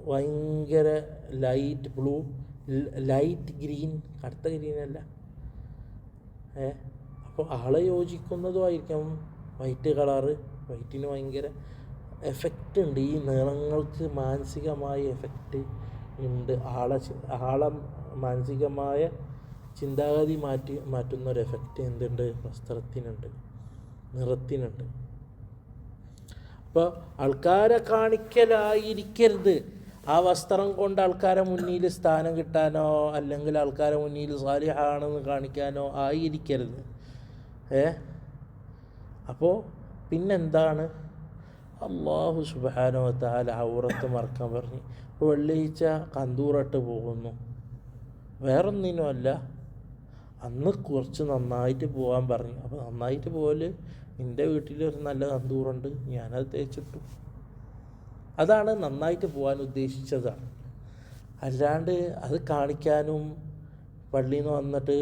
ഭയങ്കര ലൈറ്റ് ബ്ലൂ, ലൈറ്റ് ഗ്രീൻ, കറുത്ത ഗ്രീനല്ല. അപ്പോൾ ആളെ യോജിക്കുന്നതും ആയിരിക്കും വൈറ്റ് കളറ്. വൈറ്റിന് ഭയങ്കര എഫക്റ്റ് ഉണ്ട്. ഈ നിറങ്ങൾക്ക് മാനസികമായ എഫക്റ്റ് ഉണ്ട്. ആളെ മാനസികമായ ചിന്താഗതി മാറ്റുന്നൊരു എഫക്റ്റ് എന്തുണ്ട്, വസ്ത്രത്തിനുണ്ട്, നിറത്തിനുണ്ട്. അപ്പോൾ ആൾക്കാരെ കാണിക്കലായിരിക്കരുത്. ആ വസ്ത്രം കൊണ്ട് ആൾക്കാരെ മുന്നിൽ സ്ഥാനം കിട്ടാനോ അല്ലെങ്കിൽ ആൾക്കാരെ മുന്നിൽ സാലിഹാണെന്ന് കാണിക്കാനോ ആയിരിക്കരുത്. അപ്പോൾ പിന്നെന്താണ്, അല്ലാഹു സുബ്ഹാനഹു വ തആല ഔറത്ത് മറക്കാൻ പറഞ്ഞു. ഇപ്പോൾ വെള്ളിയാഴ്ച കന്തൂറിട്ട് പോകുന്നു, വേറൊന്നിനുമല്ല, അന്ന് കുറച്ച് നന്നായിട്ട് പോകാൻ പറഞ്ഞു. അപ്പോൾ നന്നായിട്ട് പോകൽ, എൻ്റെ വീട്ടിലൊരു നല്ല കന്തൂറുണ്ട്, ഞാനത് തേച്ചിട്ടു. അതാണ് നന്നായിട്ട് പോകാൻ ഉദ്ദേശിച്ചതാണ്. അല്ലാണ്ട് അത് കാണിക്കാനും പള്ളിയിൽ നിന്ന് വന്നിട്ട്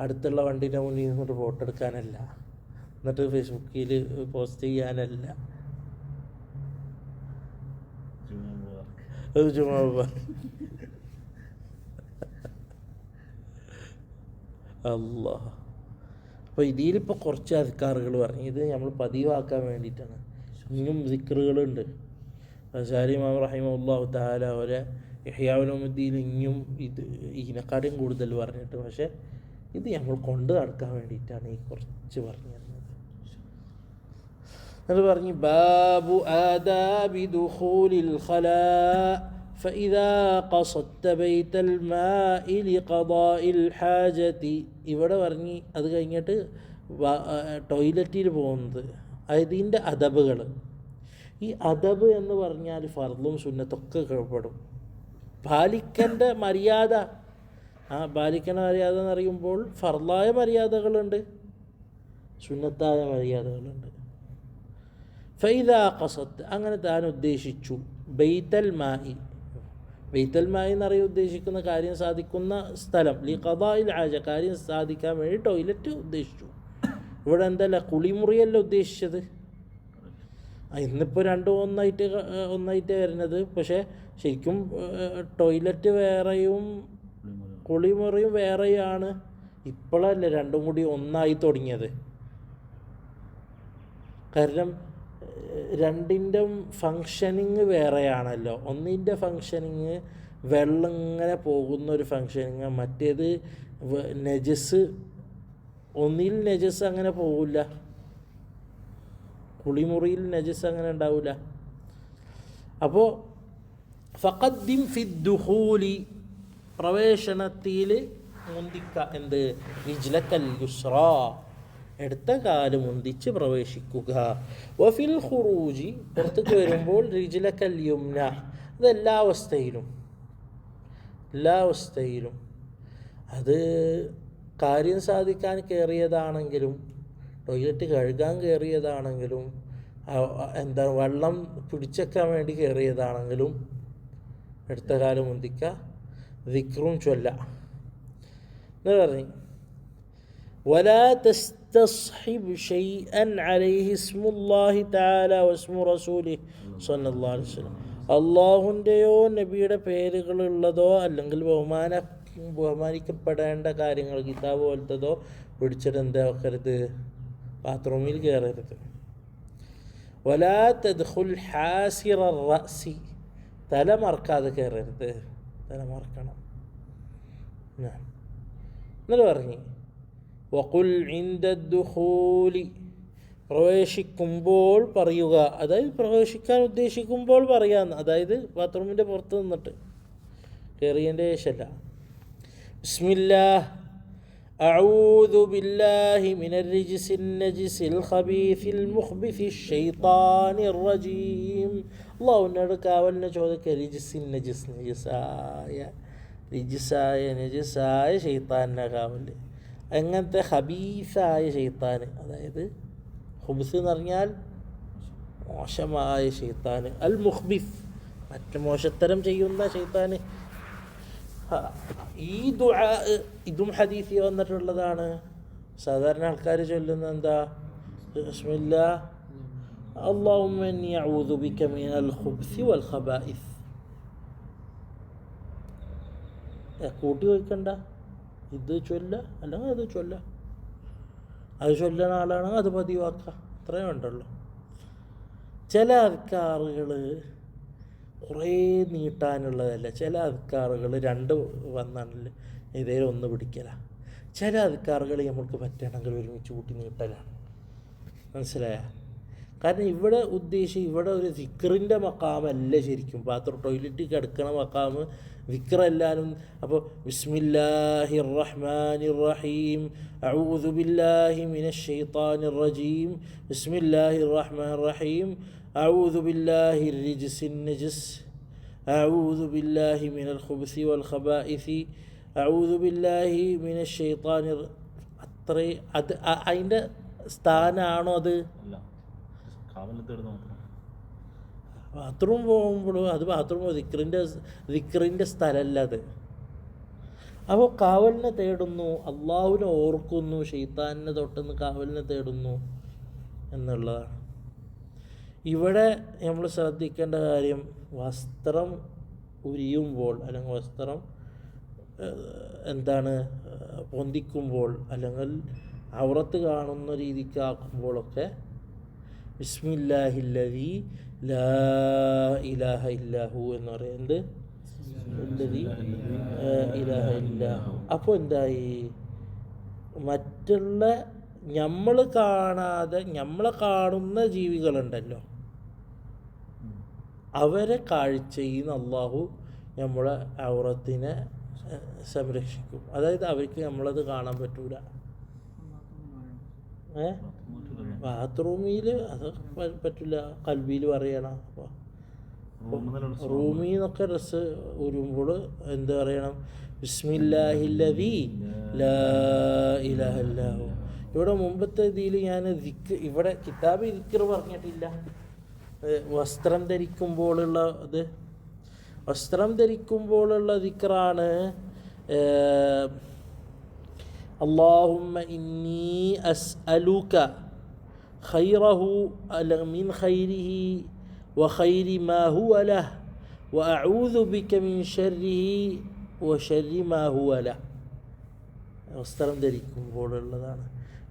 അടുത്തുള്ള വണ്ടീൻ്റെ മുന്നിൽ നിന്നിട്ട് ഫോട്ടോ എടുക്കാനല്ല, എന്നിട്ട് ഫേസ്ബുക്കിൽ പോസ്റ്റ് ചെയ്യാനല്ല. അല്ലാഹ്. അപ്പോൾ ഇതിലിപ്പോൾ കുറച്ച് അദ്കാറുകൾ പറഞ്ഞു, ഇത് നമ്മൾ പതിവാക്കാൻ വേണ്ടിയിട്ടാണ്. ഇനിയും ദിക്റുകളുണ്ട്. അസ്സാരി ഇമാം റഹിമഹുല്ലാഹു തആല അവരെ ഇഹ്യാ ഉലൂമുദ്ദീൻ ഇനിയും ഇത് ഇതിനെക്കാട്ടും കൂടുതൽ പറഞ്ഞിട്ട്, പക്ഷേ ഇത് നമ്മൾ കൊണ്ട് നടക്കാൻ വേണ്ടിയിട്ടാണ് ഈ കുറച്ച് പറഞ്ഞു തരുന്നത്. അത് പറഞ്ഞ് ബാബു ആദാബി ദുഖൂലിൽ ഖലാ فإذا قصدت بيت الماء لقضاء الحاجة ഇവിടെ പറഞ്ഞ് അത് കഴിഞ്ഞിട്ട് ടോയ്ലറ്റിൽ പോകുന്നത് അതിൻ്റെ അദബുകൾ. ഈ അദബ് എന്ന് പറഞ്ഞാൽ ഫർളും സുന്നത്തൊക്കെ പെടും. പാലിക്കേണ്ട മര്യാദ, പാലിക്കേണ്ട മര്യാദ എന്ന് പറയുമ്പോൾ ഫർളായ മര്യാദകളുണ്ട്, സുന്നത്തായ മര്യാദകളുണ്ട്. ഫൈദാ ഖസദ് അങ്ങനെ താൻ ഉദ്ദേശിച്ചു ബൈത്തൽ മായി, ബൈത്തൽ മായി എന്നറിയ ഉദ്ദേശിക്കുന്ന കാര്യം സാധിക്കുന്ന സ്ഥലം, ലി ഖദാഇൽ ഹാജ കാര്യം സാധിക്കാൻ വേണ്ടി ടോയ്ലറ്റ് ഉദ്ദേശിച്ചു. ഇവിടെ എന്തല്ല കുളിമുറിയല്ല ഉദ്ദേശിച്ചത്. ഇന്നിപ്പോൾ രണ്ടും ഒന്നായിട്ട് വരുന്നത്. പക്ഷേ ശരിക്കും ടോയ്ലറ്റ് വേറെയും കുളിമുറിയും വേറെയാണ്. ഇപ്പോഴല്ലേ രണ്ടും കൂടി ഒന്നായി തുടങ്ങിയത്. കാരണം രണ്ടിൻ്റെ ഫങ്ഷനിങ് വേറെയാണല്ലോ. ഒന്നിൻ്റെ ഫങ്ഷനിങ് വെള്ളം ഇങ്ങനെ പോകുന്ന ഒരു ഫങ്ഷനിങ്, മറ്റേത് നജസ്. ഒന്നിൽ നജസ് അങ്ങനെ പോകില്ല, കുളിമുറിയിൽ നജസ് അങ്ങനെ ഉണ്ടാവില്ല. അപ്പോൾ ഫഖദ്ദിം ഫിദ്ദുഖൂലി പ്രവേശനത്തിൽ മുന്തിക്ക എന്ത് റിജ്ലക്കൽ യുസ്റാ എടുത്ത കാല് മുന്തിച്ച് പ്രവേശിക്കുക. വഫിൽ ഖുറൂജി പുറത്തേക്ക് വരുമ്പോൾ റിജ്ലക്കൽ യുംന, അത് എല്ലാ അവസ്ഥയിലും അത് കാര്യം സാധിക്കാൻ കയറിയതാണെങ്കിലും ടോയ്ലറ്റ് കഴുകാൻ കയറിയതാണെങ്കിലും വെള്ളം പിടിച്ചെക്കാൻ വേണ്ടി കയറിയതാണെങ്കിലും എടുത്ത കാലം മുന്തിക്ക, ദിക്റും ചൊല്ല എന്ന് പറഞ്ഞു. ولا تستصحب شيئا عليه اسم الله تعالى واسم رسوله صلى الله عليه وسلم. അള്ളാഹുൻ്റെയോ നബിയുടെ പേരുകളുള്ളതോ അല്ലെങ്കിൽ ബഹുമാനിക്കപ്പെടേണ്ട കാര്യങ്ങൾ കിതാബ് പോലത്തതോ പിടിച്ചിട്ട് എന്താക്കരുത്, ബാത്റൂമിൽ കയറരുത്. വലാ തദ്ഖുൽ ഹാസിറ റഅസി തല മറക്കാതെ കയറരുത്, തല മറക്കണം എന്നിട്ട് പറഞ്ഞു. വഖുൽ ഇൻദ ദുഖൂലി പ്രവേശിക്കുമ്പോൾ പറയുക, അതായത് പ്രവേശിക്കാൻ ഉദ്ദേശിക്കുമ്പോൾ പറയാന്ന്, അതായത് ബാത്റൂമിൻ്റെ പുറത്ത് നിന്നിട്ട് കയറിയതിൻ്റെ ശേഷമല്ല. ബിസ്മില്ലാഹ് അഊദു ബില്ലാഹി മിനർ റിജ്സിൻ നജിസിൽ ഖബീസിൽ മുഖ്ബിസിൽ ശൈത്താനിർ റജീം. അല്ലാഹുവിനോട് കാവലിനെ ചോദിക്കുക, റിജ്സിൻ നജിസ് നജിസായ ശൈത്താനിനെ കാവല്. അങ്ങനത്തെ ഹബീസായ ശൈത്താൻ, അതായത് ഹുബ്സ് എന്ന് പറഞ്ഞാൽ മോശമായ ശൈത്താൻ, അൽ മുഖ്ബിസ് മറ്റു മോശത്തരം ചെയ്യുന്ന ശൈത്താൻ. ഈ ദുആ ഇതും ഹദീസിൽ വന്നിട്ടുള്ളതാണ്. സാധാരണ ആൾക്കാർ ചൊല്ലുന്ന എന്താ, ബിസ്മില്ലാ അല്ലാഹുമ്മ ഇന്നി അഊദു ബിക മിനൽ ഖുബ്സി വൽ ഖബായിസ്. കൂട്ടി വയ്ക്കണ്ട, ഇത് ചൊല്ല അല്ലെങ്കിൽ അത് ചൊല്ല, അത് ചൊല്ലുന്ന ആളാണെങ്കിൽ അത് പതിവാക്കുക, അത്രയും വേണ്ടുള്ളൂ. ചില അദ്കാറുകൾ കുറേ നീട്ടാനുള്ളതല്ല. ചില അദ്കാറുകൾ രണ്ട് വന്നാണല്ലോ ഇതേലും ഒന്ന് പിടിക്കല. ചില അദ്കാറുകൾ നമുക്ക് പറ്റണമെങ്കിൽ ഒരുമിച്ച് കൂട്ടി നീട്ടലാണ്. മനസ്സിലായ? കാരണം ഇവിടെ ഉദ്ദേശിച്ച് ഇവിടെ ഒരു ദിക്റിൻ്റെ മക്കാമല്ല ശരിക്കും. ടോയ്ലറ്റിൽ കിടക്കണ മക്കാമ് ദിക്റെല്ലാനും. അപ്പോൾ ബിസ്മില്ലാഹിർ റഹ്മാനിർ റഹീം അഊദു ബില്ലാഹി മിനശ് ശൈത്താനിർ റജീം ബിസ്മില്ലാഹിർ റഹ്മാനിർ റഹീം അഊദു ബില്ലാഹി റിജ്സിൻ നജിസ് അഊദു ബില്ലാഹി മിനൽ ഖുബ്സി വൽ ഖബായിസി അഊദു ബില്ലാഹി മിനശ് ശൈത്താനിർ. അത്രേ അത് അതിൻ്റെ സ്ഥാനമാണോ അത്? ബാത്റൂം പോകുമ്പോഴും അത് ബാത്റൂം ദിക്റിൻ്റെ സ്ഥലമല്ല അത്. അപ്പോൾ കാവലിനെ തേടുന്നു, അള്ളാഹുവിനെ ഓർക്കുന്നു, ശൈത്താനിനെ തൊട്ടുനിന്ന് കാവലിനെ തേടുന്നു എന്നുള്ളതാണ്. ഇവിടെ നമ്മൾ ശ്രദ്ധിക്കേണ്ട കാര്യം, വസ്ത്രം ഉരിയുമ്പോൾ അല്ലെങ്കിൽ വസ്ത്രം പൊന്തിക്കുമ്പോൾ അല്ലെങ്കിൽ ഔറത്ത് കാണുന്ന രീതിക്ക് ആക്കുമ്പോഴൊക്കെ ബിസ്മില്ലാഹില്ലദീ ലാ ഇലാഹ ഇല്ലാഹു എന്ന് പറയുന്നത് ഇലാഹ ഇല്ലാഹു. അപ്പോൾ എന്തായി, മറ്റുള്ള നമ്മളെ കാണുന്ന ജീവികളുണ്ടല്ലോ, അവരെ കാഴ്ചയിൽ നിന്ന് അള്ളാഹു നമ്മളെ ഔറത്തിനെ സംരക്ഷിക്കും. അതായത് അവർക്ക് നമ്മളത് കാണാൻ പറ്റൂല. ബാത്റൂമിൽ അത് പറ്റില്ല, കൽബിയിൽ പറയണം. അപ്പോൾ റൂമിന്നൊക്കെ ഡ്രസ്സ് ഊരുമ്പോൾ എന്ത് പറയണം? ബിസ്മില്ലാഹില്ലദീ ലാ ഇലാഹ ഇല്ലാ ഹു. ഇവിടെ മുമ്പത്തെ ഇതിൽ ഞാൻ ഇവിടെ കിതാബ് ദിക്ർ പറഞ്ഞിട്ടില്ല. വസ്ത്രം ധരിക്കുമ്പോഴുള്ള ഇത്, വസ്ത്രം ധരിക്കുമ്പോഴുള്ള ദിക്റാണ് അല്ലാഹുമ്മ ഇന്നി അസ്അലുക ഖൈറഹു മിൻ ഖൈരിഹി വഖൈരി മാ ഹുവ ലഹ് വഅഊദു ബിക മിൻ ശർരിഹി വശർരി മാ ഹുവ ലഹ്. വസ്ത്രം ധരിക്കുമ്പോഴുള്ളതാണ്.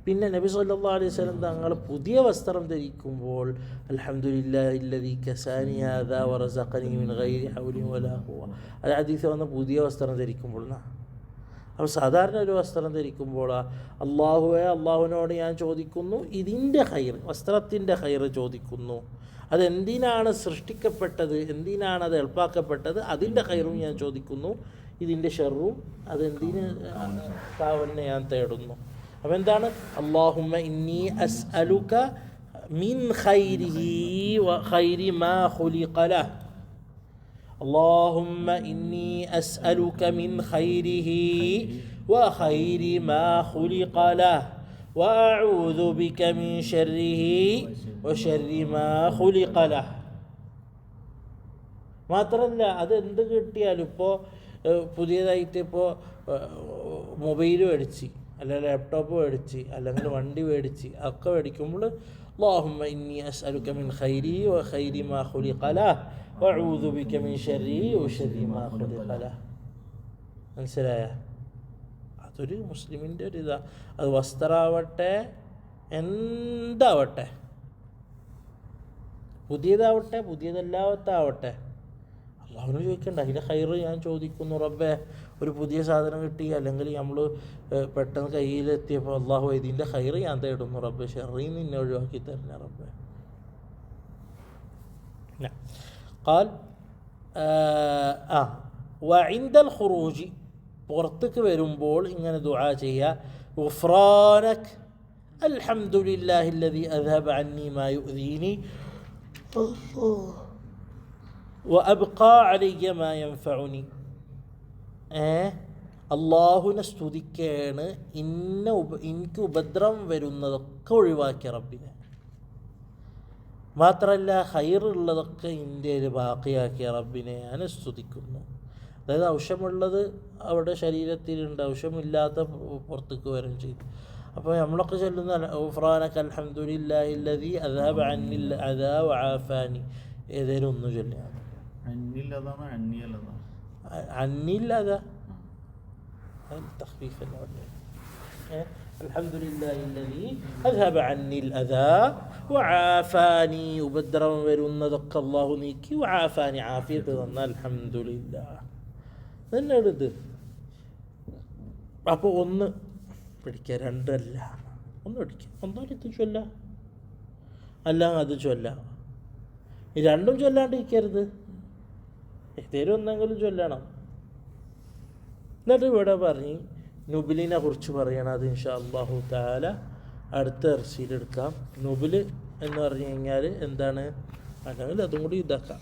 പിന്നെ നബി സല്ലല്ലാഹു അലൈഹി വസല്ലം തങ്ങൾ പുതിയ വസ്ത്രം ധരിക്കുമ്പോൾ അൽഹംദുലില്ലാഹില്ലദീ കസാനി ഹാദാ വറസഖനി മിൻ ഗൈരി ഹൗലി വലാ ഖുവ. അത് ഹദീസ് വന്ന പുതിയ വസ്ത്രം ധരിക്കുമ്പോഴാണ്. അപ്പോൾ സാധാരണ ഒരു വസ്ത്രം ധരിക്കുമ്പോൾ അള്ളാഹുവെ, അള്ളാഹുവിനോട് ഞാൻ ചോദിക്കുന്നു ഇതിൻ്റെ ഖൈർ, വസ്ത്രത്തിൻ്റെ ഖൈർ ചോദിക്കുന്നു. അതെന്തിനാണ് സൃഷ്ടിക്കപ്പെട്ടത്, എന്തിനാണ് അത് എളുപ്പാക്കപ്പെട്ടത്, അതിൻ്റെ ഖൈറും ഞാൻ ചോദിക്കുന്നു. ഇതിൻ്റെ ഷെറും അതെന്തിന് കാവലിനെ ഞാൻ തേടുന്നു. അപ്പം എന്താണ്? അല്ലാഹുമ്മ ഇന്നി അസ്അലുക മിൻ ഖൈരിഹി വ ഖൈരി മാ ഖുലിഖ ലഹ്. അല്ലാഹുമ്മ ഇന്നി അസ്അലുക മിൻ ഖൈരിഹി വ ഖൈരി മാ ഖുലിഖ ലഹ് വഅഊദു ബിക മിൻ ശർരിഹി വശർരി മാ ഖുലിഖ ലഹ്. മാത്രമല്ല, അതെന്ത് കിട്ടിയാലും ഇപ്പോൾ പുതിയതായിട്ട് ഇപ്പോൾ മൊബൈൽ മേടിച്ച്, അല്ല ലാപ്ടോപ്പ് മേടിച്ച്, അല്ലെങ്കിൽ വണ്ടി മേടിച്ച്, ഒക്കെ മേടിക്കുമ്പോൾ അല്ലാഹുമ്മ ഇന്നി അസ്അലുക മിൻ ഖൈരി വ ഖൈരി മാ ഖുലിഖ ലഹ് വഅഊദു ബിക മിൻ ശർരി വശർരി മാ ഖുലിഖ ലഹ്. മനസ്സിലായ? അതൊരു മുസ്ലിമിൻ്റെ ഒരു ഇതാ. അത് വസ്ത്രമാവട്ടെ, എന്താവട്ടെ, പുതിയതാവട്ടെ പുതിയതല്ലാത്താവട്ടെ, അള്ളാഹുവിനോട് ചോദിക്കണ്ട. അതിൻ്റെ ഖൈറ് ഞാൻ ചോദിക്കുന്നു. റബ്ബേ, ഒരു പുതിയ സാധനം കിട്ടി, അല്ലെങ്കിൽ നമ്മൾ പെട്ടെന്ന് കയ്യിലെത്തിയപ്പോൾ അള്ളാഹു ഇതിൻ്റെ ഖൈറ് ഞാൻ തേടുന്നു. റബ്ബേ, ഷർറിൽ നിന്നെ ഒഴിവാക്കി തരണേ റബ്ബേ. ഖാൽ വഇൻദൽ ഖുറൂജി, പുറത്തേക്ക് വരുമ്പോൾ ഇങ്ങനെ ദുആ ചെയ്യുക. ഗുഫ്രാനക അൽഹംദുലില്ലാഹില്ലദീ അദ്ഹബ അന്നി മാ യുഅ്ദീനി വഅബ്ഖാ അലയ്യ മാ യൻഫഉനി. അള്ളാഹുവിനെ സ്തുതിക്കാണ് എനിക്ക് ഉപദ്രവം വരുന്നതൊക്കെ ഒഴിവാക്കിയ റബ്ബിനെ. മാത്രമല്ല ഖൈറുള്ളതൊക്കെ ഇന്ത്യയിൽ ബാക്കിയാക്കിയ റബ്ബിനെ ഞാൻ സ്തുതിക്കുന്നു. അതായത് ആവശ്യമുള്ളത് അവിടെ ശരീരത്തിലുണ്ട്, ആവശ്യമില്ലാത്ത പുറത്തേക്ക് വരും ചെയ്തു. അപ്പോൾ നമ്മളൊക്കെ ചൊല്ലുന്ന ഗുഫ്രാനക അൽഹംദുലില്ലാഹില്ലദീ അദ്ഹബ അന്നിൽ അദാ വആഫാനി, ഏതേലും ഒന്ന് ചൊല്ലുക. അന്നില്ലതാ തഖ്ഫീഫല്ല അൽഹംദുലില്ലാഹില്ലദീ അദ്ഹബ അന്നിൽ അദാ വആഫാനി, ഉപദ്രവം വരുന്നതൊക്കെ അല്ലാഹു നീക്കി, വആഫാനി, ആഫിയത്ത് തന്ന, അൽഹംദുലില്ലാഹ് തന്നെയാണ് ഇത്. അപ്പോൾ ഒന്ന് പിടിക്കുക, രണ്ടല്ല, ഒന്ന് പിടിക്കുക. ഒന്നാലും ഇത് ചൊല്ല, അല്ല അത് ചൊല്ല. രണ്ടും ചൊല്ലാണ്ടിരിക്കരുത്, ഏതേലും ഒന്നെങ്കിലും ചൊല്ലണം. എന്നിട്ട് ഇവിടെ പറഞ്ഞ് നുബിലിനെ കുറിച്ച് പറയണം. അത് ഇൻഷാ അല്ലാഹു തആല അടുത്ത ദർസിലെടുക്കാം. നുബിൽ എന്ന് പറഞ്ഞു കഴിഞ്ഞാൽ എന്താണ്, അല്ലെങ്കിൽ അതും കൂടി ഇതാക്കാം.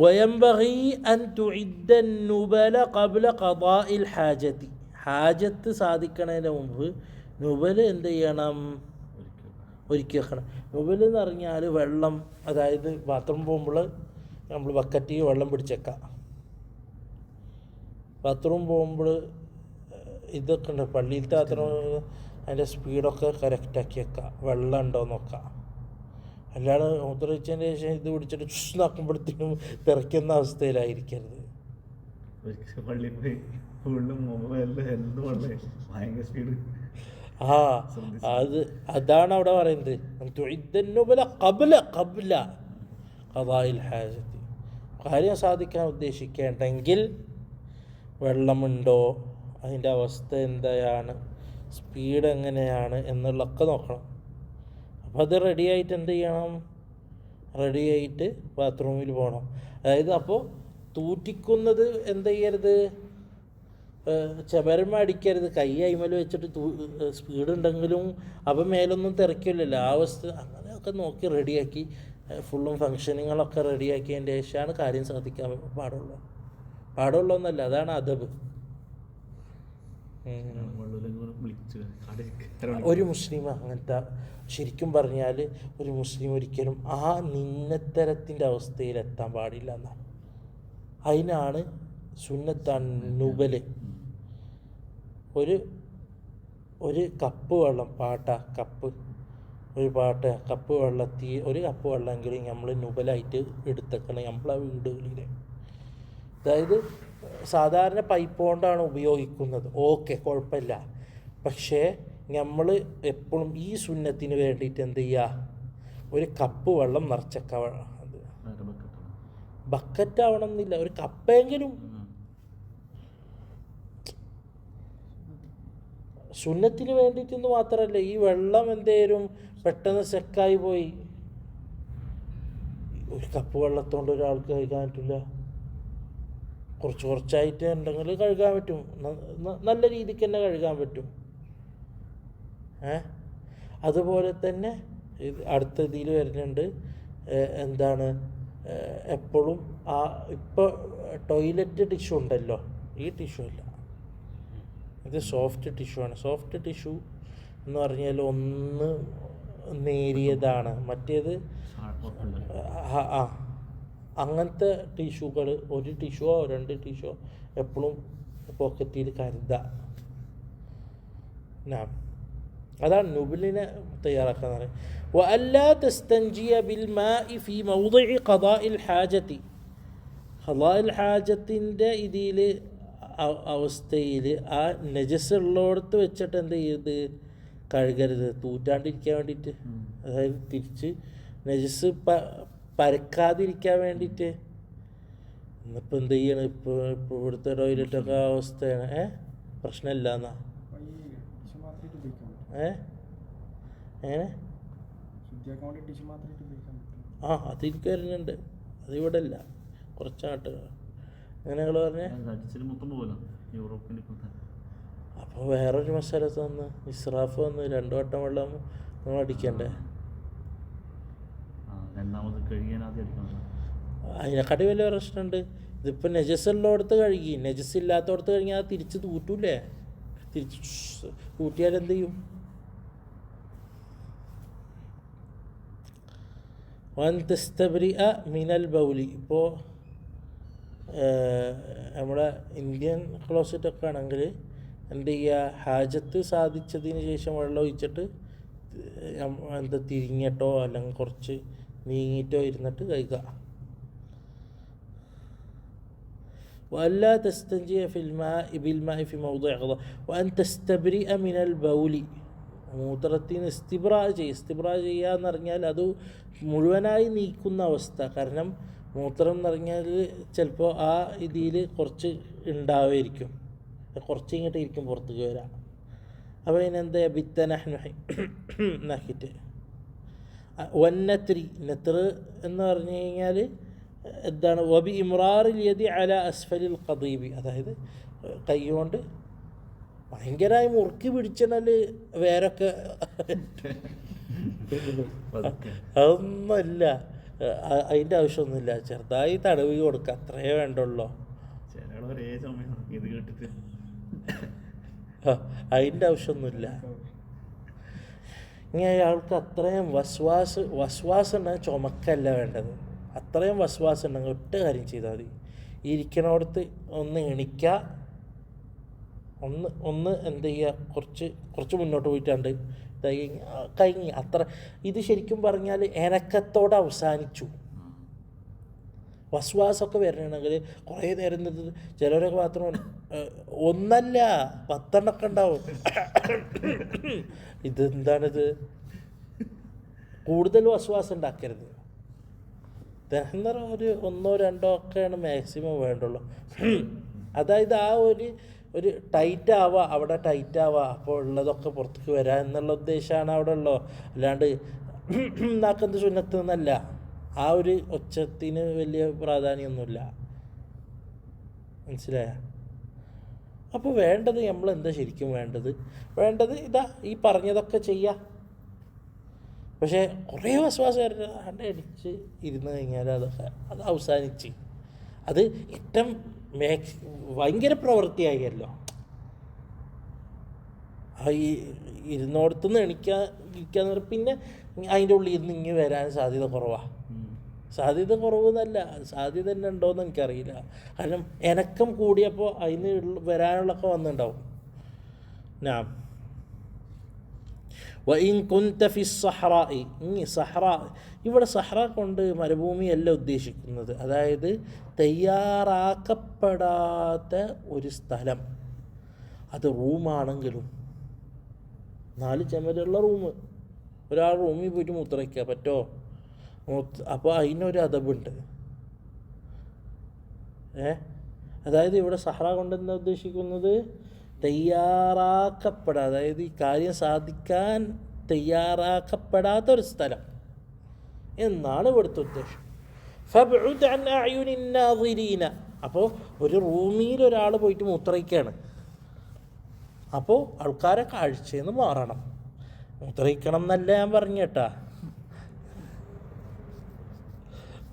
വയംബഗി അൻ തുഇദ്ദ നുബല ഖബ്ല ഖദാഇൽ ഹാജത്തി, ഹാജത്ത് സാധിക്കണതിന് മുമ്പ് നുബൽ എന്ത് ചെയ്യണം? ഒരുക്കി വെക്കണം. നുബൽ എന്ന് പറഞ്ഞാൽ വെള്ളം, അതായത് ബാത്റൂം പോകുമ്പോൾ നമ്മൾ ബക്കറ്റിൽ വെള്ളം പിടിച്ചേക്കാം. ബാത്റൂം പോകുമ്പോൾ ഇതൊക്കെ ഉണ്ട്, പള്ളിയിലത്തെ ബാത്റൂം, അതിൻ്റെ സ്പീഡൊക്കെ കറക്റ്റാക്കി വെക്കാം, വെള്ളം ഉണ്ടോ നോക്കാം. അല്ലാതെ മൂത്രമൊഴിച്ചതിന് ശേഷം ഇത് പിടിച്ചിട്ട് നോക്കുമ്പോഴത്തേക്കും തെറിക്കുന്ന അവസ്ഥയിലായിരിക്കരുത്. അതാണ് അവിടെ പറയുന്നത്. കാര്യം സാധിക്കാൻ ഉദ്ദേശിക്കേണ്ടെങ്കിൽ വെള്ളമുണ്ടോ, അതിൻ്റെ അവസ്ഥ എന്താണ്, സ്പീഡ് എങ്ങനെയാണ് എന്നുള്ളതൊക്കെ നോക്കണം. അപ്പോൾ അത് റെഡിയായിട്ട് എന്ത് ചെയ്യണം? റെഡിയായിട്ട് ബാത്റൂമിൽ പോകണം. അതായത് അപ്പോൾ തൂറ്റിക്കുന്നത് എന്ത് ചെയ്യരുത്, ചമരമ അടിക്കരുത്. കൈ അയിമൽ വെച്ചിട്ട് സ്പീഡ് ഉണ്ടെങ്കിലും അപ്പം മേലൊന്നും തിരക്കില്ലല്ലോ. ആ അവസ്ഥ അങ്ങനെയൊക്കെ നോക്കി റെഡിയാക്കി ഫുള്ളും ഫങ്ഷനിങ്ങളൊക്കെ റെഡിയാക്കിയതിൻ്റെ ശേഷമാണ് കാര്യം സാധിക്കാൻ പാടുള്ളൂ എന്നല്ല, അതാണ് അദബ്. ഒരു മുസ്ലിം അങ്ങനത്തെ ശരിക്കും പറഞ്ഞാൽ ഒരു മുസ്ലിം ഒരിക്കലും ആ നിന്നത്തരത്തിൻ്റെ അവസ്ഥയിലെത്താൻ പാടില്ല എന്നാണ്. അതിനാണ് സുന്നത്താണ് നുബല്. ഒരു കപ്പ് വെള്ളം കപ്പ് വെള്ളത്തിൽ ഒരു കപ്പ് വെള്ളമെങ്കിലും നമ്മൾ നുബലായിട്ട് എടുത്തേക്കണം നമ്മളെ വീടുകളിൽ. അതായത് സാധാരണ പൈപ്പ് കൊണ്ടാണ് ഉപയോഗിക്കുന്നത്, ഓക്കെ കുഴപ്പമില്ല. പക്ഷേ നമ്മൾ എപ്പോഴും ഈ സുന്നത്തിന് വേണ്ടിയിട്ട് എന്ത് ചെയ്യുക, ഒരു കപ്പ് വെള്ളം നിറച്ചക്ക, ബക്കറ്റ് ആവണം എന്നില്ല, ഒരു കപ്പെങ്കിലും. സുന്നത്തിന് വേണ്ടിയിട്ടെന്ന് മാത്രമല്ല, ഈ വെള്ളം എന്തേലും പെട്ടെന്ന് സെക്കായി പോയി, ഒരു കപ്പ് വെള്ളത്തോണ്ട് ഒരാൾക്ക് കഴുകാൻ പറ്റില്ല. കുറച്ചായിട്ട് ഉണ്ടെങ്കിൽ കഴുകാൻ പറ്റും, നല്ല രീതിക്ക് തന്നെ കഴുകാൻ പറ്റും. അതുപോലെ തന്നെ അടുത്ത ഇതിൽ വരുന്നുണ്ട്, എന്താണ് എപ്പോഴും ഇപ്പോൾ ടോയ്ലറ്റ് ടിഷ്യൂ ഉണ്ടല്ലോ, ഈ ടിഷ്യൂ അല്ല, ഇത് സോഫ്റ്റ് ടിഷ്യൂ ആണ്. സോഫ്റ്റ് ടിഷ്യൂ എന്ന് പറഞ്ഞാൽ ഒന്ന് നേരിയതാണ്, മറ്റേത് അങ്ങനത്തെ ടിഷ്യൂകൾ, ഒരു ടിഷ്യൂവോ 2 ടിഷ്യൂവോ എപ്പോഴും പോക്കറ്റിൽ കരുതാം. അതാണ് നുബിലിനെ തയ്യാറാക്കാൻ പറയുന്നത്. വഅല്ലാ തസ്തൻജിയ ബിൽ മാഇ ഫീ മൗദിഇ ഖദാഇൽ ഹാജതി. ഖദാഇൽ ഹാജത്തിൻ്റെ ഇതിൽ അവസ്ഥയിൽ ആ നജസ് ഉള്ളിടത്ത് വെച്ചിട്ട് എന്ത് ചെയ്യരുത്, കഴുകരുത്, തൂറ്റാണ്ടിരിക്കാൻ വേണ്ടിയിട്ട്. അതായത് തിരിച്ച് നജസ് പരക്കാതിരിക്കാൻ വേണ്ടിയിട്ട്. ഇന്നിപ്പോൾ എന്ത് ചെയ്യണം, ഇപ്പോൾ ഇവിടുത്തെ ടോയ്ലറ്റൊക്കെ അവസ്ഥയാണ്, പ്രശ്നമില്ല എന്നാ. അതെനിക്ക് വരുന്നുണ്ട്, അതിവിടെ ഇല്ല, കുറച്ചാട്ട് അങ്ങനെകൾ പറഞ്ഞേ. അപ്പോൾ വേറൊരു മസാലത്ത് വന്ന് ഇസ്രാഫ് വന്ന് 2 വട്ടം വെള്ളം നമ്മൾ അടിക്കണ്ടേ, അതിനെക്കാട്ടി വലിയ പ്രശ്നമുണ്ട്. ഇതിപ്പോൾ നജസ്സുള്ളടത്ത് കഴുകി, നജസ് ഇല്ലാത്തടത്ത് കഴുകി അത് തിരിച്ച് തൂറ്റൂലേ, തിരിച്ച് കൂട്ടിയാൽ എന്ത് ചെയ്യും? വൻതസ്തബ്രിഅ മിനൽ ബൗലി. ഇപ്പോൾ നമ്മുടെ ഇന്ത്യൻ ക്ലോസറ്റൊക്കെ ആണെങ്കിൽ എന്ത് ചെയ്യുക, ഹാജത്ത് സാധിച്ചതിന് ശേഷം വെള്ളം ഒഴിച്ചിട്ട് തിരിഞ്ഞിട്ടോ അല്ലെങ്കിൽ കുറച്ച് നീങ്ങിയിട്ടോ ഇരുന്നിട്ട് കഴിക്കുക. وألا تستنجي بالماء في موضع غضا وأن تستبرئ من البول. മൂത്രത്തിന് ഇസ്തിബ്രാ ചെയ്യുക എന്ന് പറഞ്ഞാൽ അത് മുഴുവനായി നീക്കുന്ന അവസ്ഥ. കാരണം മൂത്രം എന്ന് പറഞ്ഞാൽ ചിലപ്പോൾ ആ ഇതിൽ കുറച്ച് ഉണ്ടാവുമായിരിക്കും, കുറച്ച് ഇങ്ങോട്ട് ഇരിക്കും പുറത്തേക്ക് വരാം. അപ്പോൾ അതിനെന്താ ബിത്തനാക്കിയിട്ട് വന്നത്രി. നെത്ര എന്ന് പറഞ്ഞു കഴിഞ്ഞാൽ എന്താണ്, വബി ഇമ്രാറിൽ യദി അല അസ്ഫലിൽ ഖദീബി. അതായത് കൈ കൊണ്ട് ഭയങ്കരമായി മുറുക്കി പിടിച്ചാൽ വേരൊക്കെ അതൊന്നുമല്ല, അതിൻ്റെ ആവശ്യമൊന്നുമില്ല. ചെറുതായി തടവി കൊടുക്കുക, അത്രയേ വേണ്ടുള്ളൂ. അതിൻ്റെ ആവശ്യമൊന്നുമില്ല. ഇനി അയാൾക്ക് അത്രയും വസ്വാസ് ഉണ്ടെങ്കിൽ ചുമക്കല്ല വേണ്ടത്, അത്രയും വസ്വാസ് ഉണ്ടെങ്കിൽ ഒറ്റ കാര്യം ചെയ്താൽ മതി. ഇരിക്കണോടത്ത് ഒന്ന് എണിക്കുക, ഒന്ന് എന്ത് ചെയ്യുക, കുറച്ച് മുന്നോട്ട് പോയിട്ടാണ്ട് കഴിഞ്ഞ്. അത്ര ഇത് ശരിക്കും പറഞ്ഞാൽ ഇണക്കത്തോടെ അവസാനിച്ചു. വസ്വാസമൊക്കെ വരണമെങ്കിൽ കുറേ നേരം നിന്നത്. ചിലരൊക്കെ മാത്രം ഒന്നല്ല 10 ഉണ്ടാവും. ഇതെന്താണിത്? കൂടുതൽ വസ്വാസം ഉണ്ടാക്കരുത്. ദഹനർ ഒരു 1 2 ഒക്കെയാണ് മാക്സിമം വേണ്ടുള്ളൂ. അതായത് ആ ഒരു ടൈറ്റ് ആവുക, അവിടെ ടൈറ്റ് ആവുക, അപ്പോൾ ഉള്ളതൊക്കെ പുറത്തേക്ക് വരാം എന്നുള്ള ഉദ്ദേശമാണ് അവിടെ ഉള്ളൂ. അല്ലാണ്ട് നാക്കെന്ത് സുന്നത്ത് എന്നല്ല. ആ ഒരു ഒച്ചത്തിന് വലിയ പ്രാധാന്യമൊന്നുമില്ല. മനസ്സിലായ? അപ്പോൾ വേണ്ടത് നമ്മൾ എന്താ ശരിക്കും വേണ്ടത് ഇതാ ഈ പറഞ്ഞതൊക്കെ ചെയ്യുക. പക്ഷേ കുറേ വസ്വാസം അടിച്ച് ഇരുന്ന് കഴിഞ്ഞാൽ അത് അവസാനിച്ച് അത് ഏറ്റവും ഭയങ്കര പ്രവൃത്തിയായല്ലോ. ഈ ഇരുന്നോടത്തുനിന്ന് ഇരിക്കാന്ന് പറഞ്ഞാൽ പിന്നെ അതിൻ്റെ ഉള്ളിൽ ഇരുന്ന് ഇങ്ങനെ വരാൻ സാധ്യത കുറവാണ്. സാധ്യത കുറവെന്നല്ല, സാധ്യത തന്നെ ഉണ്ടോയെന്ന് എനിക്കറിയില്ല. കാരണം ഇണക്കം കൂടിയപ്പോൾ അതിന് വരാനുള്ളൊക്കെ വന്നിട്ടുണ്ടാവും. നാം വഇൻ കുൻത ഫി സഹ്റാഇ, സഹ്റ ഇവിടെ സഹ്റ കൊണ്ട് മരുഭൂമിയല്ല ഉദ്ദേശിക്കുന്നത്. അതായത് തയ്യാറാക്കപ്പെടാത്ത ഒരു സ്ഥലം. അത് റൂമാണെങ്കിലും 4 ചുമരുള്ള റൂം, ഒരാൾ റൂമിൽ പോയിട്ട് മൂത്രയ്ക്കുക പറ്റുമോ? അപ്പോൾ അതിനൊരു അദബുണ്ട്. അതായത് ഇവിടെ സഹ്റ കൊണ്ടെന്താ ഉദ്ദേശിക്കുന്നത്? അതായത് ഈ കാര്യം സാധിക്കാൻ തയ്യാറാക്കപ്പെടാത്തൊരു സ്ഥലം എന്നാണ് ഇവിടുത്തെ ഉദ്ദേശം. ഫബ്ഉദ് അൻ അഅ്യുനിൻ നാസിരീന. അപ്പോൾ ഒരു റൂമിൽ ഒരാൾ പോയിട്ട് മൂത്രയിക്കുകയാണ്. അപ്പോൾ ആൾക്കാരെ കാഴ്ചയിൽ നിന്ന് മാറണം. മൂത്രയിക്കണം എന്നല്ല ഞാൻ പറഞ്ഞു കേട്ടാ.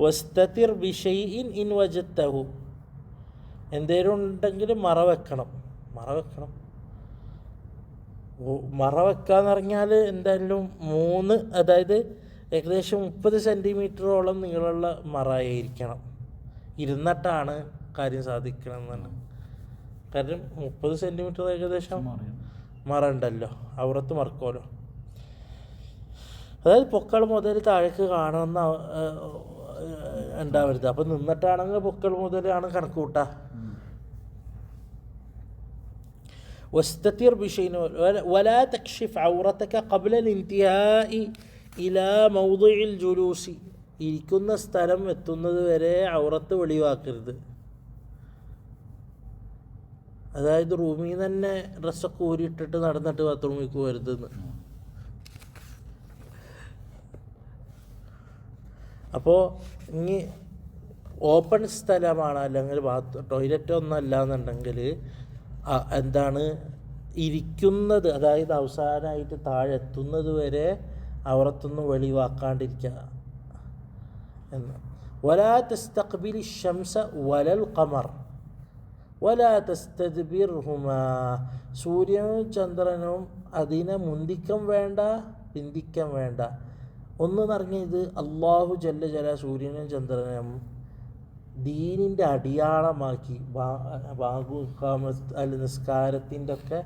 വസ്തതിർ ബിശൈഇൻ ഇൻ വജദ്തഹു, എന്തേലും ഉണ്ടെങ്കിൽ മറവെക്കണം. മറവെക്കാന്ന് പറഞ്ഞാൽ എന്തായാലും 3, അതായത് ഏകദേശം 30 സെൻറ്റിമീറ്ററോളം നീളമുള്ള മറയായിരിക്കണം. ഇരുന്നിട്ടാണ് കാര്യം സാധിക്കണം എന്നാണ്. കാരണം 30 സെൻറ്റിമീറ്റർ ഏകദേശം മറ ഉണ്ടല്ലോ, ഔറത്ത് മറക്കുമല്ലോ. അതായത് പൊക്കൾ മുതൽ താഴേക്ക് കാണുന്ന ഉണ്ടാവരുത്. അപ്പം നിന്നിട്ടാണെങ്കിൽ പൊക്കൾ മുതലാണ് കണക്ക് കൂട്ടുക. واستتر بشيء ولا تكشف عورتك قبل الانتهاء إلى موضع الجلوس. ഇരിക്കുന്ന സ്ഥലം എത്തുന്നത് വരെ ഔറത്ത് വെളിവാക്കരുത്. അതായത് റൂമിൽ നിന്ന് തന്നെ ഡ്രസ്സൊക്കെ ഊരിയിട്ടിട്ട് നടന്നിട്ട് ബാത്റൂമിൽ പോകരുതെന്ന്. അപ്പോൾ ഇനി ഓപ്പൺ സ്ഥലമാണ്, അല്ലെങ്കിൽ ടോയ്ലറ്റ് ഒന്നും അല്ല എന്നുണ്ടെങ്കിൽ എന്താണ് ഇരിക്കുന്നത്, അതായത് അവസാനമായിട്ട് താഴെ എത്തുന്നത് വരെ ഔറത്തൊന്നും വെളിവാക്കാണ്ടിരിക്കുക എന്ന്. വലാ തസ്തഖ്ബിലി ശംസ വലൽ ഖമർ വലാ തസ്തദ്ബിർഹുമാ. സൂര്യനും ചന്ദ്രനും അതിനെ മുന്തിക്കം വേണ്ട പിന്തിക്കം വേണ്ട. ഒന്ന് പറഞ്ഞത് അള്ളാഹു ജല്ല ജല സൂര്യനും ചന്ദ്രനും ദീനിൻ്റെ അടിയാളമാക്കി നിസ്കാരത്തിൻ്റെ ഒക്കെ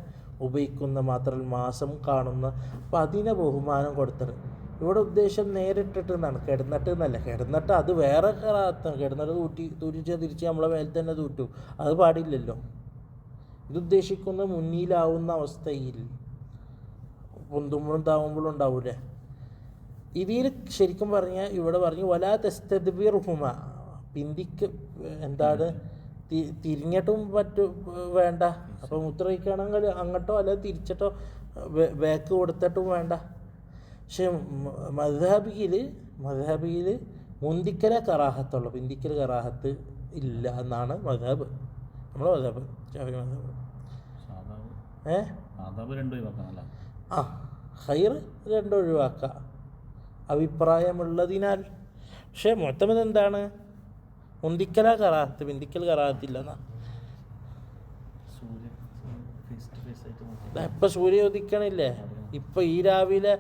ഉപയോഗിക്കുന്ന മാത്രമല്ല മാസം കാണുന്ന. അപ്പം അതിനെ ബഹുമാനം കൊടുത്തത്. ഇവിടെ ഉദ്ദേശം നേരിട്ടിട്ട് എന്നാണ്, കിടന്നിട്ട് എന്നല്ല. കിടന്നിട്ട് അത് വേറെ കറാത്താണ്. കിടന്നിട്ട് തൂറ്റിച്ച് തിരിച്ച് നമ്മളെ മേൽ തന്നെ തൂറ്റും, അത് പാടില്ലല്ലോ. ഇതുദ്ദേശിക്കുന്ന മുന്നിലാവുന്ന അവസ്ഥയിൽ പൊന്തുമ്പോഴും താവുമ്പോഴും ഉണ്ടാവൂലേ. ഇതിൽ ശരിക്കും പറഞ്ഞാൽ ഇവിടെ പറഞ്ഞു വലാ തസ്തദ്ബിർഹുമ, എന്താണ് തിരിഞ്ഞിട്ടും വേണ്ട. അപ്പോൾ മൂത്രമൊഴിക്കുകയാണെങ്കിൽ അങ്ങോട്ടോ അല്ല തിരിച്ചിട്ടോ ബാക്ക് കൊടുത്തിട്ടും വേണ്ട. പക്ഷെ മദ്ഹബിയിൽ മുന്തിക്കലെ കറാഹത്തുള്ളൂ, പിന്തിക്കൽ കറാഹത്ത് ഇല്ല എന്നാണ് മദ്ഹബ്. നമ്മളെ മദ്ഹബ് ഹൈർ 2 ഒഴിവാക്കുക അഭിപ്രായമുള്ളതിനാൽ. പക്ഷേ മുഅ്തമദ് എന്താണ്? മുന്തിക്കല കറാഹത്ത്, പിന്തിക്കൽ കറാഹത്തില്ല എന്നാ. ഇപ്പം സൂര്യ ഉദിക്കണില്ലേ, ഇപ്പം ഈ രാവിലെ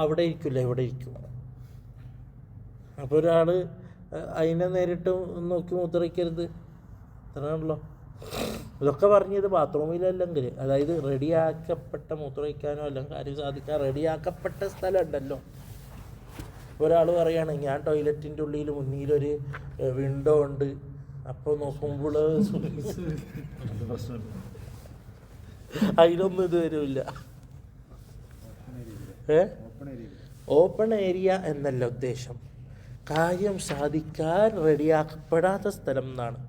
അവിടെ ഇരിക്കില്ല, ഇവിടെ ഇരിക്കും. അപ്പോൾ ഒരാൾ അതിനെ നേരിട്ട് നോക്കി മൂത്രയ്ക്കരുത്, അത്രയാണല്ലോ. ഇതൊക്കെ പറഞ്ഞത് ബാത്റൂമിലല്ലെങ്കിൽ, അതായത് റെഡിയാക്കപ്പെട്ട മൂത്രമൊഴിക്കാനോ അല്ലെങ്കിൽ കാര്യം സാധിക്കാൻ റെഡിയാക്കപ്പെട്ട സ്ഥലം ഉണ്ടല്ലോ. ഒരാൾ പറയുകയാണ് ഞാൻ ടോയ്ലറ്റിൻ്റെ ഉള്ളിൽ മുന്നിലൊരു വിൻഡോ ഉണ്ട്, അപ്പോൾ നോക്കുമ്പോൾ അതിലൊന്നും ഇത് വരില്ല. ഓപ്പൺ ഏരിയ എന്നല്ല ഉദ്ദേശം, കാര്യം സാധിക്കാൻ റെഡിയാക്കപ്പെടാത്ത സ്ഥലം എന്നാണ്.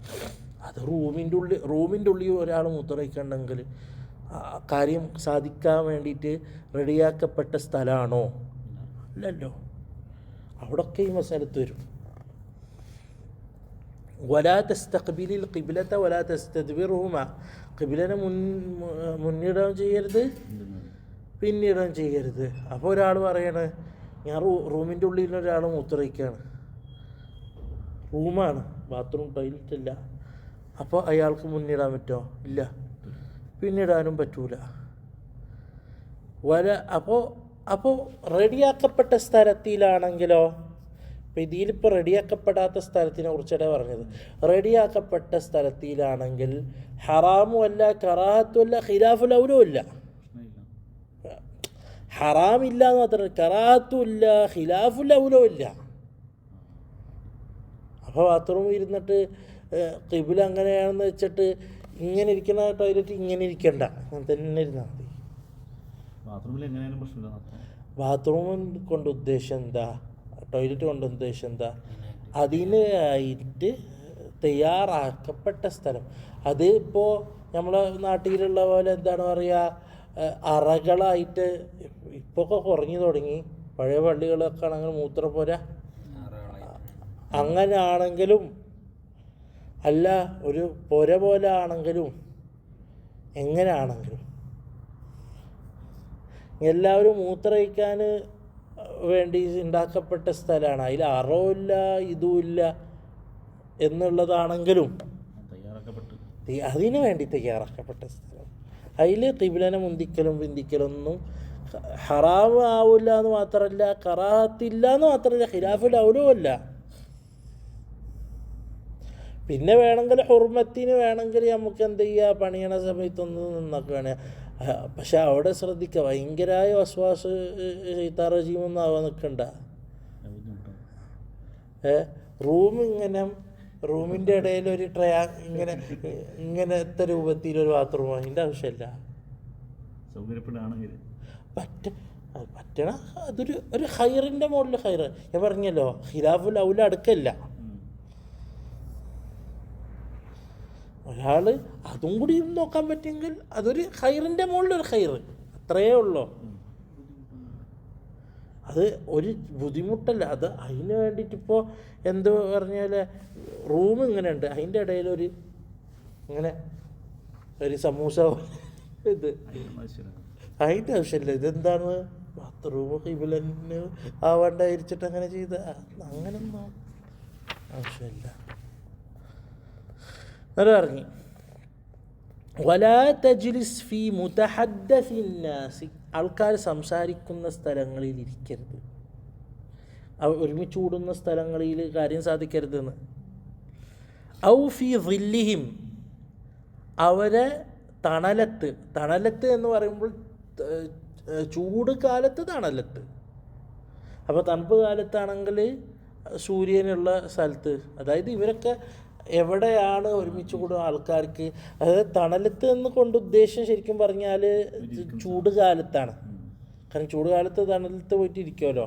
അത് റൂമിൻ്റെ ഉള്ളിൽ ഒരാൾ മൂത്രമൊഴിക്കണമെങ്കിൽ കാര്യം സാധിക്കാൻ വേണ്ടിയിട്ട് റെഡിയാക്കപ്പെട്ട സ്ഥലമാണോ? അല്ലല്ലോ. അവിടൊക്കെ ഈ മസാലത്ത് വരും. വലാ തസ്തഖ്ബിലിൽ ഖിബ്ലത വലാ തസ്തദ്ബിറുഹുമ, ഖിബ്ലനെ മുന്നിടുകയും ചെയ്യരുത് പിന്നിടുകയും ചെയ്യരുത്. അപ്പോൾ ഒരാൾ പറയണ ഞാൻ റൂമിൻ്റെ ഉള്ളിൽ ഒരാൾ മൂത്രയിക്കുകയാണ്, റൂമാണ്, ബാത്റൂം ടോയ്ലറ്റ് ഇല്ല, അപ്പോൾ അയാൾക്ക് മുന്നിടാൻ പറ്റുമോ? ഇല്ല, പിന്നിടാനും പറ്റൂല. അപ്പോൾ റെഡിയാക്കപ്പെട്ട സ്ഥലത്തിലാണെങ്കിലോ, ഇപ്പം ഇതിലിപ്പോൾ റെഡിയാക്കപ്പെടാത്ത സ്ഥലത്തിനെ കുറിച്ചാണ് പറഞ്ഞത്. റെഡിയാക്കപ്പെട്ട സ്ഥലത്തിലാണെങ്കിൽ ഹറാമും അല്ല കറാഹത്തും അല്ല ഖിലാഫുൽ ഔലും ഇല്ല. ഹറാമില്ല എന്ന് മാത്രമല്ല കറാഹത്തും ഇല്ല ഖിലാഫുൽ ഔലും ഇല്ല. അപ്പോൾ ബാത്റൂമിൽ ഇരുന്നിട്ട് ഖിബ്ല അങ്ങനെയാണെന്ന് വെച്ചിട്ട് ഇങ്ങനെ ഇരിക്കുന്ന ടോയ്ലറ്റ് ഇങ്ങനെ ഇരിക്കണ്ട, അങ്ങനെ തന്നെ ഇരുന്നാൽ മതി. ബാത്റൂം കൊണ്ട് ഉദ്ദേശം എന്താ, ടോയ്ലറ്റ് കൊണ്ട് ഉദ്ദേശം എന്താ, അതിനായിട്ട് തയ്യാറാക്കപ്പെട്ട സ്ഥലം. അത് ഇപ്പോൾ നമ്മളെ നാട്ടിലുള്ള പോലെ എന്താണ് പറയുക, അറകളായിട്ട് ഇപ്പൊക്കെ കുറഞ്ഞു തുടങ്ങി. പഴയ പള്ളികളൊക്കെ ആണെങ്കിൽ മൂത്രം പോരാ, അങ്ങനെ ആണെങ്കിലും അല്ല ഒരു പുര പോലെ ആണെങ്കിലും എങ്ങനെ ആണെങ്കിലും എല്ലാവരും മൂത്രയിക്കാൻ വേണ്ടി ഉണ്ടാക്കപ്പെട്ട സ്ഥലമാണ്. അതിൽ അറവുമില്ല ഇതുമില്ല എന്നുള്ളതാണെങ്കിലും അതിനു വേണ്ടി തയ്യാറാക്കപ്പെട്ട സ്ഥലം. അതിൽ ഖിബ്ലനെ മുന്തിക്കലും പിന്തിക്കലൊന്നും ഹറാം ആവില്ല എന്ന് മാത്രമല്ല കറാഹത്തില്ല എന്ന് മാത്രമല്ല ഖിലാഫുൽ ഔലും അല്ല. പിന്നെ വേണമെങ്കിൽ ഹുർമത്തിന് വേണമെങ്കിൽ നമുക്ക് എന്ത് ചെയ്യുക, പണിയണ സമയത്തൊന്ന് നിന്നൊക്കെ വേണേൽ. പക്ഷെ അവിടെ ശ്രദ്ധിക്കുക, ഭയങ്കരമായ വസ്വാസ് ശൈത്താൻ റജീമൊന്നും ആവാൻ നിൽക്കണ്ട. റൂമിൻ്റെ ഇടയിൽ ഒരു ഇങ്ങനത്തെ രൂപത്തിലൊരു ബാത്റൂം അതിൻ്റെ ആവശ്യമില്ല. പറ്റണ ഒരു ഹൈറിൻ്റെ മുകളിൽ ഹൈർ. ഞാൻ പറഞ്ഞല്ലോ ഖിലാഫുൽ ഔല അടുക്കല്ല. ഒരാൾ അതും കൂടി നോക്കാൻ പറ്റുമെങ്കിൽ അതൊരു ഹൈറിൻ്റെ മുകളിലൊരു ഹൈർ, അത്രയേ ഉള്ളൂ. അത് ഒരു ബുദ്ധിമുട്ടല്ല. അത് അതിന് വേണ്ടിയിട്ടിപ്പോൾ എന്ത് പറഞ്ഞാൽ റൂം ഇങ്ങനെ ഉണ്ട്, അതിൻ്റെ ഇടയിലൊരു ഇങ്ങനെ ഒരു സമൂസ ഇത് അതിൻ്റെ ആവശ്യമില്ല. ഇതെന്താണ് ബാത്റൂം ഖിബ്ലന് ആവാണ്ടായിരിച്ചിട്ട് അങ്ങനെ ചെയ്ത അങ്ങനൊന്നും ആവശ്യമില്ല. ഇറങ്ങി വലാ തജ്ലിസ് ഫീ മുതഹദ്ദിസിൻ നാസി, ആൾക്കാർ സംസാരിക്കുന്ന സ്ഥലങ്ങളിൽ ഇരിക്കരുത്, ഒരുമിച്ച് കൂടുന്ന സ്ഥലങ്ങളിൽ കാര്യം സാധിക്കരുതെന്ന്. ഔ ഫീ ദില്ലിഹിം, അവരെ തണലത്ത് എന്ന് പറയുമ്പോൾ ചൂട് കാലത്ത് തണലത്ത്, അപ്പോൾ തണുപ്പ് കാലത്താണെങ്കിൽ സൂര്യനുള്ള സ്ഥലത്ത്. അതായത് ഇവരൊക്കെ എവിടെയാണ് ഒരുമിച്ച് കൂടുന്ന ആൾക്കാർക്ക്, അതായത് തണലത്ത് എന്ന് കൊണ്ട് ഉദ്ദേശം ശരിക്കും പറഞ്ഞാൽ ചൂട് കാലത്താണ്. കാരണം ചൂട് കാലത്ത് തണലത്ത് പോയിട്ട് ഇരിക്കുമല്ലോ.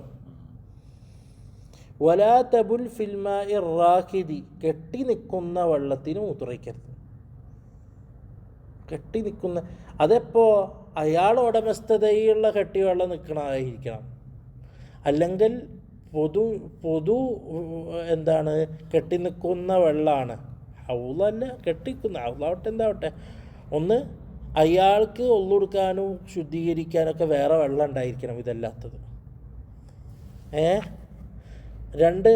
വലാ തബുൽ ഫിൽമായി റാഖിദി, കെട്ടി നിൽക്കുന്ന വെള്ളത്തിന് മൂത്രയിക്കരുത്. കെട്ടി നിൽക്കുന്ന അതെപ്പോ അയാൾ ഉടമസ്ഥതയുള്ള കെട്ടി വെള്ളം നിൽക്കണമായിരിക്കണം. അല്ലെങ്കിൽ പൊതു എന്താണ് കെട്ടി നിൽക്കുന്ന വെള്ളമാണ്. ഹൗളല്ല കെട്ടിക്കുന്ന ഹൗളാവട്ടെ എന്താവട്ടെ, ഒന്ന് അയാൾക്ക് ഒള്ളുകൊടുക്കാനും ശുദ്ധീകരിക്കാനൊക്കെ വേറെ വെള്ളം ഉണ്ടായിരിക്കണം, ഇതല്ലാത്തത്. രണ്ട്,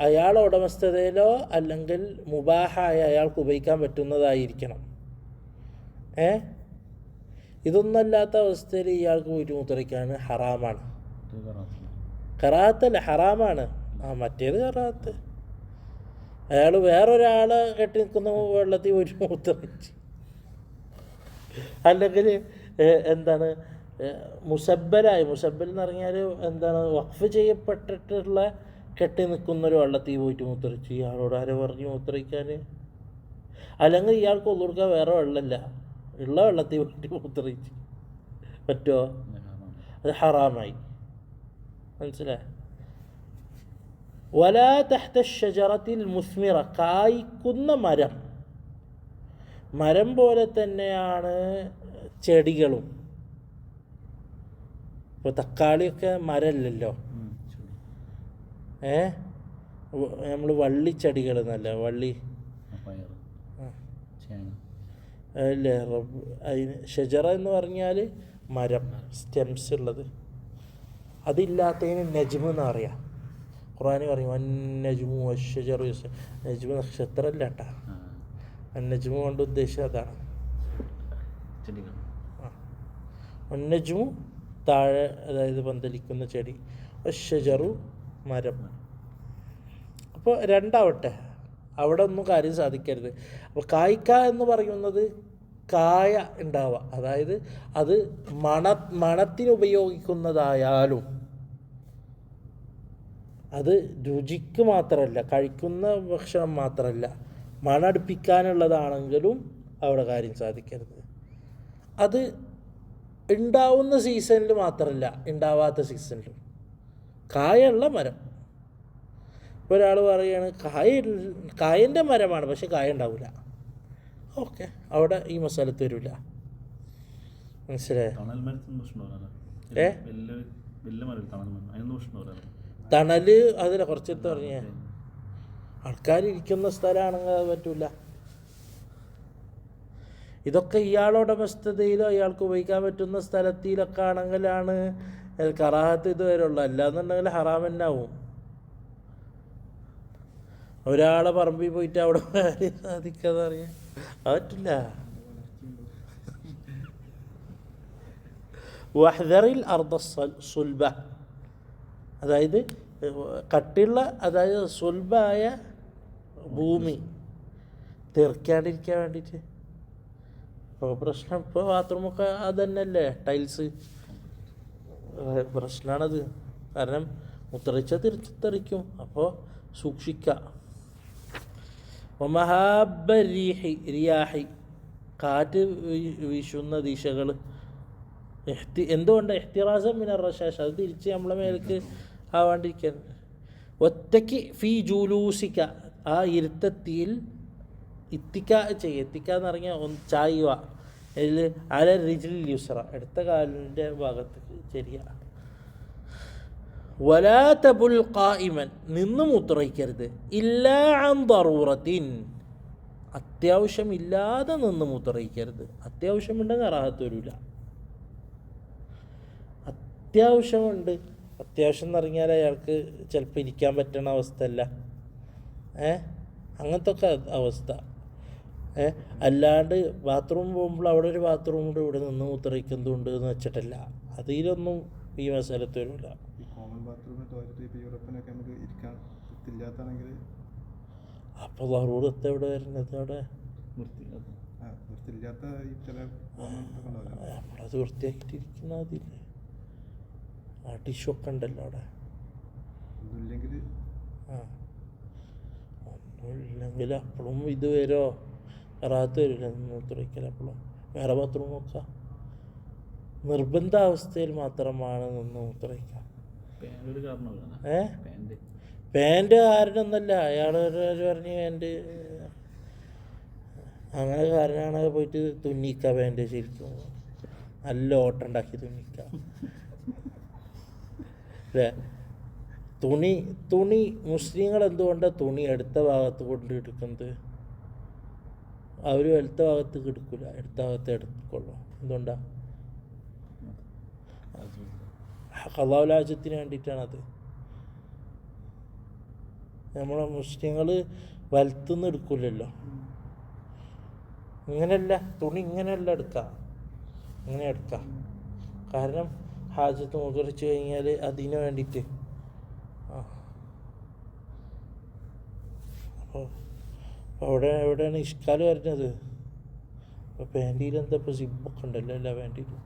അയാളുടെ ഉടമസ്ഥതയിലോ അല്ലെങ്കിൽ മുബാഹായ അയാൾക്ക് ഉപയോഗിക്കാൻ പറ്റുന്നതായിരിക്കണം. ഇതൊന്നല്ലാത്ത അവസ്ഥയിൽ ഇയാൾക്ക് പോയിട്ട് മൂത്രയ്ക്കാൻ ഹറാമാണ്. കറാത്തല്ല, ഹറാമാണ്. മറ്റേത് കറാത്ത്. അയാൾ വേറൊരാളെ കെട്ടി നിൽക്കുന്ന വെള്ളത്തിൽ ഒരു മൂത്രയിച്ച്, അല്ലെങ്കിൽ എന്താണ് മുസബൽ എന്ന് പറഞ്ഞാൽ എന്താണ് വഖഫ് ചെയ്യപ്പെട്ടിട്ടുള്ള കെട്ടി നിൽക്കുന്നൊരു വെള്ളത്തിൽ പോയിട്ട് മൂത്രയിച്ച്, ഇയാളോട് ആരോ പറഞ്ഞു മൂത്രയിക്കാൻ. അല്ലെങ്കിൽ ഇയാൾക്ക് ഒന്നുകൊടുക്കാൻ വേറെ വെള്ളമില്ല, ഉള്ള വെള്ളത്തിൽ പോയിട്ട് മൂത്രയിച്ച് പറ്റുമോ? അത് ഹറാമായി. മനസ്സിലായി? വലാ തഹ്ത ഷജറത്തിൽ മുസ്മിറ, കായ്ക്കുന്ന മരം പോലെ തന്നെയാണ് ചെടികളും. ഇപ്പോൾ തക്കാളിയൊക്കെ മരമല്ലല്ലോ, നമ്മൾ വള്ളിച്ചെടികൾ എന്നല്ല, വള്ളി അല്ലേ അതിന് ഷജറ എന്ന് പറഞ്ഞാൽ മരം, സ്റ്റെംസ് ഉള്ളത്. അതില്ലാത്തതിന് നജ്മ് എന്ന് പറയാം. ഖുർആൻ പറയും അന്നജ്മു അശ്ശജറു. നജ്മു നക്ഷത്രമല്ല കേട്ടാ, അന്നജ്മു കൊണ്ട് ഉദ്ദേശിച്ചത് അതാണ്. അന്നജ്മു താഴെ, അതായത് പന്തലിക്കുന്ന ചെടി, അശ്ശജറു മരം. അപ്പോൾ രണ്ടാവട്ടെ, അവിടെ ഒന്നും കാര്യം സാധിക്കരുത്. അപ്പോൾ കായ്ക്ക എന്ന് പറയുന്നത് കായ ഉണ്ടാവുക, അതായത് അത് മണത്തിന് ഉപയോഗിക്കുന്നതായാലും അത് രുചിക്ക് മാത്രമല്ല, കഴിക്കുന്ന ഭക്ഷണം മാത്രമല്ല, മണടുപ്പിക്കാനുള്ളതാണെങ്കിലും അവിടെ കാര്യം സാധിക്കരുത്. അത് ഉണ്ടാവുന്ന സീസണിൽ മാത്രമല്ല, ഉണ്ടാവാത്ത സീസണിലും. കായുള്ള മരം, ഇപ്പോൾ ഒരാൾ പറയുകയാണ് കായൻ്റെ മരമാണ് പക്ഷെ കായ ഉണ്ടാവില്ല, ഓക്കെ, അവിടെ ഈ മസാലത്ത് വരില്ല. മനസ്സിലായോ? തണല് അതില്ല, കുറച്ചെടുത്ത് പറഞ്ഞ ആൾക്കാരിരിക്കുന്ന സ്ഥലമാണെങ്കിൽ അത് പറ്റില്ല. ഇതൊക്കെ ഇയാളുടെ ഉടമസ്ഥതയിലോ ഇയാൾക്ക് ഉപയോഗിക്കാൻ പറ്റുന്ന സ്ഥലത്തിലൊക്കെ ആണെങ്കിലാണ് കറാഹത്ത് ഇത് വരുള്ളൂ. അല്ലാന്നുണ്ടെങ്കിൽ ഹറാം തന്നെ ആവും. ഒരാളെ പറമ്പിൽ പോയിട്ട് അവിടെ കാര്യം സാധിക്കാതെ അറിയാൻ പറ്റില്ല. വഹ്ദറിൽ അർദ സുൽബ, അതായത് കട്ടിയുള്ള, അതായത് സുൽബായ ഭൂമി തെറിക്കാണ്ടിരിക്കാൻ വേണ്ടിയിട്ട്. ഇപ്പോൾ പ്രശ്നം, ഇപ്പോൾ ബാത്റൂമൊക്കെ അത് തന്നെയല്ലേ, ടൈൽസ് പ്രശ്നമാണത്. കാരണം മുത്തറിച്ച തിരിച്ചെറിക്കും, അപ്പോൾ സൂക്ഷിക്കുക. മഹാബ റിയാഹി, കാറ്റ് വീശുന്ന ദിശകൾ. എന്തുകൊണ്ട് ഇഹ്തിറാസം മിനർ റശാഷ്, അത് തിരിച്ച് നമ്മളെ മേലേക്ക് ആവാണ്ടിരിക്കാൻ. ഒറ്റയ്ക്ക് ഫീ ജൂലൂസിക്ക, ആ ഇരുത്തത്തിയിൽ ഇത്തിക്ക ചെയ്യുക. ഇത്തിക്ക എന്ന് പറഞ്ഞാൽ ചായുക. അതിൽ അല റിജിൽ യുസ്ര, എടുത്ത കാലിൻ്റെ ഭാഗത്തേക്ക് ചെരിയ. വലാ തബുൽ ഖായിമൻ, നിന്ന് മൂത്രയിക്കരുത്. ഇല്ലാ അൻ ദറൂറത്തിൻ, അത്യാവശ്യമില്ലാതെ നിന്ന് മൂത്രയിക്കരുത്. അത്യാവശ്യമുണ്ടെങ്കിൽ കറാഹത്ത് വരില്ല. അത്യാവശ്യമുണ്ട്, അത്യാവശ്യം എന്ന് പറഞ്ഞാൽ അയാൾക്ക് ചിലപ്പോൾ ഇരിക്കാൻ പറ്റുന്ന അവസ്ഥയല്ല, അങ്ങനത്തെ ഒക്കെ അവസ്ഥ. അല്ലാണ്ട് ബാത്റൂം പോകുമ്പോൾ അവിടെ ഒരു ബാത്റൂം ഉണ്ട്, ഇവിടെ നിന്ന് മൂത്രയിക്കുന്നതുണ്ട് എന്ന് വെച്ചിട്ടല്ല, അതിലൊന്നും ഈ മസാലത്ത് വരില്ല. അപ്പോൾ ദറൂറത്ത് എവിടെ വരുന്നത്? അവിടെ നമ്മളത് വൃത്തിയാക്കിയിട്ടിരിക്കുന്ന അതില്ലേ, ആ ടിഷ്യൂ ഒക്കെ ഉണ്ടല്ലോ അവിടെ. ഒന്നുമില്ലെങ്കിൽ അപ്പോഴും ഇത് വരുമോ, റാത്ത് വരില്ല മൂത്രയ്ക്കൽ. അപ്പോഴും വേറെ ബാത്റൂം നോക്കാം. നിർബന്ധ അവസ്ഥയിൽ മാത്രമാണ് നിന്ന് മൂത്രയ്ക്കുക. പാൻറ് കാരണമൊന്നല്ല, അയാൾ പറഞ്ഞ് പാൻറ് അങ്ങനെ കാരണമാണ് പോയിട്ട് തുന്നിക്കുക. പാൻറ് ശരിക്കും നല്ല ഓട്ടം ഉണ്ടാക്കി തുന്നിക്കുക അല്ലേ. തുണി മുസ്ലിങ്ങൾ എന്തുകൊണ്ടാണ് തുണി അടുത്ത ഭാഗത്ത് കൊണ്ട് എടുക്കുന്നത്? അവർ വലത്ത ഭാഗത്തേക്ക് എടുക്കില്ല, അടുത്ത ഭാഗത്ത് എടുക്കുള്ളൂ. എന്തുകൊണ്ടാണ്? ഖളാഉൽ വേണ്ടിയിട്ടാണത്. നമ്മളെ മുസ്ലിങ്ങൾ വലത്തുനിന്ന് എടുക്കില്ലല്ലോ. ഇങ്ങനെയല്ല, തുണി ഇങ്ങനെയല്ല എടുക്കുക, ഇങ്ങനെ എടുക്കുക. കാരണം ഹാജത്ത് മുഖറിച്ച് കഴിഞ്ഞാൽ അതിന് വേണ്ടിയിട്ട്. അപ്പോൾ എവിടെയാണ് ഇഷ്കാല് വരുന്നത്? അപ്പോൾ പാൻറ്റിയിൽ എന്താ ഇപ്പോൾ സിബൊക്കെ ഉണ്ടല്ലോ എല്ലാ പാൻറ്റിലും.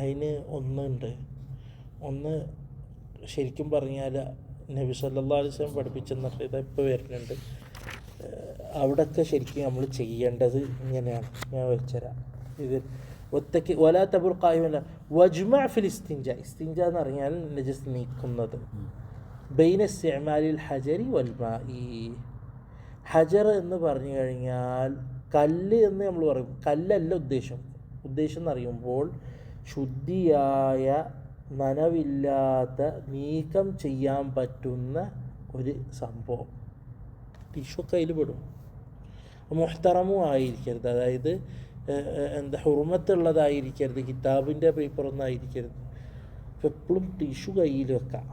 അതിന് ഒന്ന് ശരിക്കും പറഞ്ഞാൽ നബി സല്ലല്ലാഹു അലൈഹി വസല്ലം പഠിപ്പിച്ചെന്നിട്ട് ഇതിപ്പോൾ വരുന്നുണ്ട്. അവിടെയൊക്കെ ശരിക്കും നമ്മൾ ചെയ്യേണ്ടത് ഇങ്ങനെയാണ്. ഞാൻ വെച്ചുതരാം. ഇത് ഒറ്റയ്ക്ക് വലാ തബുൽ ഖായിമല്ല വജ്മഅ ഫിൽ ഇസ്തിൻജ. ഇസ്തിൻജ എന്ന് പറഞ്ഞാൽ നജസ് നീക്കുന്നത്. ബൈന ഇസ്തിഅമാലിൽ ഹജരി വൽ മാഇ, ഹജർ എന്ന് പറഞ്ഞു കഴിഞ്ഞാൽ കല്ല് എന്ന് നമ്മൾ പറയും. കല്ലല്ല ഉദ്ദേശം എന്നറിയുമ്പോൾ ശുദ്ധിയായ നനവില്ലാത്ത നീക്കം ചെയ്യാൻ പറ്റുന്ന ഒരു സംഭവം. ടിഷ്യൂ കയ്യിൽ പെടും. മുഹ്തറമും ആയിരിക്കരുത്, അതായത് ഹുർമത്തുള്ളതായിരിക്കരുത്, കിതാബിൻ്റെ പേപ്പറൊന്നും ആയിരിക്കരുത്. എപ്പോഴും ടിഷ്യൂ കയ്യിൽ വെക്കാം.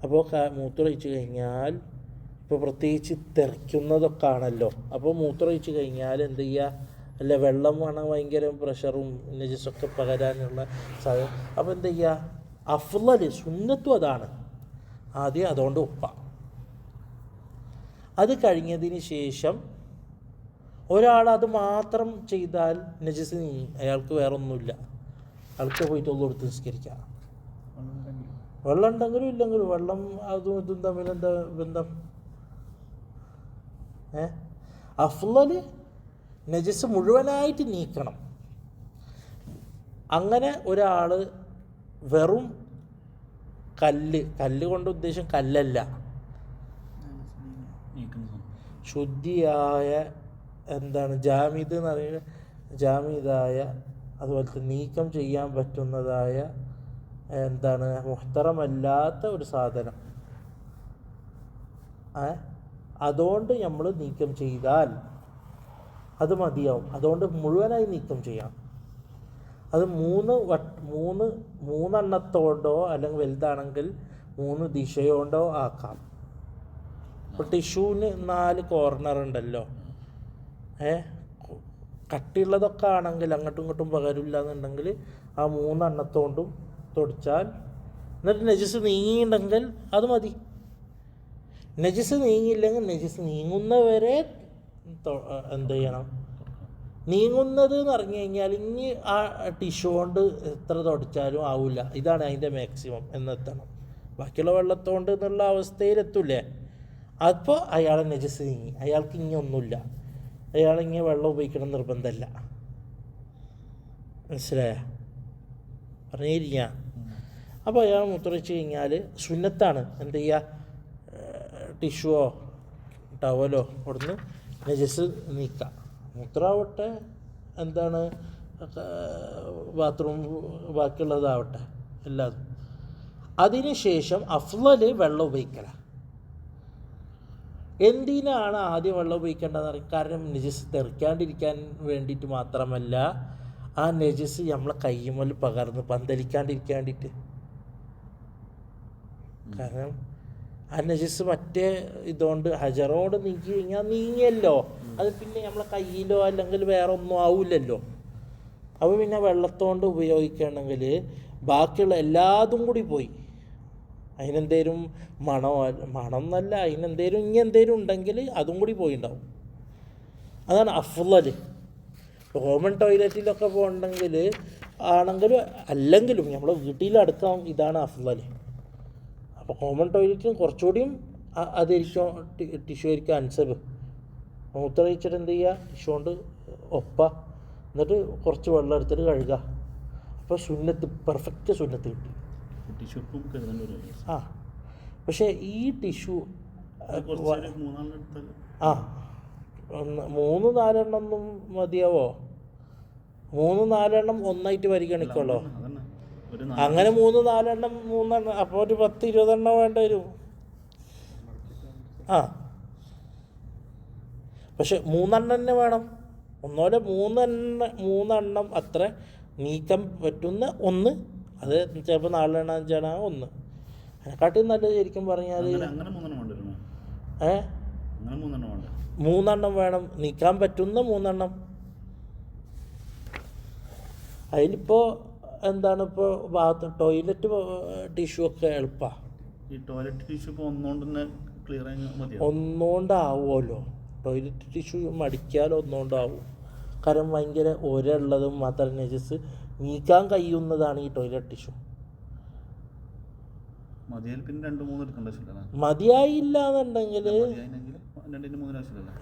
അപ്പോൾ മൂത്രമൊഴിച്ച് കഴിഞ്ഞാൽ, ഇപ്പോൾ പ്രത്യേകിച്ച് തെറിക്കുന്നതൊക്കെ ആണല്ലോ, അപ്പോൾ മൂത്രമൊഴിച്ച് കഴിഞ്ഞാൽ എന്ത് ചെയ്യുക, അല്ല വെള്ളം വേണം, ഭയങ്കര പ്രഷറും നജസൊക്കെ പകരാനുള്ള സാധ്യത. അപ്പോൾ എന്ത് ചെയ്യുക, അഫ്ളൽ സുന്നത്തും അതാണ്, ആദ്യം അതുകൊണ്ട് ഉപ്പ. അത് കഴിഞ്ഞതിന് ശേഷം ഒരാൾ അത് മാത്രം ചെയ്താൽ നജസ് നീങ്ങി, അയാൾക്ക് വേറെ ഒന്നുമില്ല, അയാൾക്ക് പോയിട്ട് കൊടുത്ത് നിസ്കരിക്കാം. വെള്ളം ഉണ്ടെങ്കിലും ഇല്ലെങ്കിലും, വെള്ളം അതും ഇതും തമ്മിൽ എന്താ ബന്ധം? അഫ്ളൽ നജസ് മുഴുവനായിട്ട് നീക്കണം. അങ്ങനെ ഒരാൾ വെറും കല്ല് കൊണ്ട് ഉദ്ദേശം കല്ലല്ല, ശുദ്ധിയായ ജാമിദ് എന്ന് പറയുന്നത്, ജാമിദായ അതുപോലത്തെ നീക്കം ചെയ്യാൻ പറ്റുന്നതായ മുഹ്തറമല്ലാത്ത ഒരു സാധനം, അതുകൊണ്ട് നമ്മൾ നീക്കം ചെയ്താൽ അത് മതിയാവും. അതുകൊണ്ട് മുഴുവനായി നീക്കം ചെയ്യാം. അത് മൂന്നെണ്ണത്തോണ്ടോ അല്ലെങ്കിൽ വലുതാണെങ്കിൽ 3 ദിശയോണ്ടോ ആക്കാം. ഇപ്പോൾ ടിഷ്യൂവിന് 4 കോർണർ ഉണ്ടല്ലോ, കട്ടിയുള്ളതൊക്കെ ആണെങ്കിൽ അങ്ങോട്ടും ഇങ്ങോട്ടും പകരില്ല എന്നുണ്ടെങ്കിൽ ആ 3 എണ്ണത്തോണ്ടും തുടച്ചാൽ, എന്നിട്ട് നജസ് നീങ്ങിയിട്ടുണ്ടെങ്കിൽ അത് മതി. നജസ് നീങ്ങിയില്ലെങ്കിൽ നജസ് നീങ്ങുന്നവരെ എന്ത് ചെയ്യണം, നീങ്ങുന്നത് എന്ന് പറഞ്ഞു കഴിഞ്ഞാൽ ഇനി ആ ടിഷ്യൂ കൊണ്ട് എത്ര തുടച്ചാലും ആവില്ല, ഇതാണ് അതിൻ്റെ മാക്സിമം എന്നെത്തണം. ബാക്കിയുള്ള വെള്ളത്തോണ്ട് എന്നുള്ള അവസ്ഥയിലെത്തൂലേ, അപ്പോൾ അയാളെ നജസ് നീങ്ങി, അയാൾക്ക് ഇനി ഒന്നുമില്ല, അയാളിങ്ങനെ വെള്ളം ഉപയോഗിക്കണം നിർബന്ധമല്ല. മനസ്സിലായ പറഞ്ഞിരിക്കുക. അപ്പോൾ അയാൾ മൂത്രമൊഴിച്ച് കഴിഞ്ഞാൽ സുന്നത്താണ് എന്ത് ചെയ്യുക, ടിഷ്യൂവോ ടവലോ കൊടുന്ന് നജസ് നീക്കുക. മൂത്രമാവട്ടെ, ബാത്റൂം ബാക്കിയുള്ളതാവട്ടെ, എല്ലാതും. അതിന് ശേഷം അഫ്ളൽ വെള്ളം ഉപയോഗിക്കല. എന്തിനാണ് ആദ്യം വെള്ളം ഉപയോഗിക്കേണ്ടതെന്ന് പറയും? കാരണം നജസ് തെറിക്കാണ്ടിരിക്കാൻ വേണ്ടിയിട്ട് മാത്രമല്ല, ആ നജസ് നമ്മളെ കയ്യുമ്മൽ പകർന്ന് പന്തലിക്കാണ്ടിരിക്കാൻ വേണ്ടിയിട്ട്. കാരണം ആ നജസ് മറ്റേ ഇതുകൊണ്ട് ഹജറോട് നീക്കി കഴിഞ്ഞാൽ നീങ്ങിയല്ലോ, അത് പിന്നെ നമ്മളെ കയ്യിലോ അല്ലെങ്കിൽ വേറെ ഒന്നും ആവില്ലല്ലോ. അപ്പോൾ പിന്നെ വെള്ളത്തോണ്ട് ഉപയോഗിക്കുകയാണെങ്കിൽ ബാക്കിയുള്ള എല്ലാതും കൂടി പോയി. അതിനെന്തേലും മണം എന്നല്ല, അതിനെന്തേലും ഇനി എന്തേലും ഉണ്ടെങ്കിൽ അതും കൂടി പോയിണ്ടാവും. അതാണ് അഫ്ളൽ. കോമൺ ടോയ്ലറ്റിലൊക്കെ പോകണമെങ്കിൽ ആണെങ്കിലും അല്ലെങ്കിലും നമ്മളെ വീട്ടിലടക്കം ഇതാണ് അഫ്ളൽ. അപ്പോൾ കോമൺ ടോയ്ലറ്റിനും കുറച്ചുകൂടിയും അതായിരിക്കും ടിഷ്യൂ ആയിരിക്കും അൻസബ്. മൂത്രമൊഴിച്ചിട്ട് എന്ത് ചെയ്യുക, ടിഷ്യൂ കൊണ്ട് എന്നിട്ട് കുറച്ച് വെള്ളം എടുത്തിട്ട് കഴുകുക. അപ്പോൾ സുന്നത്ത്, പെർഫെക്റ്റ് സുന്നത്ത് കിട്ടി. പക്ഷേ ഈ ടിഷ്യൂ 3-4 എണ്ണം മതിയാവോ? 3-4 എണ്ണം ഒന്നായിട്ട് പരിഗണിക്കുള്ളൂ. അങ്ങനെ 3-4 എണ്ണം അപ്പോൾ ഒരു 10-20 എണ്ണം വേണ്ട വരും. പക്ഷെ 3 എണ്ണം തന്നെ വേണം. ഒന്നോടെ 3 എണ്ണം അത്ര നീക്കം പറ്റുന്ന ഒന്ന്, അത് ചിലപ്പോൾ 4 എണ്ണം 5 എണ്ണം 1. അതിനെക്കാട്ടും നല്ലത് ശരിക്കും പറഞ്ഞാൽ 3 എണ്ണം വേണം, നീക്കാൻ പറ്റുന്ന 3 എണ്ണം. അതിലിപ്പോൾ ഇപ്പോൾ ടോയ്ലറ്റ് ടിഷ്യൂ ഒക്കെ എളുപ്പമാണ്. ഈ ടോയ്ലറ്റ് ടിഷ്യൂ ഇപ്പോൾ ഒന്നുകൊണ്ടാവുമല്ലോ. Toilet tissue മടിക്കാലോ ഒന്നുകൊണ്ടാവും. കാരണം ഭയങ്കര ഒരള്ളതും മാത്രം നജസ് നീക്കാൻ കഴിയുന്നതാണ് ഈ ടോയ്ലറ്റ് ടിഷ്യൂ. മതിയായില്ല എന്നുണ്ടെങ്കിൽ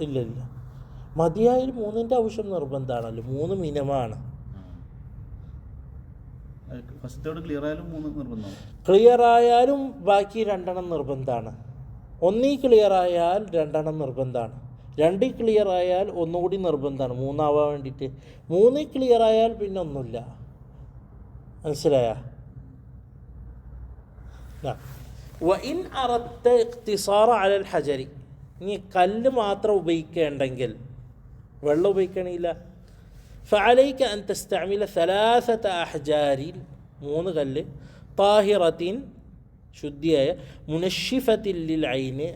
ഇല്ല, മതിയായി 3ൻ്റെ ആവശ്യം നിർബന്ധമാണല്ലോ. 3 മിനിമമാണ്. ക്ലിയർ ആയാലും ബാക്കി 2 എണ്ണം നിർബന്ധമാണ്. ഒന്നീ ക്ലിയറായാൽ രണ്ടെണ്ണം നിർബന്ധമാണ്, രണ്ടിൽ ക്ലിയറായാൽ ഒന്നുകൂടി നിർബന്ധമാണ് മൂന്നാവാൻ വേണ്ടിയിട്ട്, മൂന്നിൽ ക്ലിയറായാൽ പിന്നെ ഒന്നുമില്ല. മനസ്സിലായ? വഇൻ അറദ്ത ഇഖ്തിസാറ അലൽ ഹജരി, നീ കല്ല് മാത്രം ഉപയോഗിക്കേണ്ടെങ്കിൽ, വെള്ളം ഉപയോഗിക്കണില്ല, ഫഅലൈക അൻ തസ്തഅമില സലാസത അഹ്ജാരിൻ, 3 കല്ല്, താഹിറത്തിൻ ശുദ്ധിയായ, മുനശ്ശിഫത്തിൻ ലിൽ ഐന്,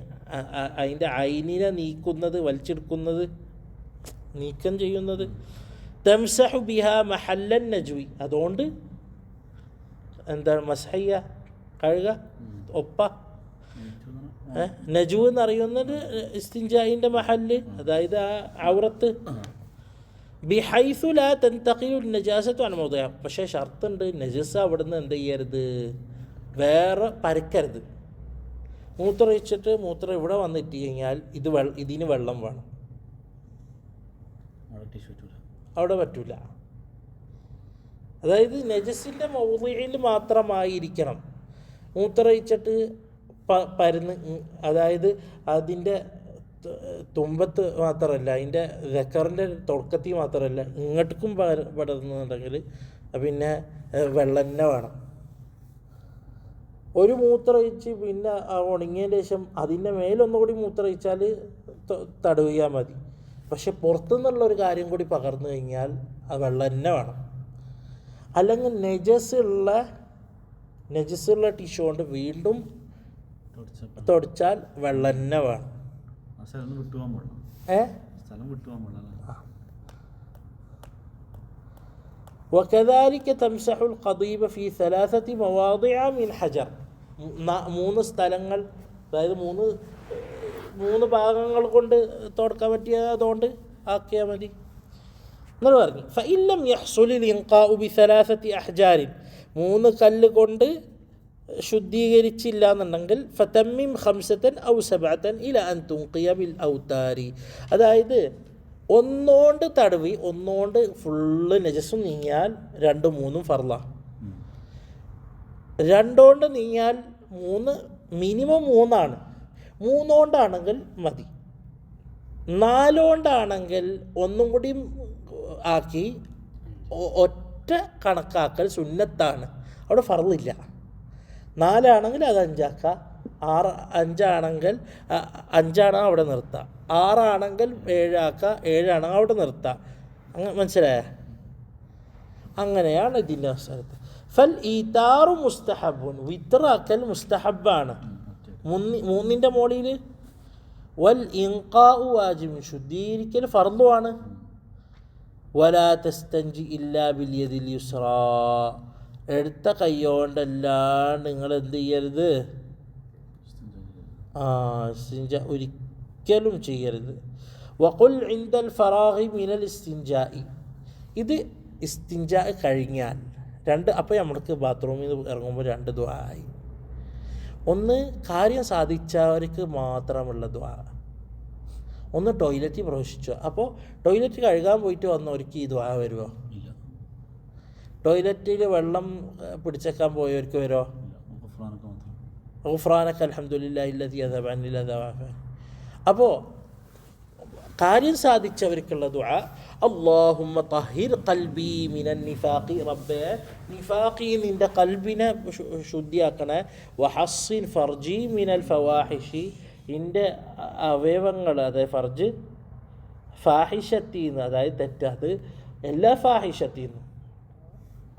അതിൻ്റെ ഐനിനെ നീക്കുന്നത്, വലിച്ചെടുക്കുന്നത്, നീക്കം ചെയ്യുന്നത്, തംസഹു ബിഹ മഹല്ലൻ നജ്വി, അതുകൊണ്ട് എന്താണ് മസ്ഹയ്യ, കഴുക, ഒപ്പ. നജു എന്നറിയുന്നത് ഇസ്തിൻജായിൻ്റെ മഹല്ല്, അതായത് ആ ഔറത്ത്. ബിഹൈസു ലാ തൻതഖിലു നജാസത്തു അൻ മൗദിഅ, പക്ഷേ ഷർത്തുണ്ട്, നജസ് അവിടുന്ന് എന്ത് ചെയ്യരുത്, വേറെ പരക്കരുത്. മൂത്രമൊഴിച്ചിട്ട് മൂത്രം ഇവിടെ വന്നിട്ട് കഴിഞ്ഞാൽ ഇതിന് വെള്ളം വേണം, അവിടെ പറ്റൂല. അതായത് നജസിൻ്റെ മൗദിഇൽ മാത്രമായിരിക്കണം. മൂത്രമൊഴിച്ചിട്ട് പരന്ന്, അതായത് അതിൻ്റെ തുമ്പത്ത് മാത്രമല്ല, അതിൻ്റെ ദക്കറിൻ്റെ തുടക്കത്തിൽ മാത്രമല്ല, ഇങ്ങോട്ടേക്കും പടർന്നുണ്ടെങ്കിൽ പിന്നെ വെള്ളം തന്നെ വേണം. ഒരു മൂത്രമൊഴിച്ച് പിന്നെ ഉണങ്ങിയതിന് ശേഷം അതിൻ്റെ മേലൊന്നുകൂടി മൂത്രമൊഴിച്ചാൽ തടവിയാൽ മതി. പക്ഷെ പുറത്തുനിന്നുള്ളൊരു കാര്യം കൂടി പകർന്നു കഴിഞ്ഞാൽ അത് വെള്ളം തന്നെ വേണം. അല്ലെങ്കിൽ നജസുള്ള ടിഷ്യൂ കൊണ്ട് വീണ്ടും തുടച്ചാൽ വെള്ളം തന്നെ വേണം. وكذلك تمسح القضيب في 3 مواضع من حجر, 3 സ്ഥലങ്ങൾ, അതായത് 3 ഭാഗങ്ങൾ കൊണ്ട് തുടക്കാൻ പറ്റിയതുകൊണ്ട് ആക്കിയാൽ മതി എന്നൊരു പറഞ്ഞു. فإن لم يحصل الإنقاء ب3 أحجار, 3 കല്ല് കൊണ്ട് ശുദ്ധീകരിച്ചില്ല എന്നുണ്ടെങ്കിൽ ഫതമ്മിം 5 ഔ 7 ഇല അൻ തുൻഖിയ ബിൽ ഔതാരി, അതായത് ഒന്നുകൊണ്ട് തടവി ഒന്നുകൊണ്ട് ഫുള്ള് നജസും നീങ്ങിയാൽ 2, 3 ഫർള, 2 കൊണ്ട് നീങ്ങിയാൽ 3, മിനിമം 3 3 കൊണ്ടാണെങ്കിൽ മതി, 4 കൊണ്ടാണെങ്കിൽ ഒന്നും കൂടി ആക്കി ഒറ്റ കണക്കാക്കൽ സുന്നത്താണ്, അവിടെ ഫർളില്ല. 4 ആണെങ്കിൽ അത് 5 ആക്കാം, 5 ആണെങ്കിൽ 5 അവിടെ നിർത്താം, 6 ആണെങ്കിൽ 7 ആക്കുക, 7 ആണെങ്കിൽ അവിടെ നിർത്താം. മനസ്സിലായ? അങ്ങനെയാണ് ഇതിൻ്റെ അവസരത്ത്. ഫൽ ഈതാറു മുസ്തഹബുൻ, വിത്റാക്കൽ മുസ്തഹബാണ് 3ൻ്റെ മോളിൽ. വൽ ഇൻഖാഉ വാജിബുൻ, ശുദ്ധീകരിക്കൽ ഫർളുമാണ്. വലാ തസ്തൻജി ഇല്ലാ ബിൽ യദിൽ യുസ്റാ, എടുത്ത കൈയോണ്ടല്ലാണ്ട് നിങ്ങൾ എന്ത് ചെയ്യരുത്, ഇസ്തിൻജ ഒരിക്കലും ചെയ്യരുത്. വഖുൽ ഇൻദൽ ഫറാഗി മിനൽ ഇസ്തിൻജാഇ, ഇത് ഇസ്തിൻജാ കഴിഞ്ഞാൽ 2, അപ്പോൾ നമ്മൾക്ക് ബാത്റൂമിൽ നിന്ന് ഇറങ്ങുമ്പോൾ 2 ദുആ ആയി. ഒന്ന് കാര്യം സാധിച്ചവർക്ക് മാത്രമുള്ള ദുആ, ഒന്ന് ടോയ്ലറ്റിൽ പ്രവേശിച്ചു, അപ്പോൾ ടോയ്ലറ്റ് കഴുകാൻ പോയിട്ട് വന്നവർക്ക് ഈ ദുആ വരുമോ? ടോയ്ലറ്റിൽ വെള്ളം പിടിച്ചേക്കാൻ പോയവർക്ക് വരുമോ? ഗുഫ്രാനക അൽഹംദുലില്ലാഹി അല്ലദീ അദ്ഹബ അന്നിൽ അദാ വഅഫാനി. അപ്പോൾ കാര്യം സാധിച്ചവർക്കുള്ള ദുആ, അല്ലാഹുമ്മ തഹിർ ഖൽബി മിനൻ നിഫാഖി, റബ്ബേ നിഫാഖി നിൻ്റെ കൽബിനെ ശുദ്ധിയാക്കണേ, വഹസ്സിൻ ഫർജി മിനൽ ഫവാഹിഷി, എൻ്റെ അവയവങ്ങൾ, അതായത് ഫർജ്, ഫാഹിഷത്തിന്ന്, അതായത് തെറ്റത് എല്ലാ ഫാഹിഷത്തിന്നും,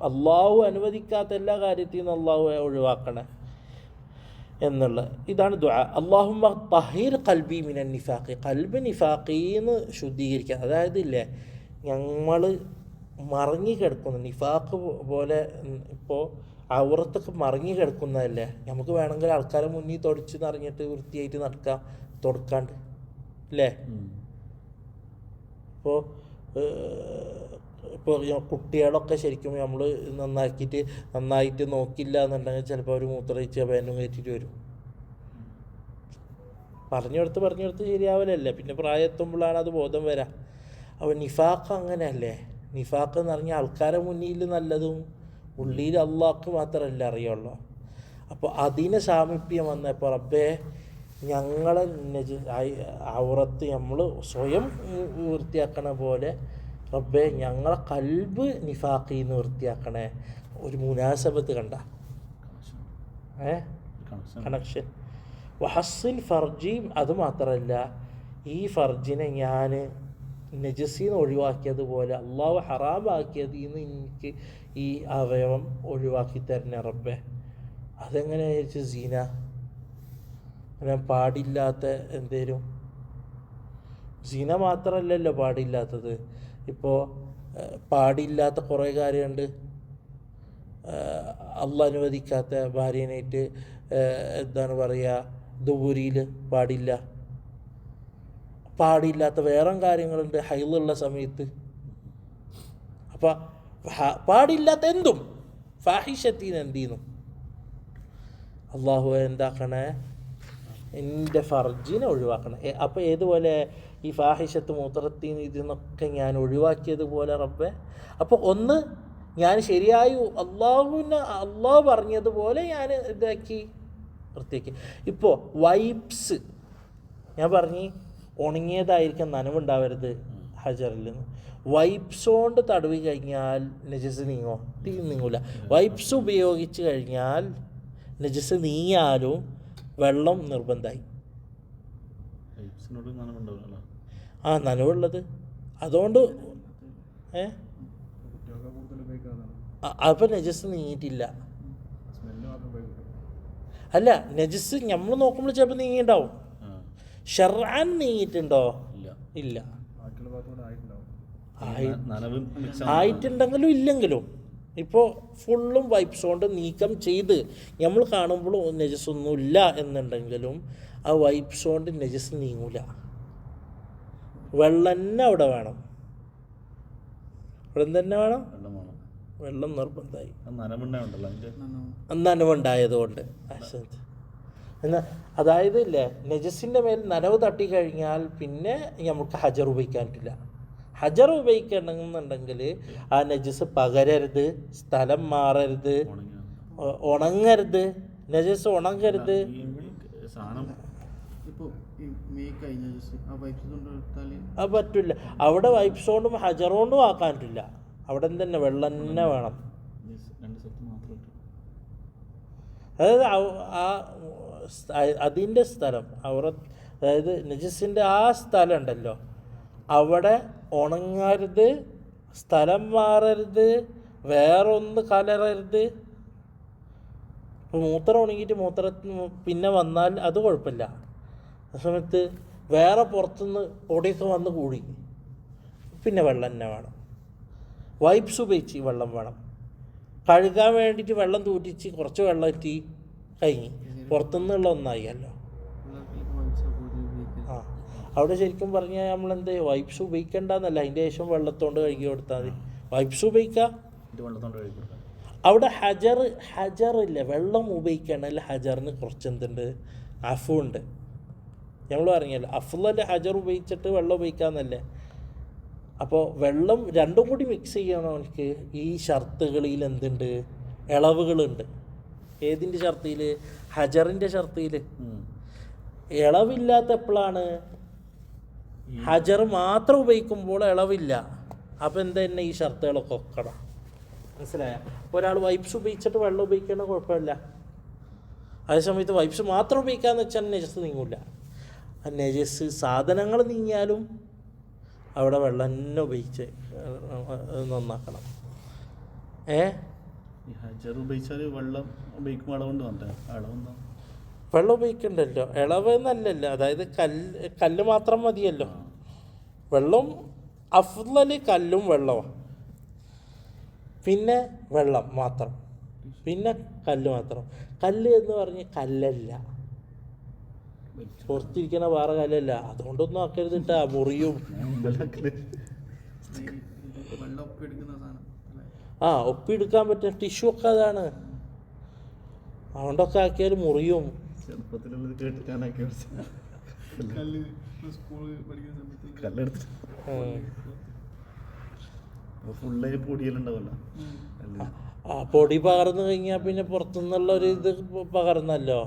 അള്ളാഹു അനുവദിക്കാത്ത എല്ലാ കാര്യത്തിൽ നിന്നും അള്ളാഹു ഒഴിവാക്കണേ എന്നുള്ള ഇതാണ് ദുആ. അല്ലാഹുമ്മ തഹിർ ഖൽബി മിനൻ നിഫാഖി, കൽബ് നിഫാഖീന്ന് ശുദ്ധീകരിക്കുക. അതായത് ഇല്ലേ, ഞങ്ങൾ മറങ്ങി കിടക്കുന്നു, നിഫാഖ് പോലെ ഇപ്പോൾ ഔറത്തൊക്കെ മറങ്ങി കിടക്കുന്നതല്ലേ, നമുക്ക് വേണമെങ്കിൽ ആൾക്കാരെ മുന്നിൽ തുടച്ച് നിറഞ്ഞിട്ട് വൃത്തിയായിട്ട് നടക്കാം, തുടക്കാണ്ട് അല്ലേ. ഇപ്പോൾ കുട്ടികളൊക്കെ ശരിക്കും നമ്മൾ നന്നായിട്ട് നോക്കില്ല എന്നുണ്ടെങ്കിൽ ചിലപ്പോൾ അവർ മൂത്രമൊഴിച്ച് പാനും കയറ്റിയിട്ട് വരും. പറഞ്ഞെടുത്ത് ശരിയാവലല്ലേ, പിന്നെ പ്രായത്തുമ്പോഴാണ് അത് ബോധം വരാം. അപ്പോൾ നിഫാഖ് അങ്ങനെയല്ലേ, നിഫാഖ് എന്ന് പറഞ്ഞാൽ ആൾക്കാരെ മുന്നിൽ നല്ലതും ഉള്ളിൽ അള്ളാഹ്ക്ക് മാത്രമല്ല അറിയുള്ളൂ. അപ്പോൾ അതിന് സാമീപ്യം വന്നപ്പോൾ റബ്ബേ ഞങ്ങളെ ഔറത്ത് നമ്മൾ സ്വയം വൃത്തിയാക്കണ പോലെ റബ്ബേ ഞങ്ങളെ കൽബ് നിഫാഖീന്ന് വൃത്തിയാക്കണേ. ഒരു മുനാസബത്ത് കണ്ട കണക്ഷൻ. വഹസ്സിൽ ഫർജി, അതുമാത്രമല്ല ഈ ഫർജിനെ ഞാൻ നജസീന്ന് ഒഴിവാക്കിയതുപോലെ അള്ളാഹു ഹറാമാക്കിയതിൽ നിന്ന് എനിക്ക് ഈ അവയവം ഒഴിവാക്കി തരണേ റബ്ബേ. അതെങ്ങനെ വിചാരിച്ചു സീന അങ്ങനെ പാടില്ലാത്ത എന്തേലും. സീന മാത്രമല്ലല്ലോ പാടില്ലാത്തത്, ഇപ്പോൾ പാടില്ലാത്ത കുറേ കാര്യമുണ്ട്. അള്ളാഹ് അനുവദിക്കാത്ത ഭാര്യനായിട്ട് എന്താണ് പറയുക, ദുബുരിയിൽ പാടില്ല. പാടില്ലാത്ത വേറെ കാര്യങ്ങളുണ്ട് ഹൈലുള്ള സമയത്ത്. അപ്പം പാടില്ലാത്ത എന്തും ഫാഹിഷത്തിന് എന്ത് ചെയ്യുന്നു അള്ളാഹു എന്താക്കണേ, എൻ്റെ ഫർജിനെ ഒഴിവാക്കണം. അപ്പോൾ ഏതുപോലെ ഈ ഫാഹിഷത്ത് മൂത്രത്തിന് ഇതിന്നൊക്കെ ഞാൻ ഒഴിവാക്കിയതുപോലെ റബ്ബെ. അപ്പോൾ ഒന്ന് ഞാൻ ശരിയായി അള്ളാഹു പറഞ്ഞതുപോലെ ഞാൻ ഇതാക്കി വൃത്തിയാക്കി. ഇപ്പോൾ വൈപ്സ് ഞാൻ പറഞ്ഞ് ഉണങ്ങിയതായിരിക്കും, നനവുണ്ടാവരുത് ഹജറിൽ നിന്ന്. വൈപ്സ് കൊണ്ട് തടവി കഴിഞ്ഞാൽ നജസ് നീങ്ങൂല. വൈപ്സ് ഉപയോഗിച്ച് കഴിഞ്ഞാൽ നജസ് നീങ്ങിയാലും വെള്ളം നിർബന്ധമായി. നനവുള്ളത് അതുകൊണ്ട് അപ്പം നജസ് നീങ്ങിയിട്ടില്ല. അല്ല, നജസ് നമ്മൾ നോക്കുമ്പോൾ ചിലപ്പോൾ നീങ്ങിയിട്ടുണ്ടാവും. ഷർആൻ നീങ്ങിയിട്ടുണ്ടോ? ഇല്ല. ആയിട്ടുണ്ടെങ്കിലും ഇല്ലെങ്കിലും ഇപ്പോൾ ഫുള്ളും വൈപ്സ് കൊണ്ട് നീക്കം ചെയ്ത് നമ്മൾ കാണുമ്പോൾ നജസ്സൊന്നുമില്ല എന്നുണ്ടെങ്കിലും ആ വൈപ്സ് കൊണ്ട് നജസ് നീങ്ങൂല. വെള്ളം തന്നെ അവിടെ വേണം. വെള്ളം തന്നെ വേണം. വെള്ളം നിർബന്ധമായി നനവുണ്ടായതുകൊണ്ട്. എന്നാൽ അതായത് ഇല്ലേ, നജസിൻ്റെ മേൽ നനവ് തട്ടിക്കഴിഞ്ഞാൽ പിന്നെ നമുക്ക് ഹജർ ഉപയോഗിക്കാൻ പറ്റില്ല. ഹജർ ഉപയോഗിക്കണമെന്നുണ്ടെങ്കിൽ ആ നജസ് പകരരുത്, സ്ഥലം മാറരുത്, ഉണങ്ങരുത്. നജസ് ഉണങ്ങരുത്. അത് പറ്റില്ല. അവിടെ വൈപ്സ് കൊണ്ടും ഹജർ കൊണ്ടും ആക്കാൻ പറ്റില്ല. അവിടെ തന്നെ വെള്ളം തന്നെ വേണം. അതായത് അതിൻ്റെ സ്ഥലം അതായത് നജസിൻ്റെ ആ സ്ഥലം ഉണ്ടല്ലോ, അവിടെ ഉണങ്ങരുത്, സ്ഥലം മാറരുത്, വേറൊന്ന് കലരരുത്. ഇപ്പോൾ മൂത്രം ഉണങ്ങിയിട്ട് മൂത്രത്തിന് പിന്നെ വന്നാൽ അത് കുഴപ്പമില്ല. ആ സമയത്ത് വേറെ പുറത്തുനിന്ന് പൊടിയൊക്കെ വന്ന് കൂടി പിന്നെ വെള്ളം തന്നെ വേണം. വൈപ്സ് ഉപയോഗിച്ച് വെള്ളം വേണം. കഴുകാൻ വേണ്ടിയിട്ട് വെള്ളം തൂറ്റിച്ച് കുറച്ച് വെള്ളം ഇറ്റി കഴിഞ്ഞ് പുറത്തുനിന്നുള്ള ഒന്നായില്ലോ. അവിടെ ശരിക്കും പറഞ്ഞാൽ നമ്മളെന്ത് വൈപ്സ് ഉപയോഗിക്കേണ്ടെന്നല്ല, അതിൻ്റെ ശേഷം വെള്ളത്തോണ്ട് കഴുകി കൊടുത്താൽ മതി. വൈപ്സ് ഉപയോഗിക്കാം. അവിടെ ഹജറില്ല, വെള്ളം ഉപയോഗിക്കണമല്ല. ഹജറിന് കുറച്ച് എന്തുണ്ട്, അഫുണ്ട്. നമ്മൾ പറഞ്ഞല്ലോ അഫ്ളൽ ഹജർ ഉപയോഗിച്ചിട്ട് വെള്ളം ഉപയോഗിക്കാമെന്നല്ലേ. അപ്പോൾ വെള്ളം രണ്ടും കൂടി മിക്സ് ചെയ്യണമെങ്കിൽ ഈ ഷർത്തുകളിൽ എന്തുണ്ട്, ഇളവുകളുണ്ട്. ഏതിൻ്റെ ഷർത്തിയിൽ? ഹജറിൻ്റെ ഷർത്തിയിൽ. ഇളവില്ലാത്ത എപ്പോഴാണ്? ഹജർ മാത്രം ഉപയോഗിക്കുമ്പോൾ ഇളവില്ല. അപ്പം എന്താ തന്നെ ഈ ഷർത്തുകളൊക്കെ ഒക്കണം. മനസ്സിലായ? ഒരാൾ വൈപ്സ് ഉപയോഗിച്ചിട്ട് വെള്ളം ഉപയോഗിക്കണ കുഴപ്പമില്ല. അതേസമയത്ത് വൈപ്സ് മാത്രം ഉപയോഗിക്കാന്ന് വെച്ചാൽ നജസ് നീങ്ങില്ല. ആ നജസ് സാധനങ്ങൾ നീങ്ങിയാലും അവിടെ വെള്ളം തന്നെ ഉപയോഗിച്ച് നന്നാക്കണം. വെള്ളം ഉപയോഗിക്കണ്ടല്ലോ, ഇളവ് എന്നല്ലല്ലോ. അതായത് കല്ല് മാത്രം മതിയല്ലോ. വെള്ളം അഫ്ളൽ കല്ലും വെള്ളമാണ്, പിന്നെ വെള്ളം മാത്രം, പിന്നെ കല്ല് മാത്രം. കല്ല് എന്ന് പറഞ്ഞ് കല്ലല്ല, പുറത്തിരിക്കണ വേറെ കല്ലല്ല. അതുകൊണ്ടൊന്നും ആക്കരുതിട്ടാ, മുറിയും. ഒപ്പിയെടുക്കാൻ പറ്റും ടിഷ്യൂ ഒക്കെ അതാണ്. അതുകൊണ്ടൊക്കെ ആക്കിയാൽ മുറിയും. പൊടി പകർന്നു കഴിഞ്ഞാൽ പിന്നെ പുറത്തുനിന്നുള്ള ഒരു ഇത് പകർന്നല്ലോ.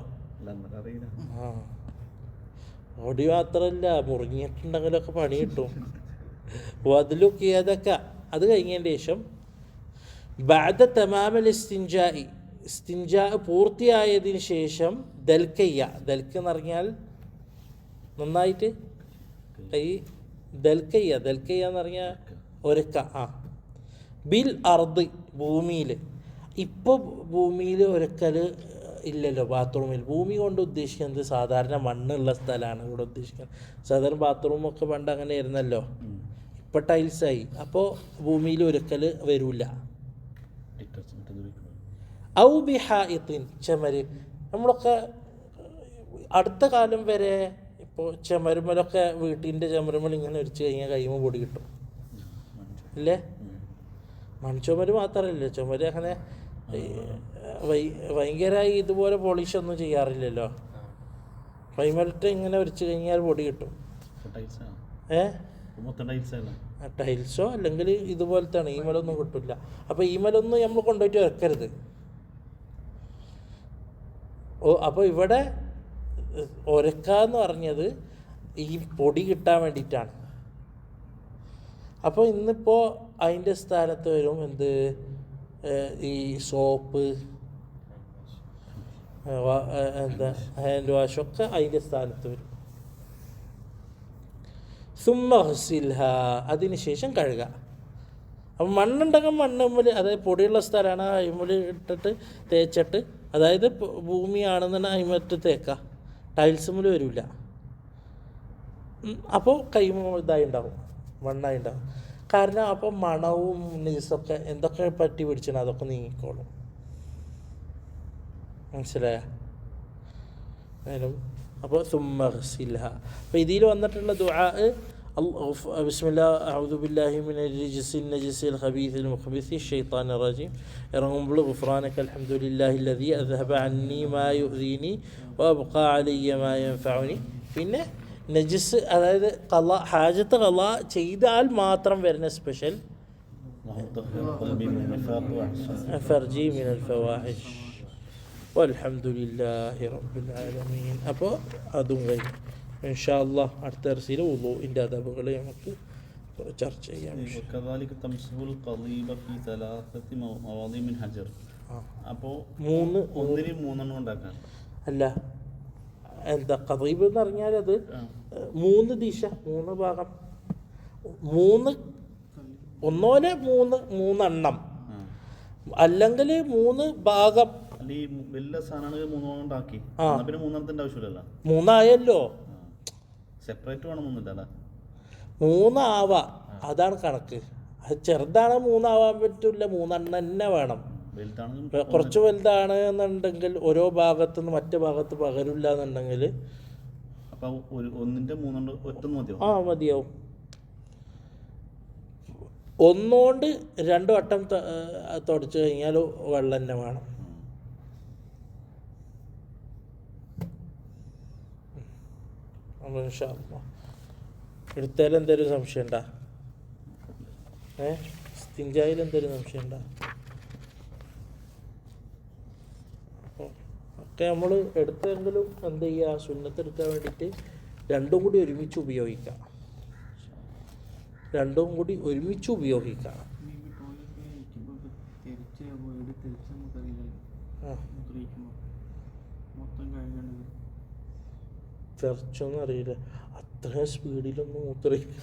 ബോഡി മാത്രമല്ല മുറിഞ്ഞിട്ടുണ്ടെങ്കിലൊക്കെ പണി കിട്ടും. വദ്ലുക്ക് അതൊക്കെ അത് കഴിഞ്ഞതിന് ശേഷം ബഅദ തമാമൽ ഇസ്തിൻജാഇ, ഇസ്തിൻജാ പൂർത്തിയായതിന് ശേഷം ദൽക്കയ്യ, ദൽക്ക് എന്ന് പറഞ്ഞാൽ നന്നായിട്ട് കൈ ദൽക്കയ്യ, ദൽക്കയ്യ എന്ന് പറഞ്ഞാൽ ഒരക്ക. ബിൽ അർദ് ഭൂമിയിൽ. ഇപ്പോൾ ഭൂമിയിൽ ഒരക്കൽ ഇല്ലല്ലോ ബാത്റൂമിൽ. ഭൂമി കൊണ്ട് ഉദ്ദേശിക്കുന്നത് സാധാരണ മണ്ണുള്ള സ്ഥലമാണ് ഇവിടെ ഉദ്ദേശിക്കുന്നത്. സാധാരണ ബാത്റൂമൊക്കെ പണ്ട് അങ്ങനെ ആയിരുന്നല്ലോ, ഇപ്പം ടൈൽസായി. അപ്പോൾ ഭൂമിയിൽ ഒരക്കൽ വരില്ല. ഔ ബിഹായിത്തിൻ, ചുമര്. നമ്മളൊക്കെ അടുത്ത കാലം വരെ ഇപ്പോൾ ചുമരുമലൊക്കെ വീട്ടിൻ്റെ ചുമരുമൽ ഇങ്ങനെ ഒരിച്ച് കഴിഞ്ഞാൽ കൈമ പൊടി കിട്ടും അല്ലേ? മൺചുമര് മാത്രമല്ല, ചുമര് അങ്ങനെ ഭയങ്കരമായി ഇതുപോലെ പോളിഷൊന്നും ചെയ്യാറില്ലല്ലോ. കൈമലിട്ട് ഇങ്ങനെ ഒരിച്ച് കഴിഞ്ഞാൽ പൊടി കിട്ടും. ടൈൽസോ അല്ലെങ്കിൽ ഇതുപോലത്താണ്. ഈമലൊന്നും കിട്ടില്ല. അപ്പോൾ ഈമലൊന്നും നമ്മൾ കൊണ്ടുപോയിട്ട് വെക്കരുത്. അപ്പോൾ ഇവിടെ ഒരക്കാന്ന് പറഞ്ഞത് ഈ പൊടി കിട്ടാൻ വേണ്ടിയിട്ടാണ്. അപ്പോൾ ഇന്നിപ്പോൾ അതിൻ്റെ സ്ഥാനത്ത് വരും എന്ത്, ഈ സോപ്പ്, എന്താ ഹാൻഡ് വാഷൊക്കെ അതിൻ്റെ സ്ഥാനത്ത് വരും. സുമ്മ ഹസിൽഹ, അതിന് ശേഷം കഴുകുക. അപ്പം മണ്ണുണ്ടെങ്കിൽ മണ്ണുമ്മിൽ, അതായത് പൊടിയുള്ള സ്ഥലമാണ്, അയിമുൽ ഇട്ടിട്ട് തേച്ചിട്ട്, അതായത് ഭൂമിയാണെന്നുണ്ടെങ്കിൽ അയിമറ്റ് തേക്കുക. ടൈൽസുമ്മിൽ വരില്ല. അപ്പോൾ കൈമ ഇതായി ഉണ്ടാവും, മണ്ണായി ഉണ്ടാവും. കാരണം അപ്പോൾ മണവും നീസൊക്കെ എന്തൊക്കെ പറ്റി പിടിച്ചാൽ അതൊക്കെ നീങ്ങിക്കോളും. മനസ്സിലായ? അപ്പോൾ സുമ്മ ഹസിൽഹ. അപ്പോൾ ഇതിൽ വന്നിട്ടുള്ള ദുആ ബിസ്മില്ലാഹി അഊദു ബില്ലാഹി മിനൽ റിജ്സിൻ നജിസിൽ ഖബീസിൽ മുഖ്ബിസി ശൈത്താനിർ റജീം. ഇറങ്ങുമ്പോൾ ഗുഫ്രാനക അൽഹംദുലില്ലാഹി അല്ലദീ അദ്ഹബ അന്നി മാ യുഅ്ദീനി വഅബ്ഖാ അലയ്യ മാ യൻഫഉനി. പിന്നെ നജിസ്, അതായത് ഖളാ, ഹാജത്ത് ഖളാ ചെയ്താൽ മാത്രം വരുന്ന സ്പെഷ്യൽ ഫർജി മിനൽ ഫവാഹിഷ് വൽഹംദുലില്ലാഹി റബ്ബിൽ ആലമീൻ. അപ്പോൾ അതും കഴിഞ്ഞു. ഇൻഷാ അല്ലാഹ് അടുത്ത ദർസിൽ വുളൂഇൻ്റെ അദബുകൾ നമുക്ക് ചർച്ച ചെയ്യാം. അപ്പോൾ അല്ല, എന്താ ഖദീബ് എന്ന് പറഞ്ഞാൽ അത് 3 ദിശ, 3 ഭാഗം, 3 ഒന്നോലെ 3 അല്ലെങ്കിൽ 3 ഭാഗം. മൂന്നായല്ലോ, സെപ്പറേറ്റ് വേണമെന്നില്ല, 3 ആവാ, അതാണ് കണക്ക്. അത് ചെറുതാണ് 3 ആവാൻ പറ്റില്ല, 3 തന്നെ വേണം. കുറച്ച് വലുതാണ് എന്നുണ്ടെങ്കിൽ ഓരോ ഭാഗത്തുനിന്ന് മറ്റു ഭാഗത്ത് പകരില്ല എന്നുണ്ടെങ്കിൽ മതിയാവും. 1 കൊണ്ട് 2 വട്ടം തുടച്ചു കഴിഞ്ഞാൽ വെള്ളം തന്നെ വേണം. എടുത്താൽ എന്തെങ്കിലും സംശയം ഉണ്ടാ? സ്തിഞ്ചായിൽ എന്തെങ്കിലും സംശയം ഉണ്ടാ? ഒക്കെ നമ്മൾ എടുത്തെങ്കിലും എന്ത് ചെയ്യുക, സുന്നത്തെടുക്കാൻ വേണ്ടിയിട്ട് രണ്ടും കൂടി ഒരുമിച്ച് ഉപയോഗിക്കാം. തെറിച്ചൊന്നും അറിയില്ല, അത്ര സ്പീഡിലൊന്നും മൂത്രയില്ല.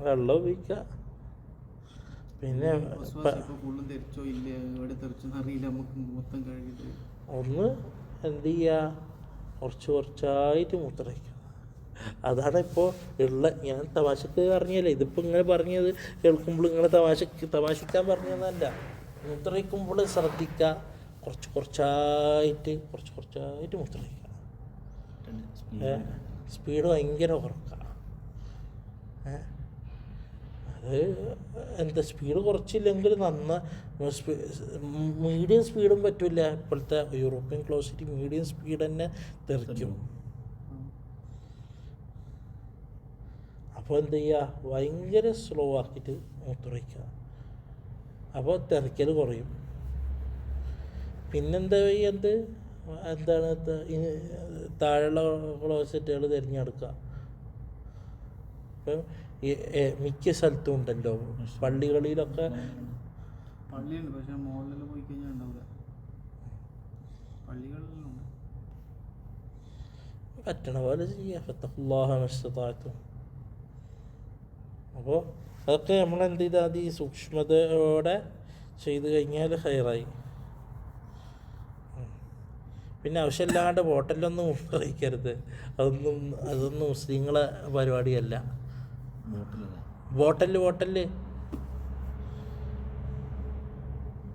വെള്ളം ഉപയോഗിക്കുക. പിന്നെ ഒന്ന് എന്ത് ചെയ്യുക, കുറച്ചായിട്ട് മൂത്രയിക്കുക. അതാണ് ഇപ്പോൾ ഉള്ള. ഞാൻ തമാശക്ക് പറഞ്ഞല്ലേ, ഇതിപ്പോൾ ഇങ്ങനെ പറഞ്ഞത് കേൾക്കുമ്പോൾ ഇങ്ങനെ തമാശിക്കാൻ പറഞ്ഞതല്ല. മൂത്രയിക്കുമ്പോൾ ശ്രദ്ധിക്കുക, കുറച്ചായിട്ട് മൂത്രയിക്കുക. സ്പീഡ് ഭയങ്കര കുറക്കുക. അത് എന്താ, സ്പീഡ് കുറച്ചില്ലെങ്കിൽ മീഡിയം സ്പീഡും പറ്റില്ല. ഇപ്പോഴത്തെ യൂറോപ്യൻ ക്ലോസിറ്റി മീഡിയം സ്പീഡ് തന്നെ തെറിക്കും. അപ്പോൾ എന്ത് ചെയ്യുക, ഭയങ്കര സ്ലോ ആക്കിയിട്ട് മൂത്രയിക്കുക. അപ്പോൾ തെറിക്കൽ കുറയും. പിന്നെന്താ ചെയ്യേണ്ടത്? എന്താണ് താഴെയുള്ള ക്ലോസറ്റുകൾ തിരഞ്ഞെടുക്കുക. ഇപ്പം മിക്ക സ്ഥലത്തും ഉണ്ടല്ലോ, പള്ളികളിലൊക്കെ പള്ളിയുണ്ട്, പക്ഷെ മോളിലെല്ലാം പോയി കഴിഞ്ഞാൽ ഉണ്ടാവില്ല. പള്ളികളിലെല്ലാം ഉണ്ട്. പറ്റണ പോലെ ചെയ്യാം. ഫത്തഖുല്ലാഹ മസ്തതാഅതും. അപ്പോൾ അതൊക്കെ നമ്മളെന്ത് ചെയ്താൽ മതി? സൂക്ഷ്മതയോടെ ചെയ്ത് കഴിഞ്ഞാൽ ഹൈറായി. പിന്നെ ആവശ്യമില്ലാണ്ട് ബോട്ടലൊന്നും ഉപയോഗിക്കരുത്. അതൊന്നും മുസ്ലിങ്ങളെ പരിപാടിയല്ല. ബോട്ടല്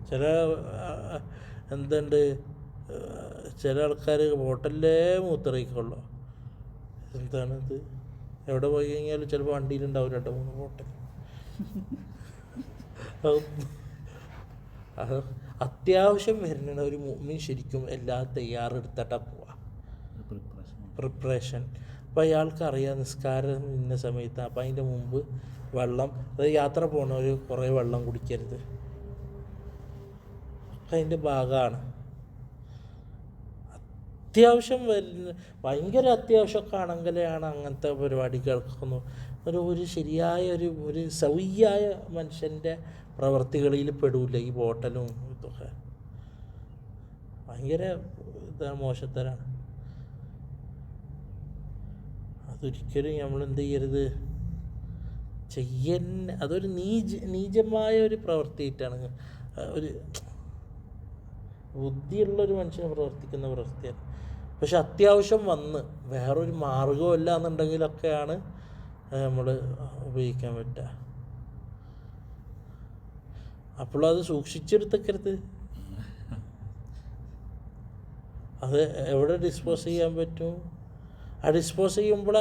ചില എന്തുണ്ട്, ചില ആൾക്കാർ ബോട്ടലിലേ മൂത്രയിക്കുള്ളൂ. എന്താണിത്? എവിടെ പോയി കഴിഞ്ഞാലും ചിലപ്പോൾ വണ്ടിയിലുണ്ടാവും 2-3 ബോട്ടൽ. അത് അത്യാവശ്യം വരുന്ന ഒരു മുഅ്മിൻ ശരിക്കും എല്ലാം തയ്യാറെടുത്തിട്ടാണ് പോവുക, പ്രിപ്പറേഷൻ. അപ്പോൾ അയാൾക്ക് അറിയാം നിസ്കാരം ഇന്ന സമയത്ത്, അപ്പം അതിൻ്റെ മുമ്പ് വെള്ളം, അത് യാത്ര പോകണവർ കുറേ വെള്ളം കുടിക്കരുത്, ഒക്കെ അതിൻ്റെ ഭാഗമാണ്. അത്യാവശ്യം വരുന്ന ഭയങ്കര അത്യാവശ്യമൊക്കെ ആണെങ്കിലാണ് അങ്ങനത്തെ പരിപാടികൾക്കൊന്നും ഒരു ശരിയായ ഒരു സൗയ്യായ മനുഷ്യൻ്റെ പ്രവർത്തികളിൽ പെടൂല ഈ ബോട്ടലും ഇതൊക്കെ. ഭയങ്കര മോശത്തരാണ്. അതൊരിക്കലും നമ്മളെന്ത് ചെയ്യരുത്, അതൊരു നീചമായ ഒരു പ്രവൃത്തിയായിട്ടാണ്. ഒരു ബുദ്ധിയുള്ളൊരു മനുഷ്യന് പ്രവർത്തിക്കുന്ന പ്രവൃത്തിയാണ്. പക്ഷെ അത്യാവശ്യം വന്ന് വേറൊരു മാർഗമല്ല എന്നുണ്ടെങ്കിലൊക്കെയാണ് നമ്മൾ ഉപയോഗിക്കാൻ പറ്റുക. അപ്പോഴത് സൂക്ഷിച്ചെടുത്തക്കരുത്. അത് എവിടെ ഡിസ്പോസ് ചെയ്യാൻ പറ്റും? ആ ഡിസ്പോസ് ചെയ്യുമ്പോൾ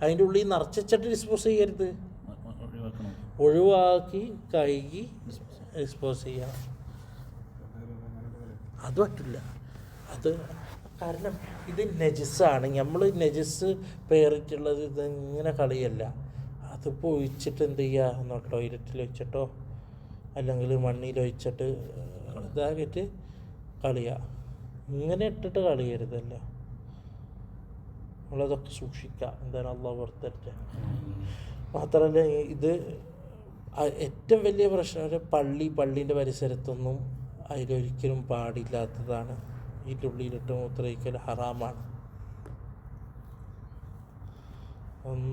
അതിൻ്റെ ഉള്ളിൽ നിറച്ചിട്ട് ഡിസ്പോസ് ചെയ്യരുത്, ഒഴിവാക്കി കഴുകി ഡിസ്പോസ് ചെയ്യണം. അത് പറ്റില്ല. അത് കാരണം ഇത് നജസ്സാണ്. നമ്മൾ നജസ് പേറിട്ടുള്ളത് ഇത് ഇങ്ങനെ കളിയല്ല. അതിപ്പോൾ ഒഴിച്ചിട്ട് എന്ത് ചെയ്യുക, ടോയ്ലറ്റിൽ വെച്ചിട്ടോ അല്ലെങ്കിൽ മണ്ണിൽ ഒഴിച്ചിട്ട് ഇതാക്കിയിട്ട് കളിയുക. ഇങ്ങനെ ഇട്ടിട്ട് കളിയരുതല്ലോ. നമ്മളതൊക്കെ സൂക്ഷിക്കുക. എന്താണ് അള്ളാഹു പുറത്തരട്ടെ. മാത്രമല്ല ഇത് ഏറ്റവും വലിയ പ്രശ്നം പള്ളീൻ്റെ പരിസരത്തൊന്നും അതിലൊരിക്കലും പാടില്ലാത്തതാണ്. ഇതിൻ്റെ ഉള്ളിലിട്ട് മൂത്രയിക്കൽ ഹറാമാണ്.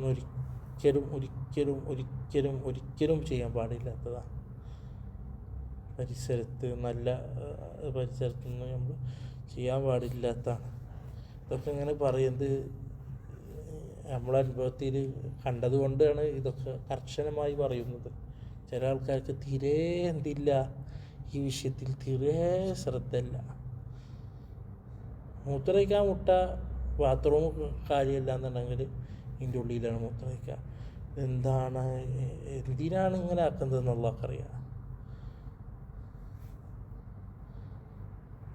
ഒരിക്കലും ഒരിക്കലും ഒരിക്കലും ഒരിക്കലും ചെയ്യാൻ പാടില്ലാത്തതാണ്. നല്ല പരിസരത്തൊന്നും നമ്മൾ ചെയ്യാൻ പാടില്ലാത്തതാണ്. ഇതൊക്കെ ഇങ്ങനെ പറയുന്നത് നമ്മളെ അനുഭവത്തിൽ കണ്ടതുകൊണ്ടാണ് ഇതൊക്കെ കർശനമായി പറയുന്നത്. ചില ആൾക്കാർക്ക് തീരെ എന്തില്ല, ഈ വിഷയത്തിൽ തീരെ ശ്രദ്ധയില്ല. മൂത്രയിക്കാൻ മുട്ട ബാത്റൂം കാര്യമല്ല എന്നുണ്ടെങ്കിൽ ഇതിൻ്റെ ഉള്ളിലാണ് മൂത്രയിക്കുക. എന്തിനാണ് ഇങ്ങനെ ആക്കുന്നത് എന്നുള്ളതൊക്കെ അറിയാം.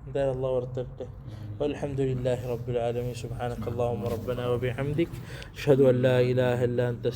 എന്തായാലും അള്ളാഹു ഓർത്തിട്ട്. വൽഹംദുലില്ലാഹി റബ്ബിൽ ആലമീൻ. സുബ്ഹാനക അല്ലാഹുമ്മ റബ്ബനാ വബിഹംദിക അഷ്ഹദു അൻ ലാ ഇലാഹ ഇല്ലാ അൻത